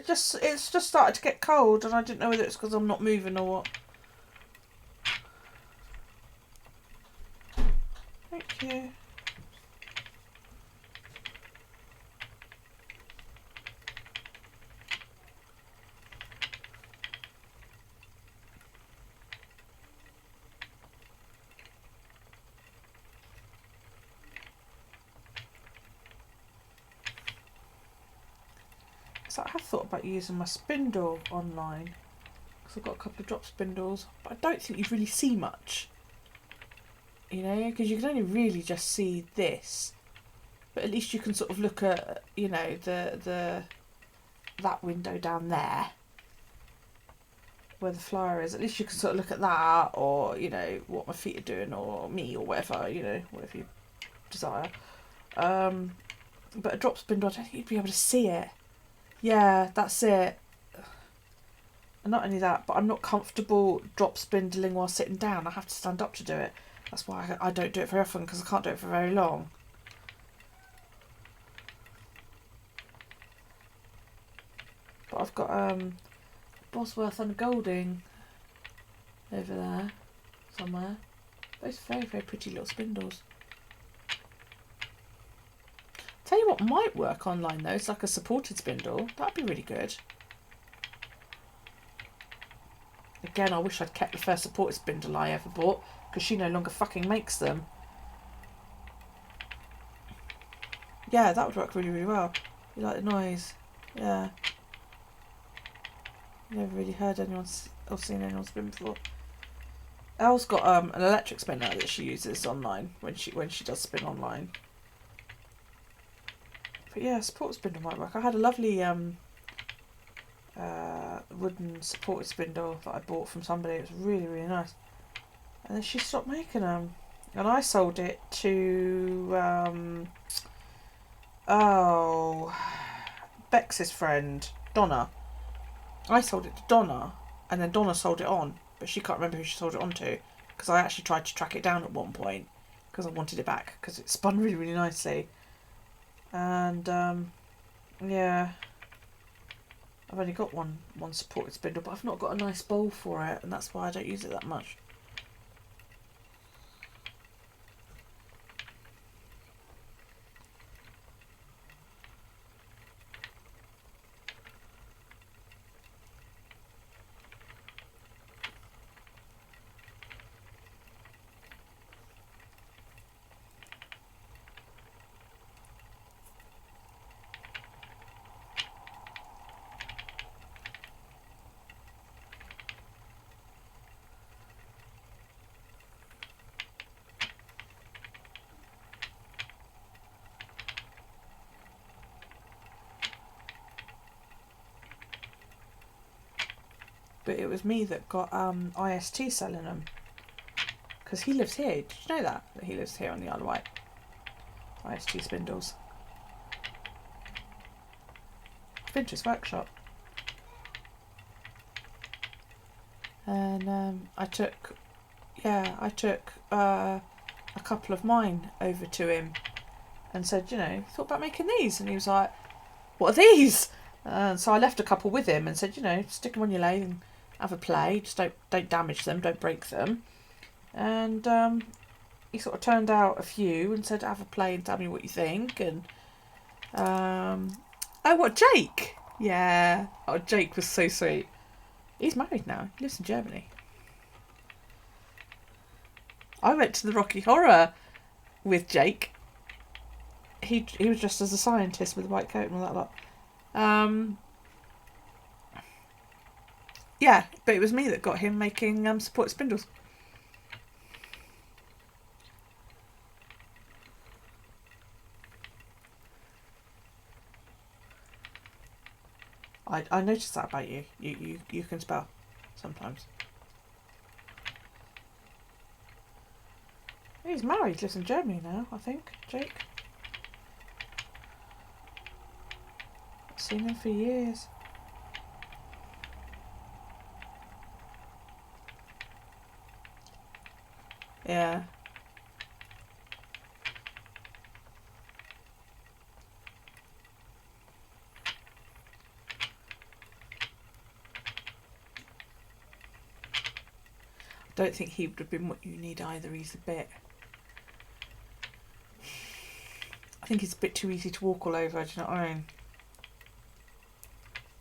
to... Sorry, it's just started to get cold, and I didn't know whether it's because I'm not moving or what. Thank you. So I have thought about using my spindle online, because I've got a couple of drop spindles, but I don't think you'd really see much. You know, because you can only really just see this, but at least you can sort of look at, you know, that window down there where the flower is. At least you can sort of look at that, or, you know, what my feet are doing, or me, or whatever, you know, whatever you desire. But a drop spindle, I don't think you'd be able to see it. Yeah, that's it. And not only that, but I'm not comfortable drop spindling while sitting down. I have to stand up to do it. That's why I don't do it very often, because I can't do it for very long. But I've got Bosworth and Golding over there somewhere. Those very, very pretty little spindles. Tell you what might work online though, it's like a supported spindle. That'd be really good. Again, I wish I'd kept the first supported spindle I ever bought, because she no longer fucking makes them. Yeah, that would work really, really well. You like the noise? Yeah. Never really heard anyone or seen anyone spin before. Elle's got an electric spinner that she uses online when she does spin online. But yeah, support spindle might work. I had a lovely wooden supported spindle that I bought from somebody. It was really, really nice. And then she stopped making them. And I sold it to, Bex's friend, Donna. I sold it to Donna, and then Donna sold it on, but she can't remember who she sold it on to, because I actually tried to track it down at one point, because I wanted it back, because it spun really, really nicely. And, yeah, I've only got one supported spindle, but I've not got a nice bowl for it, and that's why I don't use it that much. But it was me that got IST selling them, because he lives here. Did you know that he lives here on the Isle of Wight? IST spindles. I've been to his workshop, and I took a couple of mine over to him and said, thought about making these, and he was like, "What are these?" So I left a couple with him and said, stick them on your lathe and have a play. Just don't damage them, don't break them. And he sort of turned out a few and said, have a play and tell me what you think. And what, Jake? Yeah. Oh, Jake was so sweet. He's married now. He lives in Germany. I went to the Rocky Horror with Jake. He was dressed as a scientist with a white coat and all that lot. Yeah, but it was me that got him making support spindles. I noticed that about you. You can spell sometimes. He's married, lives in Germany now, I think, Jake. I've seen him for years. Yeah. I don't think he would have been what you need either. He's a bit... I think he's a bit too easy to walk all over, do you know what I mean?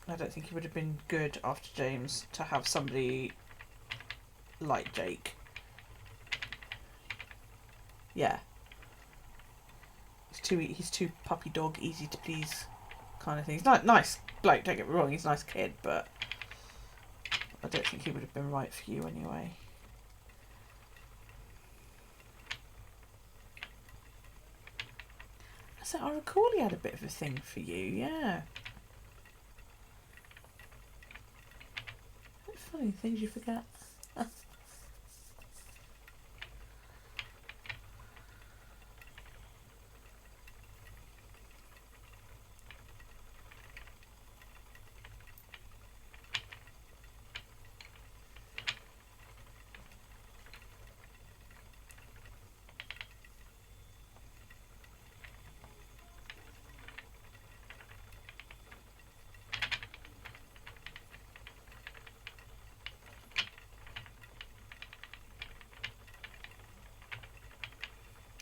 I don't think he would have been good after James to have somebody like Jake. Yeah. He's too puppy dog, easy to please kind of thing. He's nice bloke, don't get me wrong, he's a nice kid, but I don't think he would have been right for you anyway. So I recall he had a bit of a thing for you, yeah. It's funny, things you forget.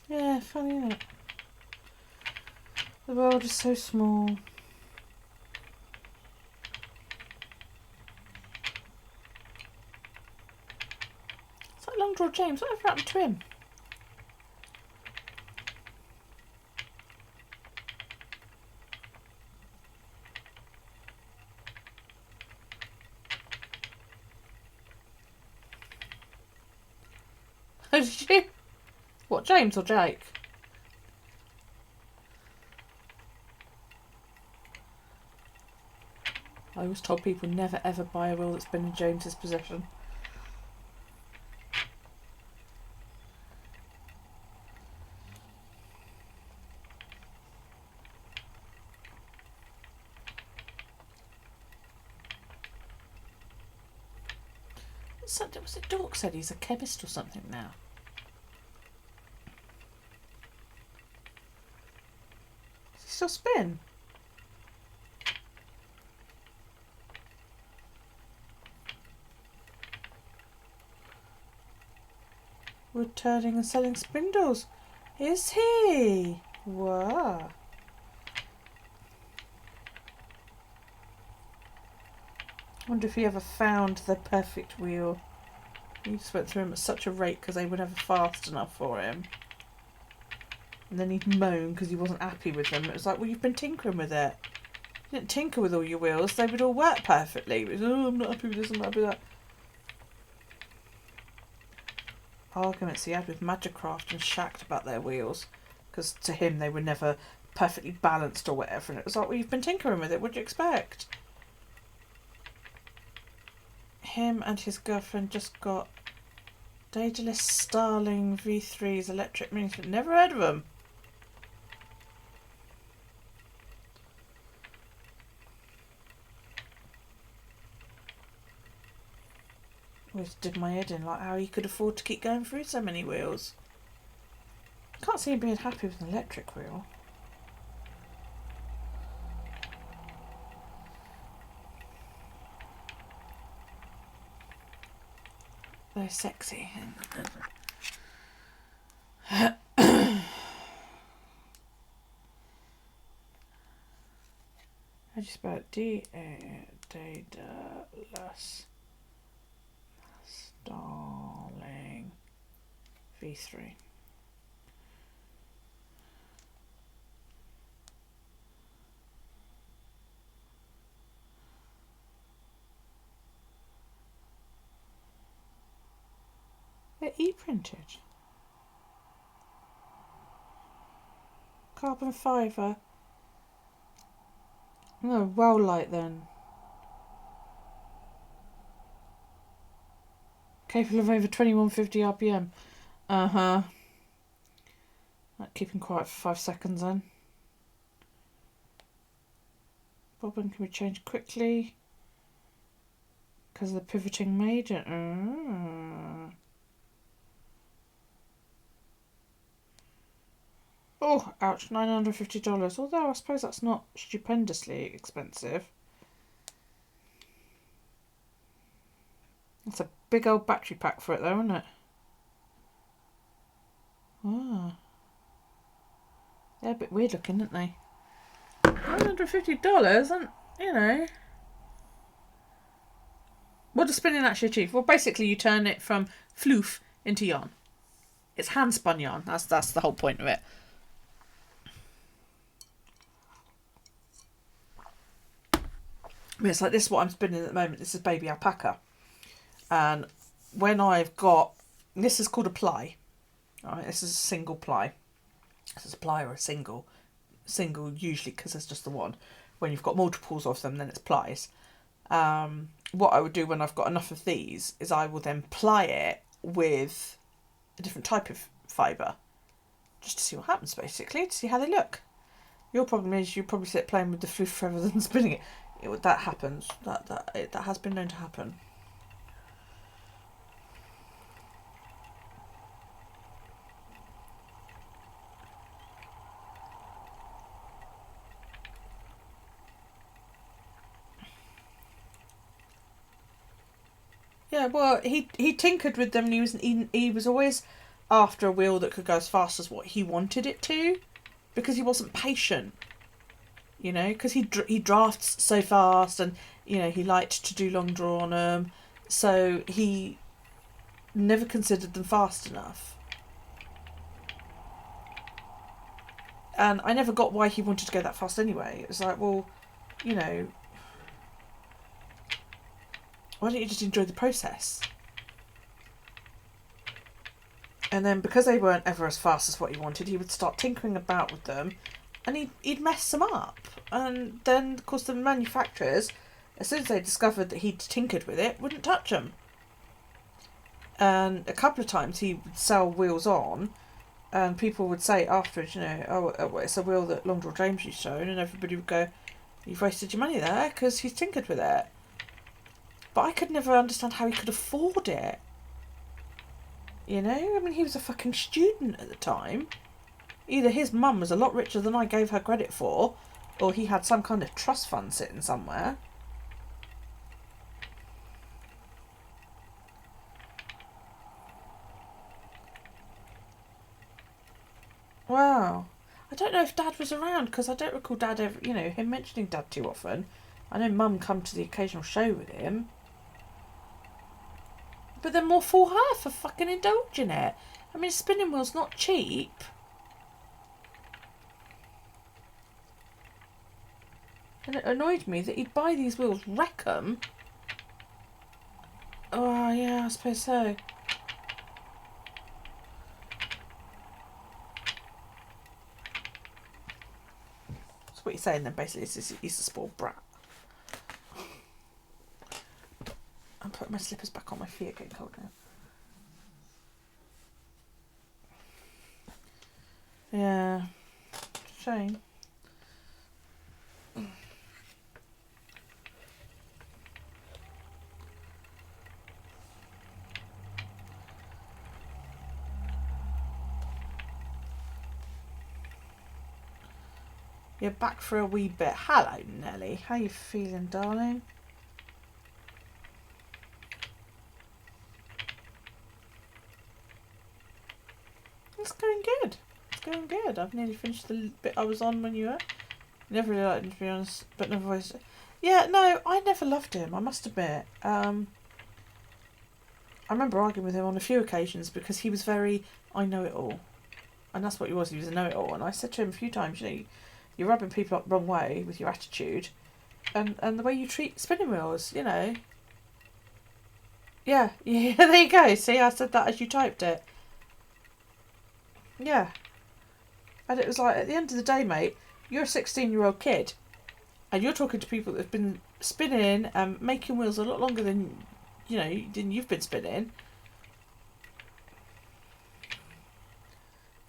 Yeah, funny, isn't it? The world is so small. It's like Long Draw James. Whatever happened to him? Oh, did you? What, James or Jake? I always told people never ever buy a wheel that's been in James's possession. Was it Dork said he's a chemist or something now? Does he still spin? Wood turning and selling spindles. Is he? Wow. Wonder if he ever found the perfect wheel. He just went through them at such a rate because they were never fast enough for him. And then he'd moan because he wasn't happy with them. It was like, well, you've been tinkering with it. You didn't tinker with all your wheels. They would all work perfectly. It was, oh, I'm not happy with this, I'm not happy with that. Arguments he had with Magicraft and Schacht about their wheels. Because to him, they were never perfectly balanced or whatever. And it was like, well, you've been tinkering with it. What do you expect? Him and his girlfriend just got Daedalus Starling V3's electric minis, but never heard of them. Always did my head in, like how he could afford to keep going through so many wheels. Can't see him being happy with an electric wheel. They're sexy. I just spelled Daedalus Starling V3. They're e-printed. Carbon fibre. Oh, well light then. Capable of over 2150 RPM. Uh-huh. Like keeping quiet for 5 seconds then. Bobbin can be changed quickly because of the pivoting made. Oh, ouch, $950. Although I suppose that's not stupendously expensive. That's a big old battery pack for it though, isn't it? Ah. They're a bit weird looking, aren't they? $950, and you know. What does spinning actually achieve? Well, basically you turn it from floof into yarn. It's hand spun yarn. That's the whole point of it. It's like this is what I'm spinning at the moment. This is baby alpaca. And when I've got, this is called a ply. Alright, this is a single ply. This is a ply or a single. Single usually because there's just the one. When you've got multiples of them, then it's plies. What I would do when I've got enough of these is I will then ply it with a different type of fibre. Just to see what happens basically, to see how they look. Your problem is you probably sit playing with the floof rather than spinning it. That happens. That has been known to happen. Yeah, well, he tinkered with them, and he was always after a wheel that could go as fast as what he wanted it to, because he wasn't patient. You know, because he drafts so fast, and you know he liked to do long draw on them, so he never considered them fast enough. And I never got why he wanted to go that fast anyway. It was like, well, you know, why don't you just enjoy the process? And then because they weren't ever as fast as what he wanted, he would start tinkering about with them, and he'd mess them up. And then, of course, the manufacturers as soon as they discovered that he'd tinkered with it, wouldn't touch them. And a couple of times he would sell wheels on, and people would say afterwards, you know, oh, it's a wheel that Long Draw James used to own, and everybody would go, you've wasted your money there because he's tinkered with it. But I could never understand how he could afford it. You know, I mean, he was a fucking student at the time. Either his mum was a lot richer than I gave her credit for, or he had some kind of trust fund sitting somewhere. Wow. I don't know if Dad was around, because I don't recall Dad ever, you know, him mentioning Dad too often. I know Mum come to the occasional show with him. But then more for her for fucking indulging it. I mean, a spinning wheel's not cheap. And it annoyed me that he'd buy these wheels, wreck them. Oh, yeah, I suppose so. So what you're saying then, basically, is he's a spoiled brat. I'm putting my slippers back on, my feet are getting cold now. Yeah. Shame. You're back for a wee bit. Hello, Nelly. How you feeling, darling? It's going good. It's going good. I've nearly finished the bit I was on when you were. Never really liked him, to be honest, but never always. Yeah, no, I never loved him, I must admit. I remember arguing with him on a few occasions because he was very, I know it all. And that's what he was a know it all. And I said to him a few times, you know, you're rubbing people up the wrong way with your attitude and the way you treat spinning wheels, you know. Yeah, there you go. See, I said that as you typed it. Yeah. And it was like, at the end of the day, mate, you're a 16-year-old kid and you're talking to people that have been spinning and making wheels a lot longer than, you know, than you've been spinning.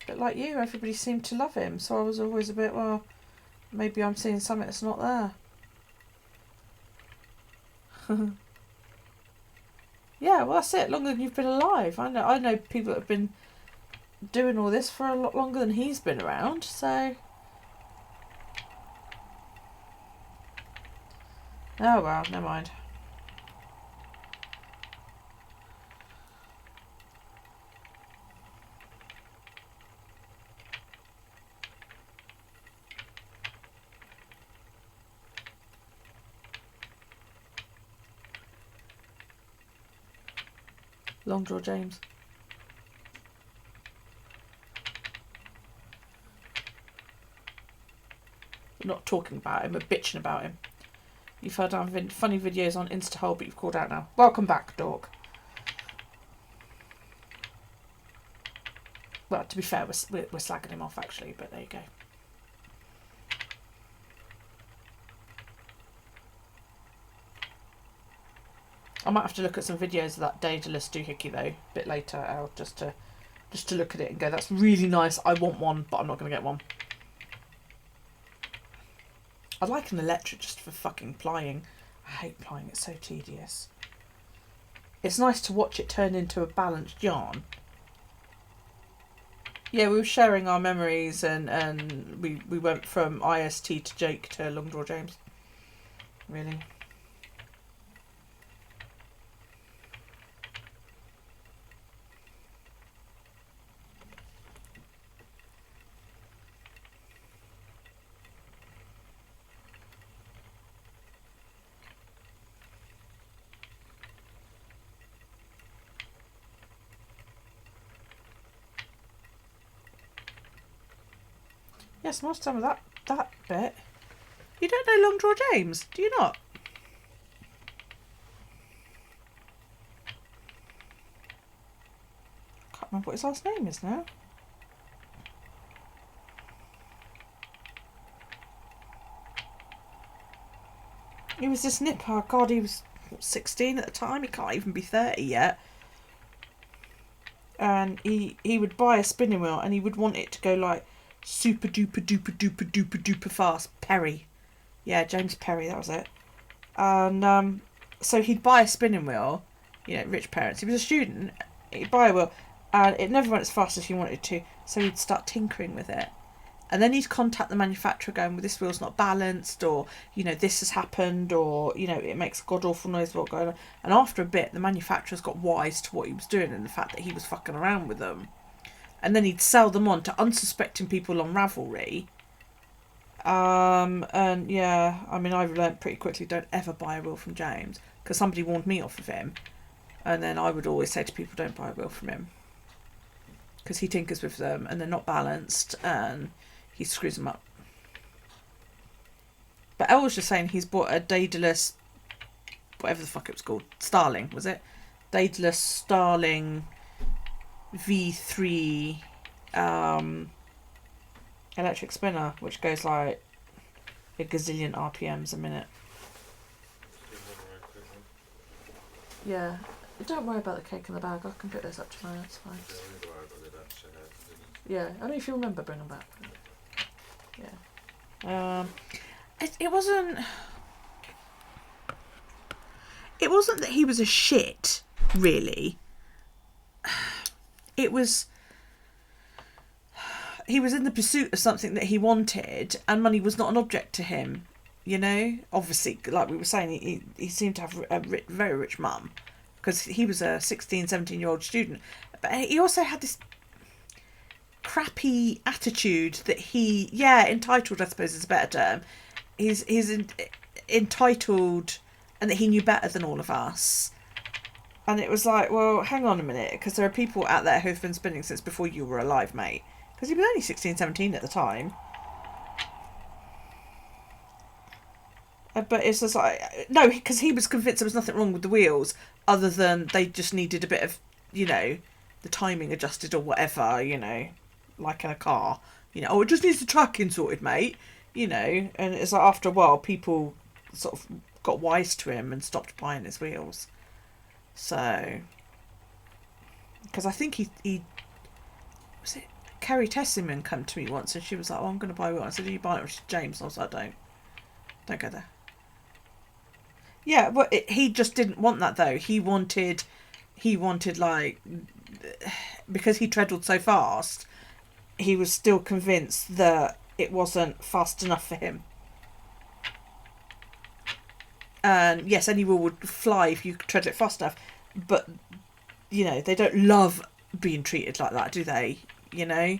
But like you, everybody seemed to love him, so I was always a bit, well, maybe I'm seeing something that's not there. Yeah, well, that's it. Longer than you've been alive. I know people that have been doing all this for a lot longer than he's been around, so. Oh well, never mind. Long Draw James. Not talking about him, but bitching about him. You've heard our funny videos on Instahole, but you've called out now. Welcome back, Dork. Well, to be fair, we're slagging him off, actually, but there you go. I might have to look at some videos of that Daedalus doohickey, though, a bit later, Al, just to look at it and go, that's really nice, I want one, but I'm not going to get one. I'd like an electric just for fucking plying. I hate plying, it's so tedious. It's nice to watch it turn into a balanced yarn. Yeah, we were sharing our memories and we went from IST to Jake to Long Draw James. Really. Yes, most time of that bit. You don't know Long Draw James, do you not? Can't remember what his last name is now. He was this nipper. God, he was 16 at the time. He can't even be 30 yet. And he would buy a spinning wheel and he would want it to go like super duper duper duper duper duper fast. Perry. Yeah, James Perry, that was it. And so he'd buy a spinning wheel, you know, rich parents. He was a student. He'd buy a wheel and it never went as fast as he wanted to. So he'd start tinkering with it. And then he'd contact the manufacturer going, well, this wheel's not balanced, or, you know, this has happened, or, you know, it makes a god-awful noise, what's going on. And after a bit, the manufacturers got wise to what he was doing and the fact that he was fucking around with them. And then he'd sell them on to unsuspecting people on Ravelry. And, yeah, I mean, I've learnt pretty quickly, don't ever buy a wheel from James, because somebody warned me off of him. And then I would always say to people, don't buy a wheel from him. Because he tinkers with them, and they're not balanced, and he screws them up. But Elle was just saying he's bought a Daedalus, whatever the fuck it was called, Starling, was it? Daedalus Starling V3 electric spinner, which goes like a gazillion RPMs a minute. Yeah, don't worry about the cake in the bag. I can put those up tomorrow. It's fine. Yeah, I don't know if you remember bringing them back. Yeah. It wasn't. It wasn't that he was a shit, really. It was. He was in the pursuit of something that he wanted, and money was not an object to him. You know, obviously, like we were saying, he seemed to have a very rich mum, because he was a 16, 17-year-old student. But he also had this crappy attitude that entitled, I suppose is a better term. He's entitled, and that he knew better than all of us. And it was like, well, hang on a minute, because there are people out there who've been spinning since before you were alive, mate. Because he was only 16, 17 at the time. But it's just like, no, because he was convinced there was nothing wrong with the wheels, other than they just needed a bit of, you know, the timing adjusted or whatever, you know, like in a car. You know, it just needs the tracking sorted, mate. You know, and it's like after a while, people sort of got wise to him and stopped buying his wheels. So, because I think he was it Kerry Tessimon come to me once and she was like, oh, I'm going to buy one. I said, are you buying it? Or James? And I was like, don't go there. Yeah, but he just didn't want that though. He wanted like, because he treadled so fast, he was still convinced that it wasn't fast enough for him. And yes, any wheel would fly if you tread it fast enough, but you know, they don't love being treated like that, do they? You know?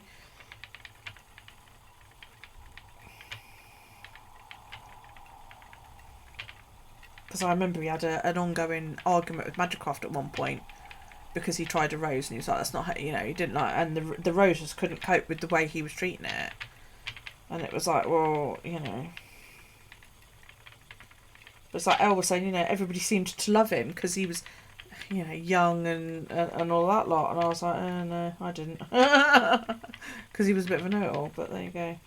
Because I remember he had an ongoing argument with Magicraft at one point because he tried a rose and he was like, that's not how, you know, he didn't like, and the rose just couldn't cope with the way he was treating it. And it was like, well, you know. But it's like Elle was saying, you know, everybody seemed to love him because he was, you know, young and all that lot. And I was like, oh, no, I didn't. Because he was a bit of a know-it-all, but there you go.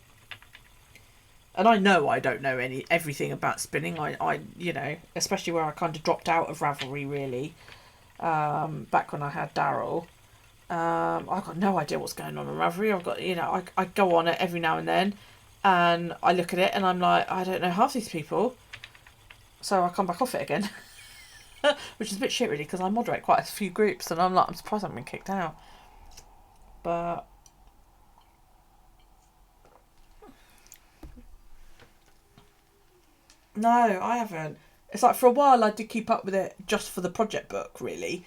And I know I don't know everything about spinning. I you know, especially where I kind of dropped out of Ravelry, really. Back when I had Daryl. I've got no idea what's going on in Ravelry. I've got, you know, I go on it every now and then. And I look at it and I'm like, I don't know half these people. So I come back off it again. Which is a bit shit, really, because I moderate quite a few groups. And I'm like, I'm surprised I haven't been kicked out. But... no, I haven't. It's like for a while I did keep up with it just for the project book, really.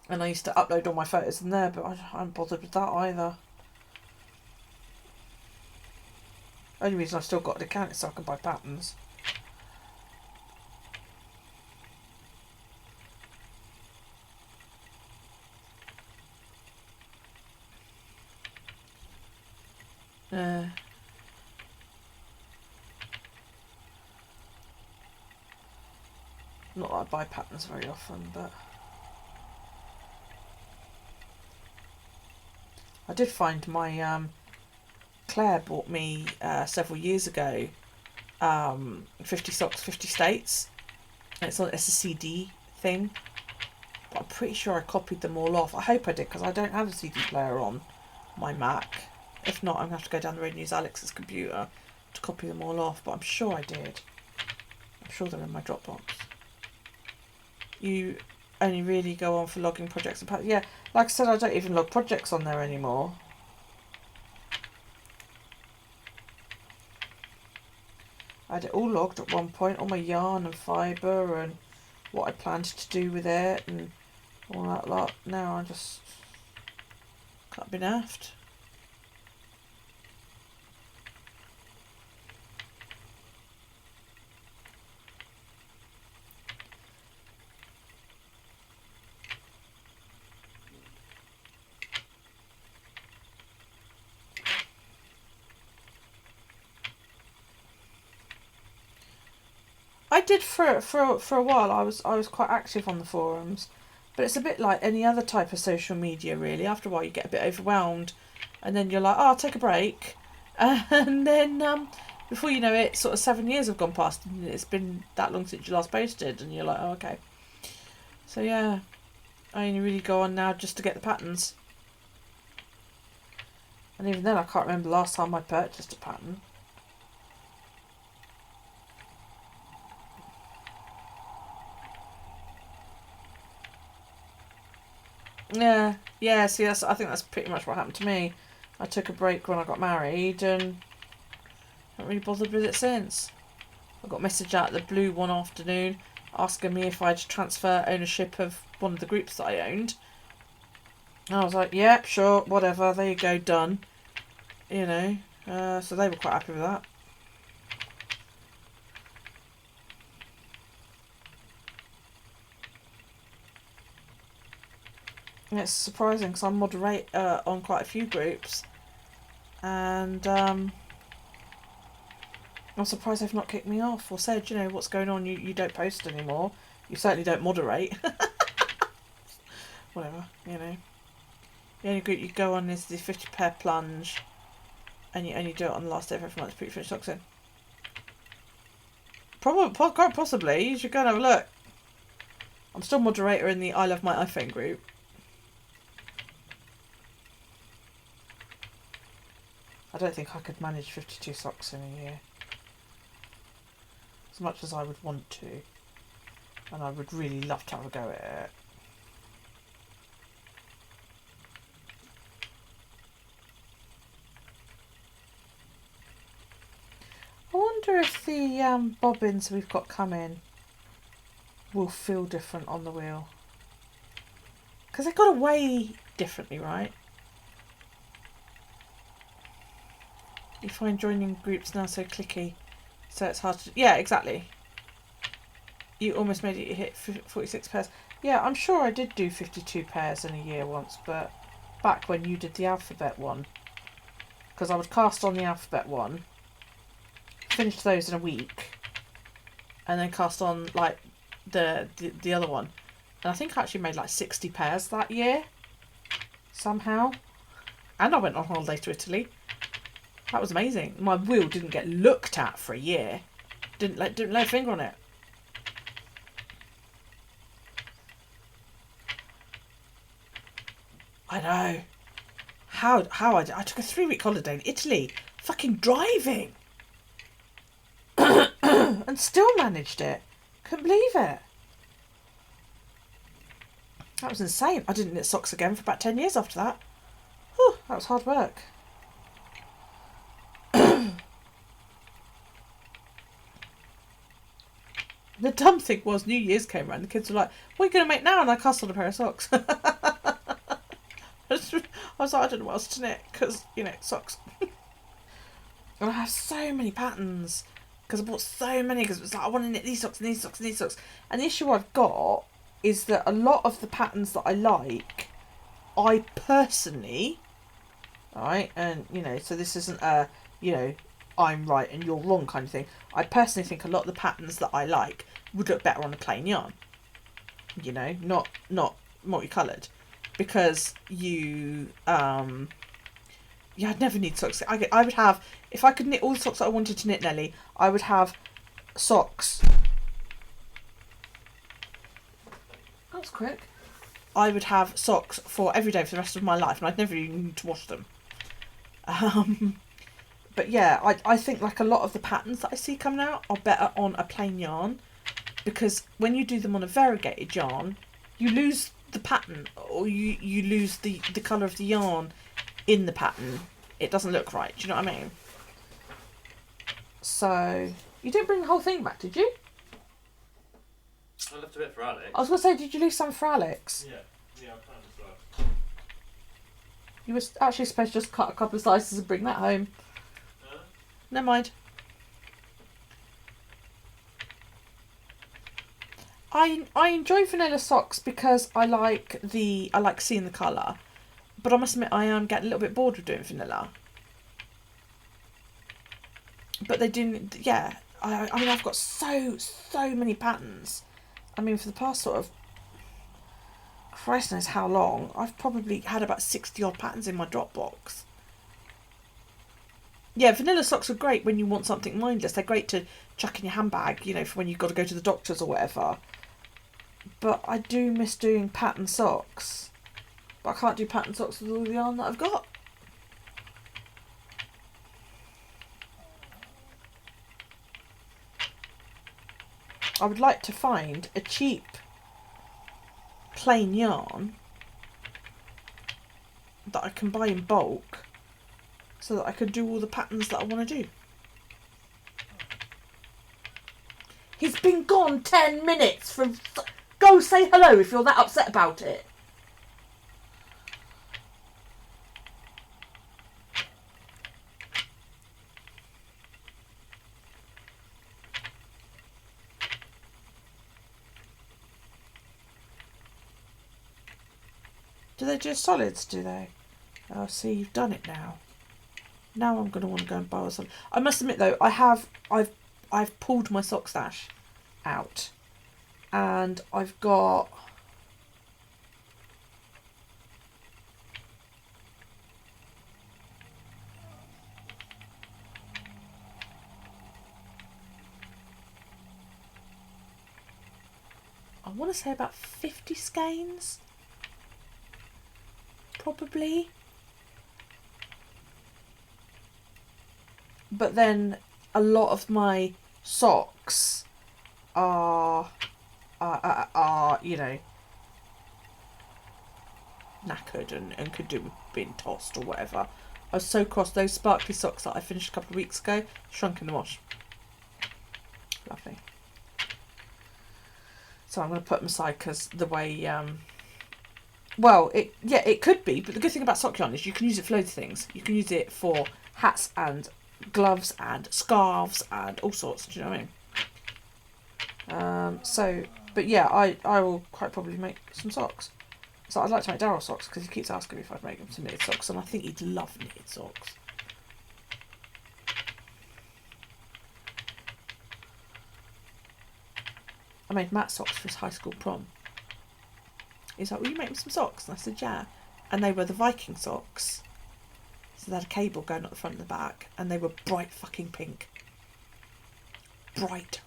And I used to upload all my photos in there, but I haven't bothered with that either. Only reason I've still got an account is so I can buy patterns. Not that I buy patterns very often, but I did find my Claire bought me several years ago 50 Socks, 50 States, It's a CD thing. But I'm pretty sure I copied them all off. I hope I did, because I don't have a CD player on my Mac. If not, I'm going to have to go down the road and use Alex's computer to copy them all off. But I'm sure I did. I'm sure they're in my Dropbox. You only really go on for logging projects. Yeah, like I said, I don't even log projects on there anymore. I had it all logged at one point, all my yarn and fibre and what I planned to do with it and all that lot. Now I just can't be naffed. I did for a while. I was quite active on the forums, but it's a bit like any other type of social media, really. After a while, you get a bit overwhelmed, and then you're like, "Oh, I'll take a break," and then before you know it, sort of 7 years have gone past, and it's been that long since you last posted, and you're like, "Oh, okay." So yeah, I only really go on now just to get the patterns, and even then, I can't remember the last time I purchased a pattern. Yeah. See, I think that's pretty much what happened to me. I took a break when I got married and haven't really bothered with it since. I got a message out of the blue one afternoon asking me if I'd transfer ownership of one of the groups that I owned. And I was like, yep, sure, whatever, there you go, done. You know, so they were quite happy with that. And it's surprising because I'm moderator on quite a few groups, and I'm surprised they've not kicked me off or said, you know, what's going on, you don't post anymore, you certainly don't moderate. Whatever, you know. The only group you go on is the 50 pair plunge, and you only do it on the last day of every month to put your finished socks in. Quite possibly, you should go and have a look. I'm still moderator in the I Love My iPhone group. I don't think I could manage 52 socks in a year. As much as I would want to. And I would really love to have a go at it. I wonder if the bobbins we've got coming will feel different on the wheel. Because they've got to weigh differently, right? You find joining groups now so clicky, so it's hard to... Yeah, exactly. You almost made it hit 46 pairs. Yeah, I'm sure I did do 52 pairs in a year once, but back when you did the alphabet one. Because I would cast on the alphabet one, finish those in a week, and then cast on, like, the other one. And I think I actually made, like, 60 pairs that year. Somehow. And I went on holiday to Italy. That was amazing. My wheel didn't get looked at for a year. Didn't lay a finger on it. I know. How I took a 3-week holiday in Italy. Fucking driving. And still managed it. Couldn't believe it. That was insane. I didn't knit socks again for about 10 years after that. Whew, that was hard work. The dumb thing was, New Year's came around, the kids were like, what are you going to make now? And I cast on a pair of socks. I was like, I don't know what else to knit, because, you know, socks. And I have so many patterns, because I bought so many, because it was like, I want to knit these socks and these socks and these socks. And the issue I've got is that a lot of the patterns that I like, I personally, right, and, you know, so this isn't a, you know, I'm right and you're wrong kind of thing. I personally think a lot of the patterns that I like would look better on a plain yarn. You know, not multicoloured, because you I'd never need socks. I would have, if I could knit all the socks that I wanted to knit, Nelly, I would have socks was quick. I would have socks for every day for the rest of my life, and I'd never even need to wash them. But yeah, I think like a lot of the patterns that I see coming out are better on a plain yarn, because when you do them on a variegated yarn, you lose the pattern, or you lose the colour of the yarn in the pattern. It doesn't look right. Do you know what I mean? So you didn't bring the whole thing back, did you? I left a bit for Alex. I was going to say, did you leave some for Alex? Yeah, I planned as well. You were actually supposed to just cut a couple of slices and bring that home. Never mind. I enjoy vanilla socks because I like seeing the colour, but I must admit I am getting a little bit bored of doing vanilla. But they do, yeah. I mean, I've got so many patterns. I mean, for the past sort of, Christ knows how long, I've probably had about 60 odd patterns in my Dropbox. Yeah, vanilla socks are great when you want something mindless. They're great to chuck in your handbag, you know, for when you've got to go to the doctors or whatever. But I do miss doing pattern socks. But I can't do pattern socks with all the yarn that I've got. I would like to find a cheap plain yarn that I can buy in bulk, so that I can do all the patterns that I want to do. He's been gone 10 minutes from... Go say hello if you're that upset about it. Do they do solids, do they? Oh, see, you've done it now. Now I'm going to want to go and buy some. I must admit though, I've pulled my sock stash out, and I've got I want to say about 50 skeins, probably. But then a lot of my socks are you know, knackered and could do with being tossed or whatever. I was so cross. Those sparkly socks that I finished a couple of weeks ago shrunk in the wash. Lovely. So I'm going to put them aside because the way well, it could be, but the good thing about sock yarn is you can use it for loads of things. You can use it for hats and gloves and scarves and all sorts. Do you know what I mean? But yeah, I will quite probably make some socks. So I'd like to make Daryl socks because he keeps asking me if I'd make him some knitted socks, and I think he'd love knitted socks. I made Matt socks for his high school prom. He's like, will you make me some socks? And I said, yeah. And they were the Viking socks. So they had a cable going up the front and the back, and they were bright fucking pink. Bright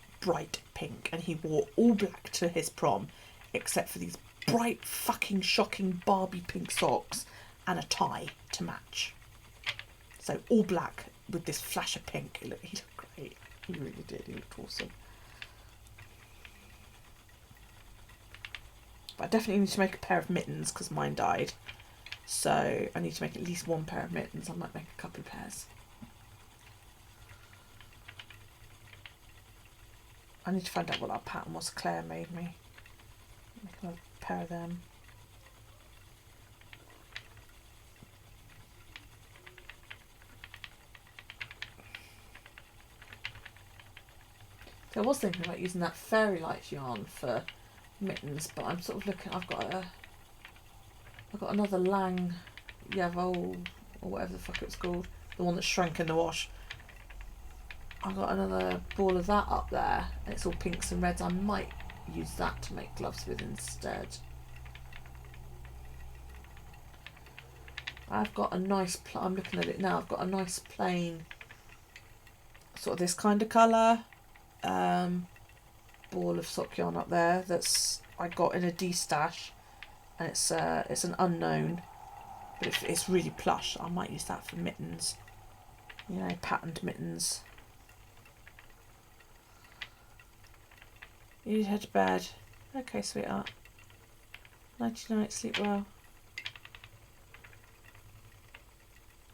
pink. And he wore all black to his prom, except for these bright fucking shocking Barbie pink socks and a tie to match. So all black with this flash of pink. He looked great. He really did. He looked awesome. But I definitely need to make a pair of mittens because mine died. So I need to make at least one pair of mittens. I might make a couple of pairs. I need to find out what that pattern was Claire made me. Make another pair of them. So I was thinking about using that Fairy Lights yarn for mittens, but I'm sort of looking. I've got another Lang Yavol or whatever the fuck it's called, the one that shrank in the wash. I've got another ball of that up there, and it's all pinks and reds. I might use that to make gloves with instead. I've got a nice. I'm looking at it now. I've got a nice plain, sort of this kind of colour. But ball of sock yarn up there that's I got in a D-stash, and it's an unknown, but it's really plush. I might use that for mittens, you know, patterned mittens. You need to head to bed. Okay, sweetheart. Nighty night, sleep well.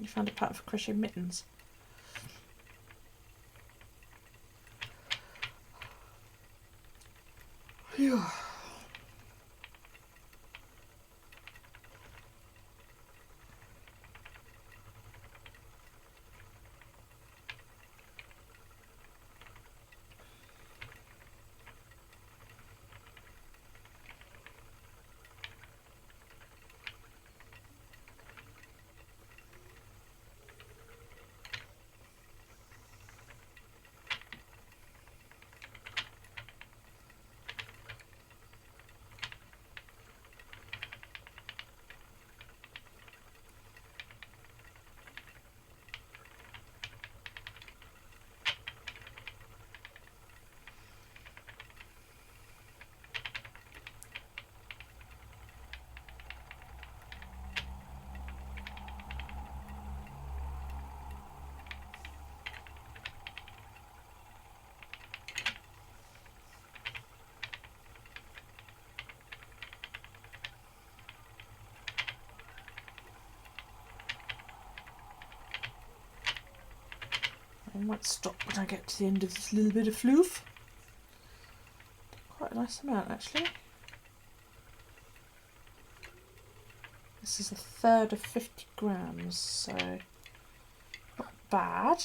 You found a pattern for crochet mittens. Phew. I might stop when I get to the end of this little bit of floof. Quite a nice amount, actually. This is a third of 50 grams, so not bad.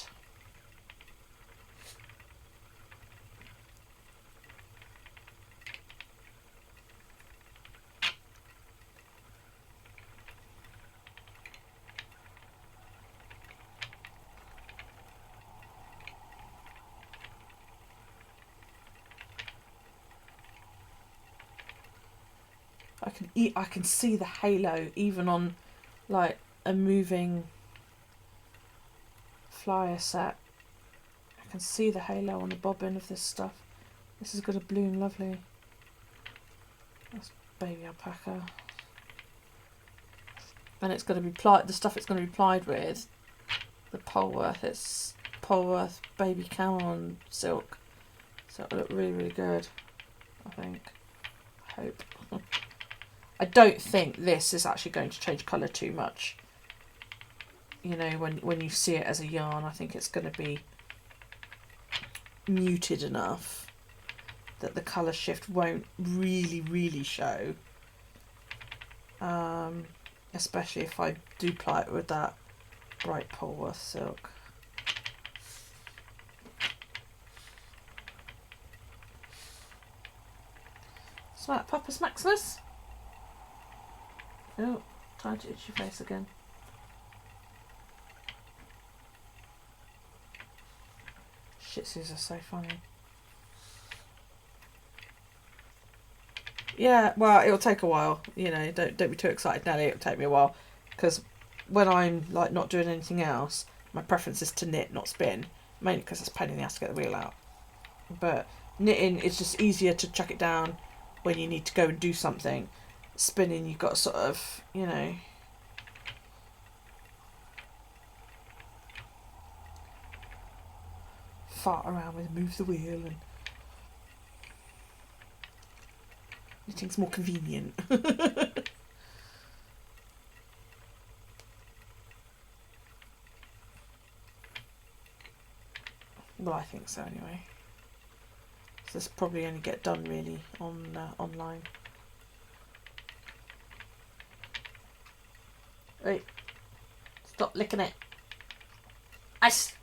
I can see the halo even on like a moving flyer set. I can see the halo on the bobbin of this stuff. This is going to bloom lovely. That's baby alpaca. And it's going to be plied, the stuff it's going to be plied with, the Polworth, it's Polworth baby camel silk. So it'll look really, really good, I think. I hope. I don't think this is actually going to change colour too much. You know, when you see it as a yarn, I think it's going to be muted enough that the colour shift won't really, really show. Especially if I do ply it with that bright Polworth silk. Smack, Papa's Matchless. Oh, time to itch your face again. Shih Tzus are so funny. Yeah, well, it'll take a while. You know, don't be too excited, Nelly. It'll take me a while, because when I'm like not doing anything else, my preference is to knit, not spin. Mainly because it's a pain in the ass to get the wheel out. But knitting, it's just easier to chuck it down when you need to go and do something. Spinning, you've got to sort of, you know, fart around with, move the wheel, and knitting's more convenient. Well, I think so anyway. So this probably only get done really on online. Wait, stop licking it. Ice.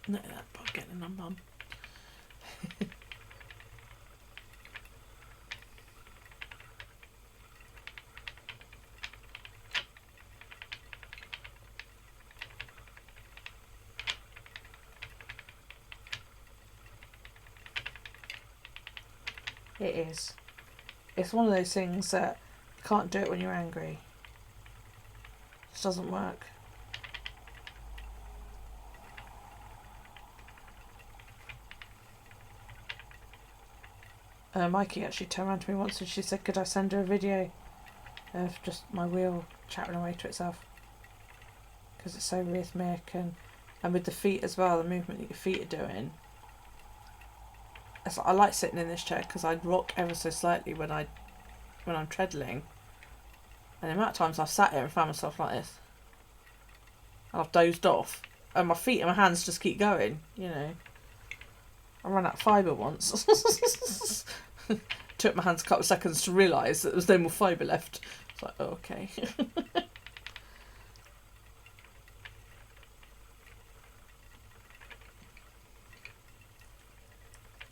No, that bug getting a mum. It is. It's one of those things that you can't do it when you're angry. It just doesn't work. Mikey actually turned around to me once and she said, could I send her a video of just my wheel chattering away to itself? Because it's so rhythmic and with the feet as well, the movement that your feet are doing. I like sitting in this chair because I rock ever so slightly when I'm treadling. And the amount of times I've sat here and found myself like this. And I've dozed off. And my feet and my hands just keep going, you know. I ran out of fibre once. Took my hands a couple of seconds to realise that there was no more fibre left. It's like, oh, okay.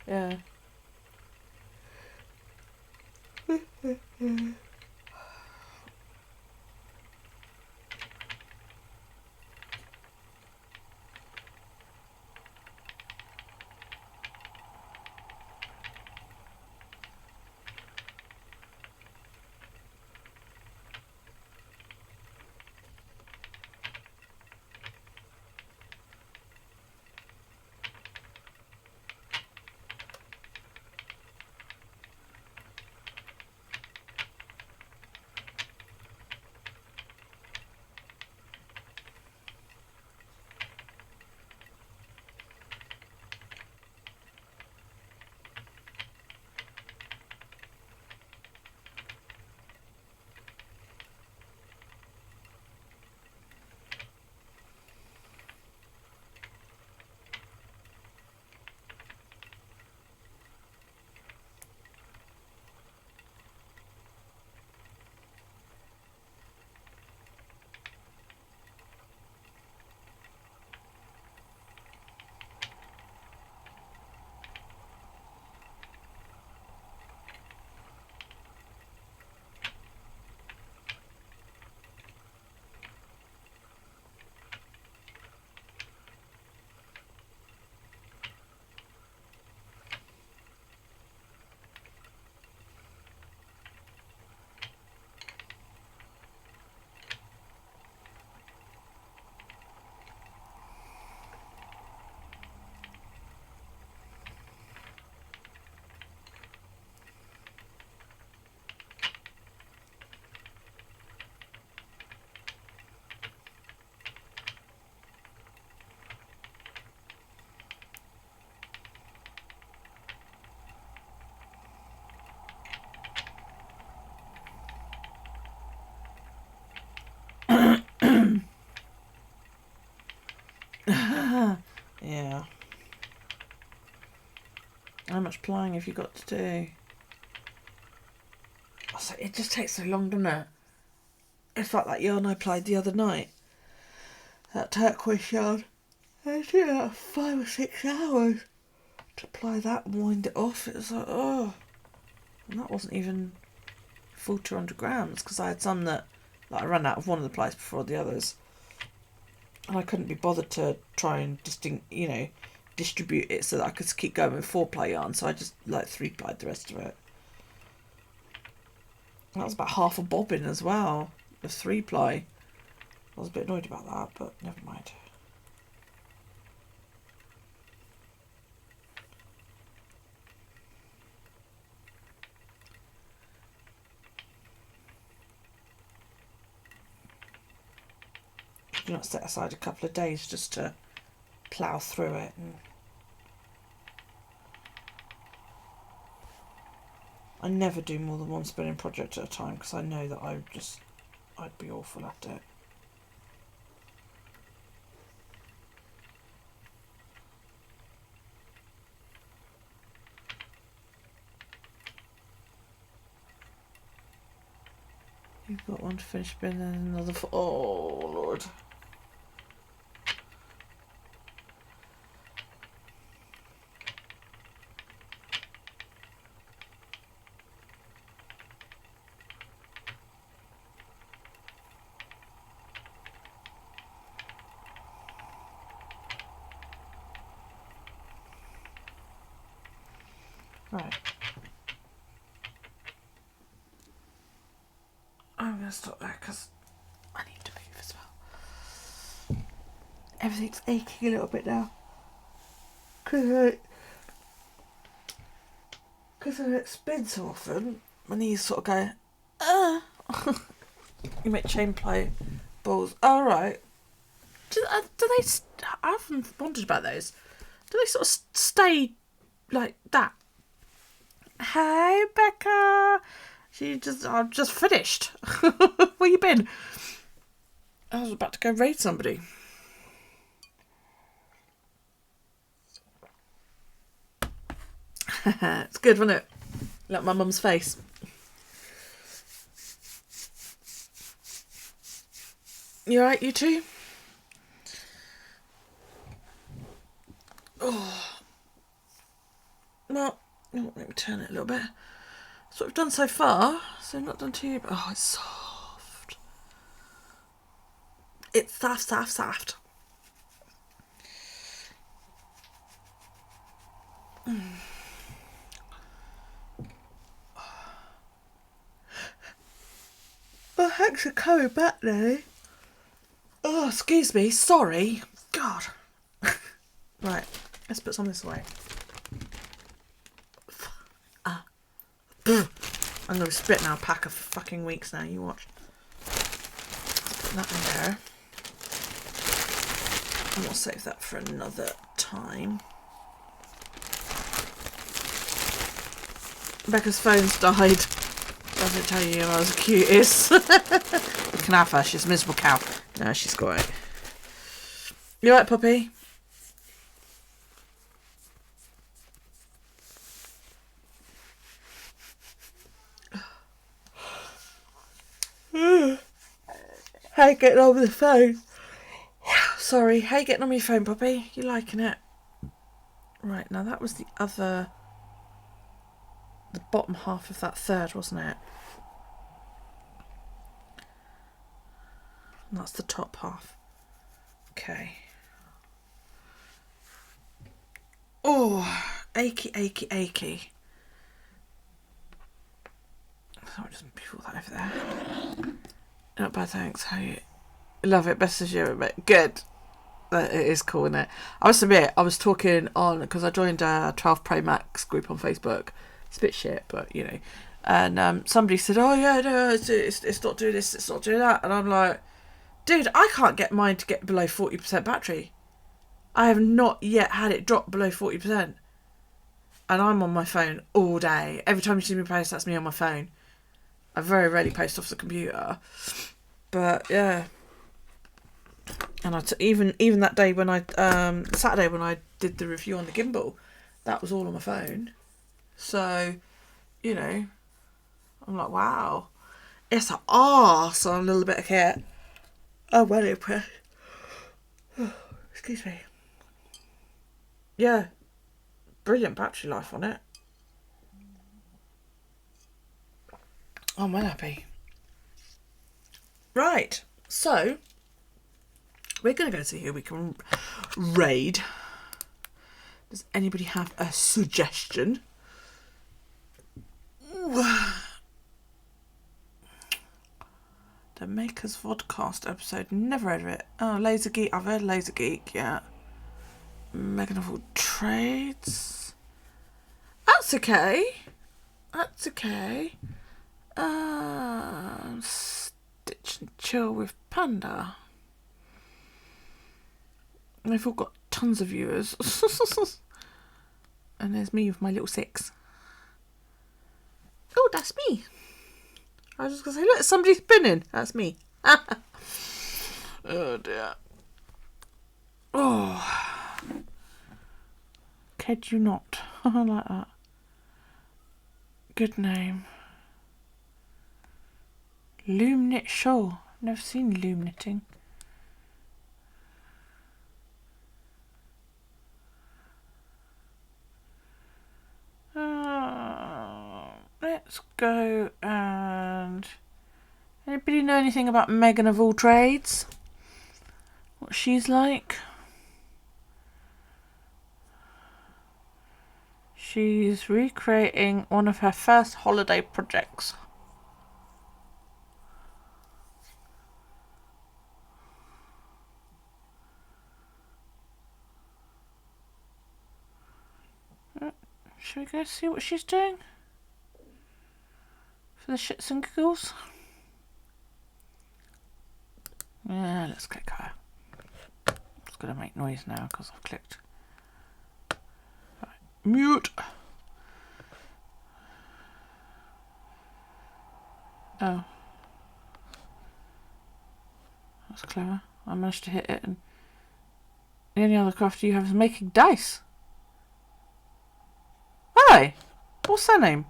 Yeah. Yeah. How much plying have you got to do? It just takes so long, doesn't it? It's like that yarn I plied the other night. That turquoise yarn. It took like 5 or 6 hours to apply that and wind it off. It was like, oh. And that wasn't even full 200 grams because I had some that I ran out of one of the plies before the others. And I couldn't be bothered to try and distribute it so that I could keep going with 4-ply yarn. So I just 3-plied the rest of it. And that was about half a bobbin as well of 3-ply. I was a bit annoyed about that, but never mind. Do not set aside a couple of days just to plough through it. And I never do more than one spinning project at a time because I know that I'd be awful at it. You've got one to finish spinning and another for... Oh, Lord. Right. I'm going to stop there because I need to move as well. Everything's aching a little bit now. Because I don't spin so often, my knees sort of go, You make chain play balls. All right. Do they... I often wondered about those. Do they sort of stay like that? Hey, Becca. I've just finished. Where you been? I was about to go raid somebody. It's good, wasn't it? Like my mum's face. You alright, you two? Oh. Well, let me turn it a little bit. That's what we've done so far. So not done too... Oh, it's soft. It's soft. Well, thanks for coming back, Nelly. Oh, excuse me. Sorry. God. Right. Let's put some of this away. I'm going to spit an alpaca for fucking weeks now. You watch. Put that in there. And we'll save that for another time. Becca's phone's died. Doesn't tell you I was the cutest. You can have her. She's a miserable cow. No, she's great. You alright, puppy? How you getting on with the phone? Sorry, how you getting on with your phone, puppy? You liking it? Right, now that was the bottom half of that third, wasn't it? And that's the top half. Okay. Oh, achy. So I'll just pull that over there. Not bad, thanks. How you? Love it. Best as you ever, mate. Good. It is cool, isn't it? I must admit, I was talking on, because I joined a 12 Pro Max group on Facebook. It's a bit shit, but you know. And somebody said, "Oh yeah, no, it's not doing this, it's not doing that," and I'm like, dude, I can't get mine to get below 40% battery. I have not yet had it drop below 40%, and I'm on my phone all day. Every time you see me post, that's me on my phone. I very rarely post off the computer, but yeah. And even that day when Saturday when I did the review on the gimbal, that was all on my phone. So, you know, I'm like, wow, it's an arse on a little bit of kit. I'm well impressed. Oh, excuse me. Yeah, brilliant battery life on it. I'm well happy. Right, so we're going to go see who we can raid. Does anybody have a suggestion? Ooh. The Makers Vodcast episode. Never heard of it. Oh, Laser Geek. I've heard Laser Geek, yeah. Megan of all Trades. That's okay. Stitch and Chill with Panda. And they've all got tons of viewers. And there's me with my little 6. Oh, that's me. I was just going to say, look, somebody's spinning. That's me. Oh, dear. Oh. Kid you not. I like that. Good name. Loomknit shawl. Never seen loom knitting. Let's go and... Anybody know anything about Megan of all trades? What she's like? She's recreating one of her first holiday projects. Should we go see what she's doing? For the shits and giggles? Yeah, let's click her. It's going to make noise now because I've clicked. Right. Mute! Oh. That's clever. I managed to hit it, and the only other craft you have is making dice. Hi! What's her name?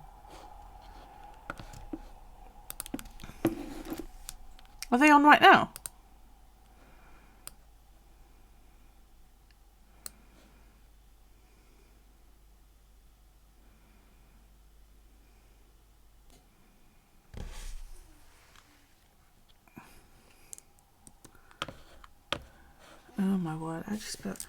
Are they on right now? Oh my word, I just put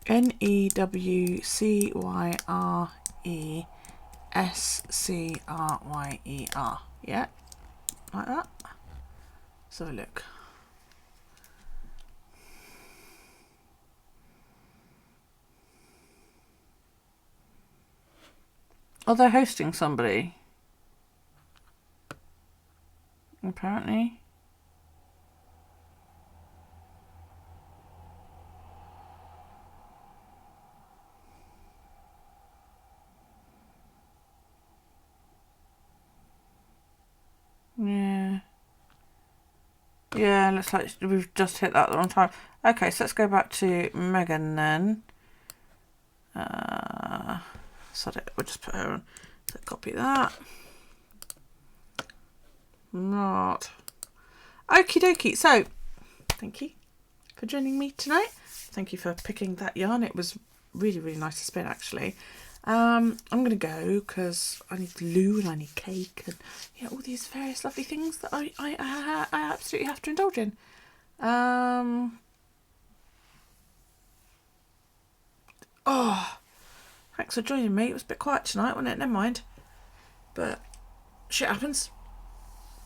NEWCYRESCRYER. Yeah, like that. So look. Oh, they're hosting somebody. Apparently. Yeah. Yeah, looks like we've just hit that at the wrong time. Okay, so let's go back to Megan then. Sod it, we'll just put her on. So copy that. Not. Okie dokie. So, thank you for joining me tonight. Thank you for picking that yarn. It was really, really nice to spin actually. I'm going to go because I need loo and I need cake and yeah, all these various lovely things that I absolutely have to indulge in. Oh, thanks for joining me. It was a bit quiet tonight, wasn't it? Never mind. But shit happens.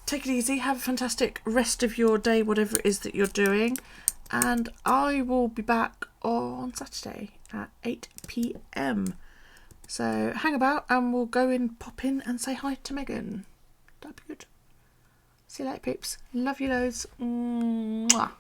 Take it easy. Have a fantastic rest of your day, whatever it is that you're doing. And I will be back on Saturday at 8 PM. So hang about and we'll go in, pop in and say hi to Megan. That'd be good. See you later, peeps. Love you loads. Mwah.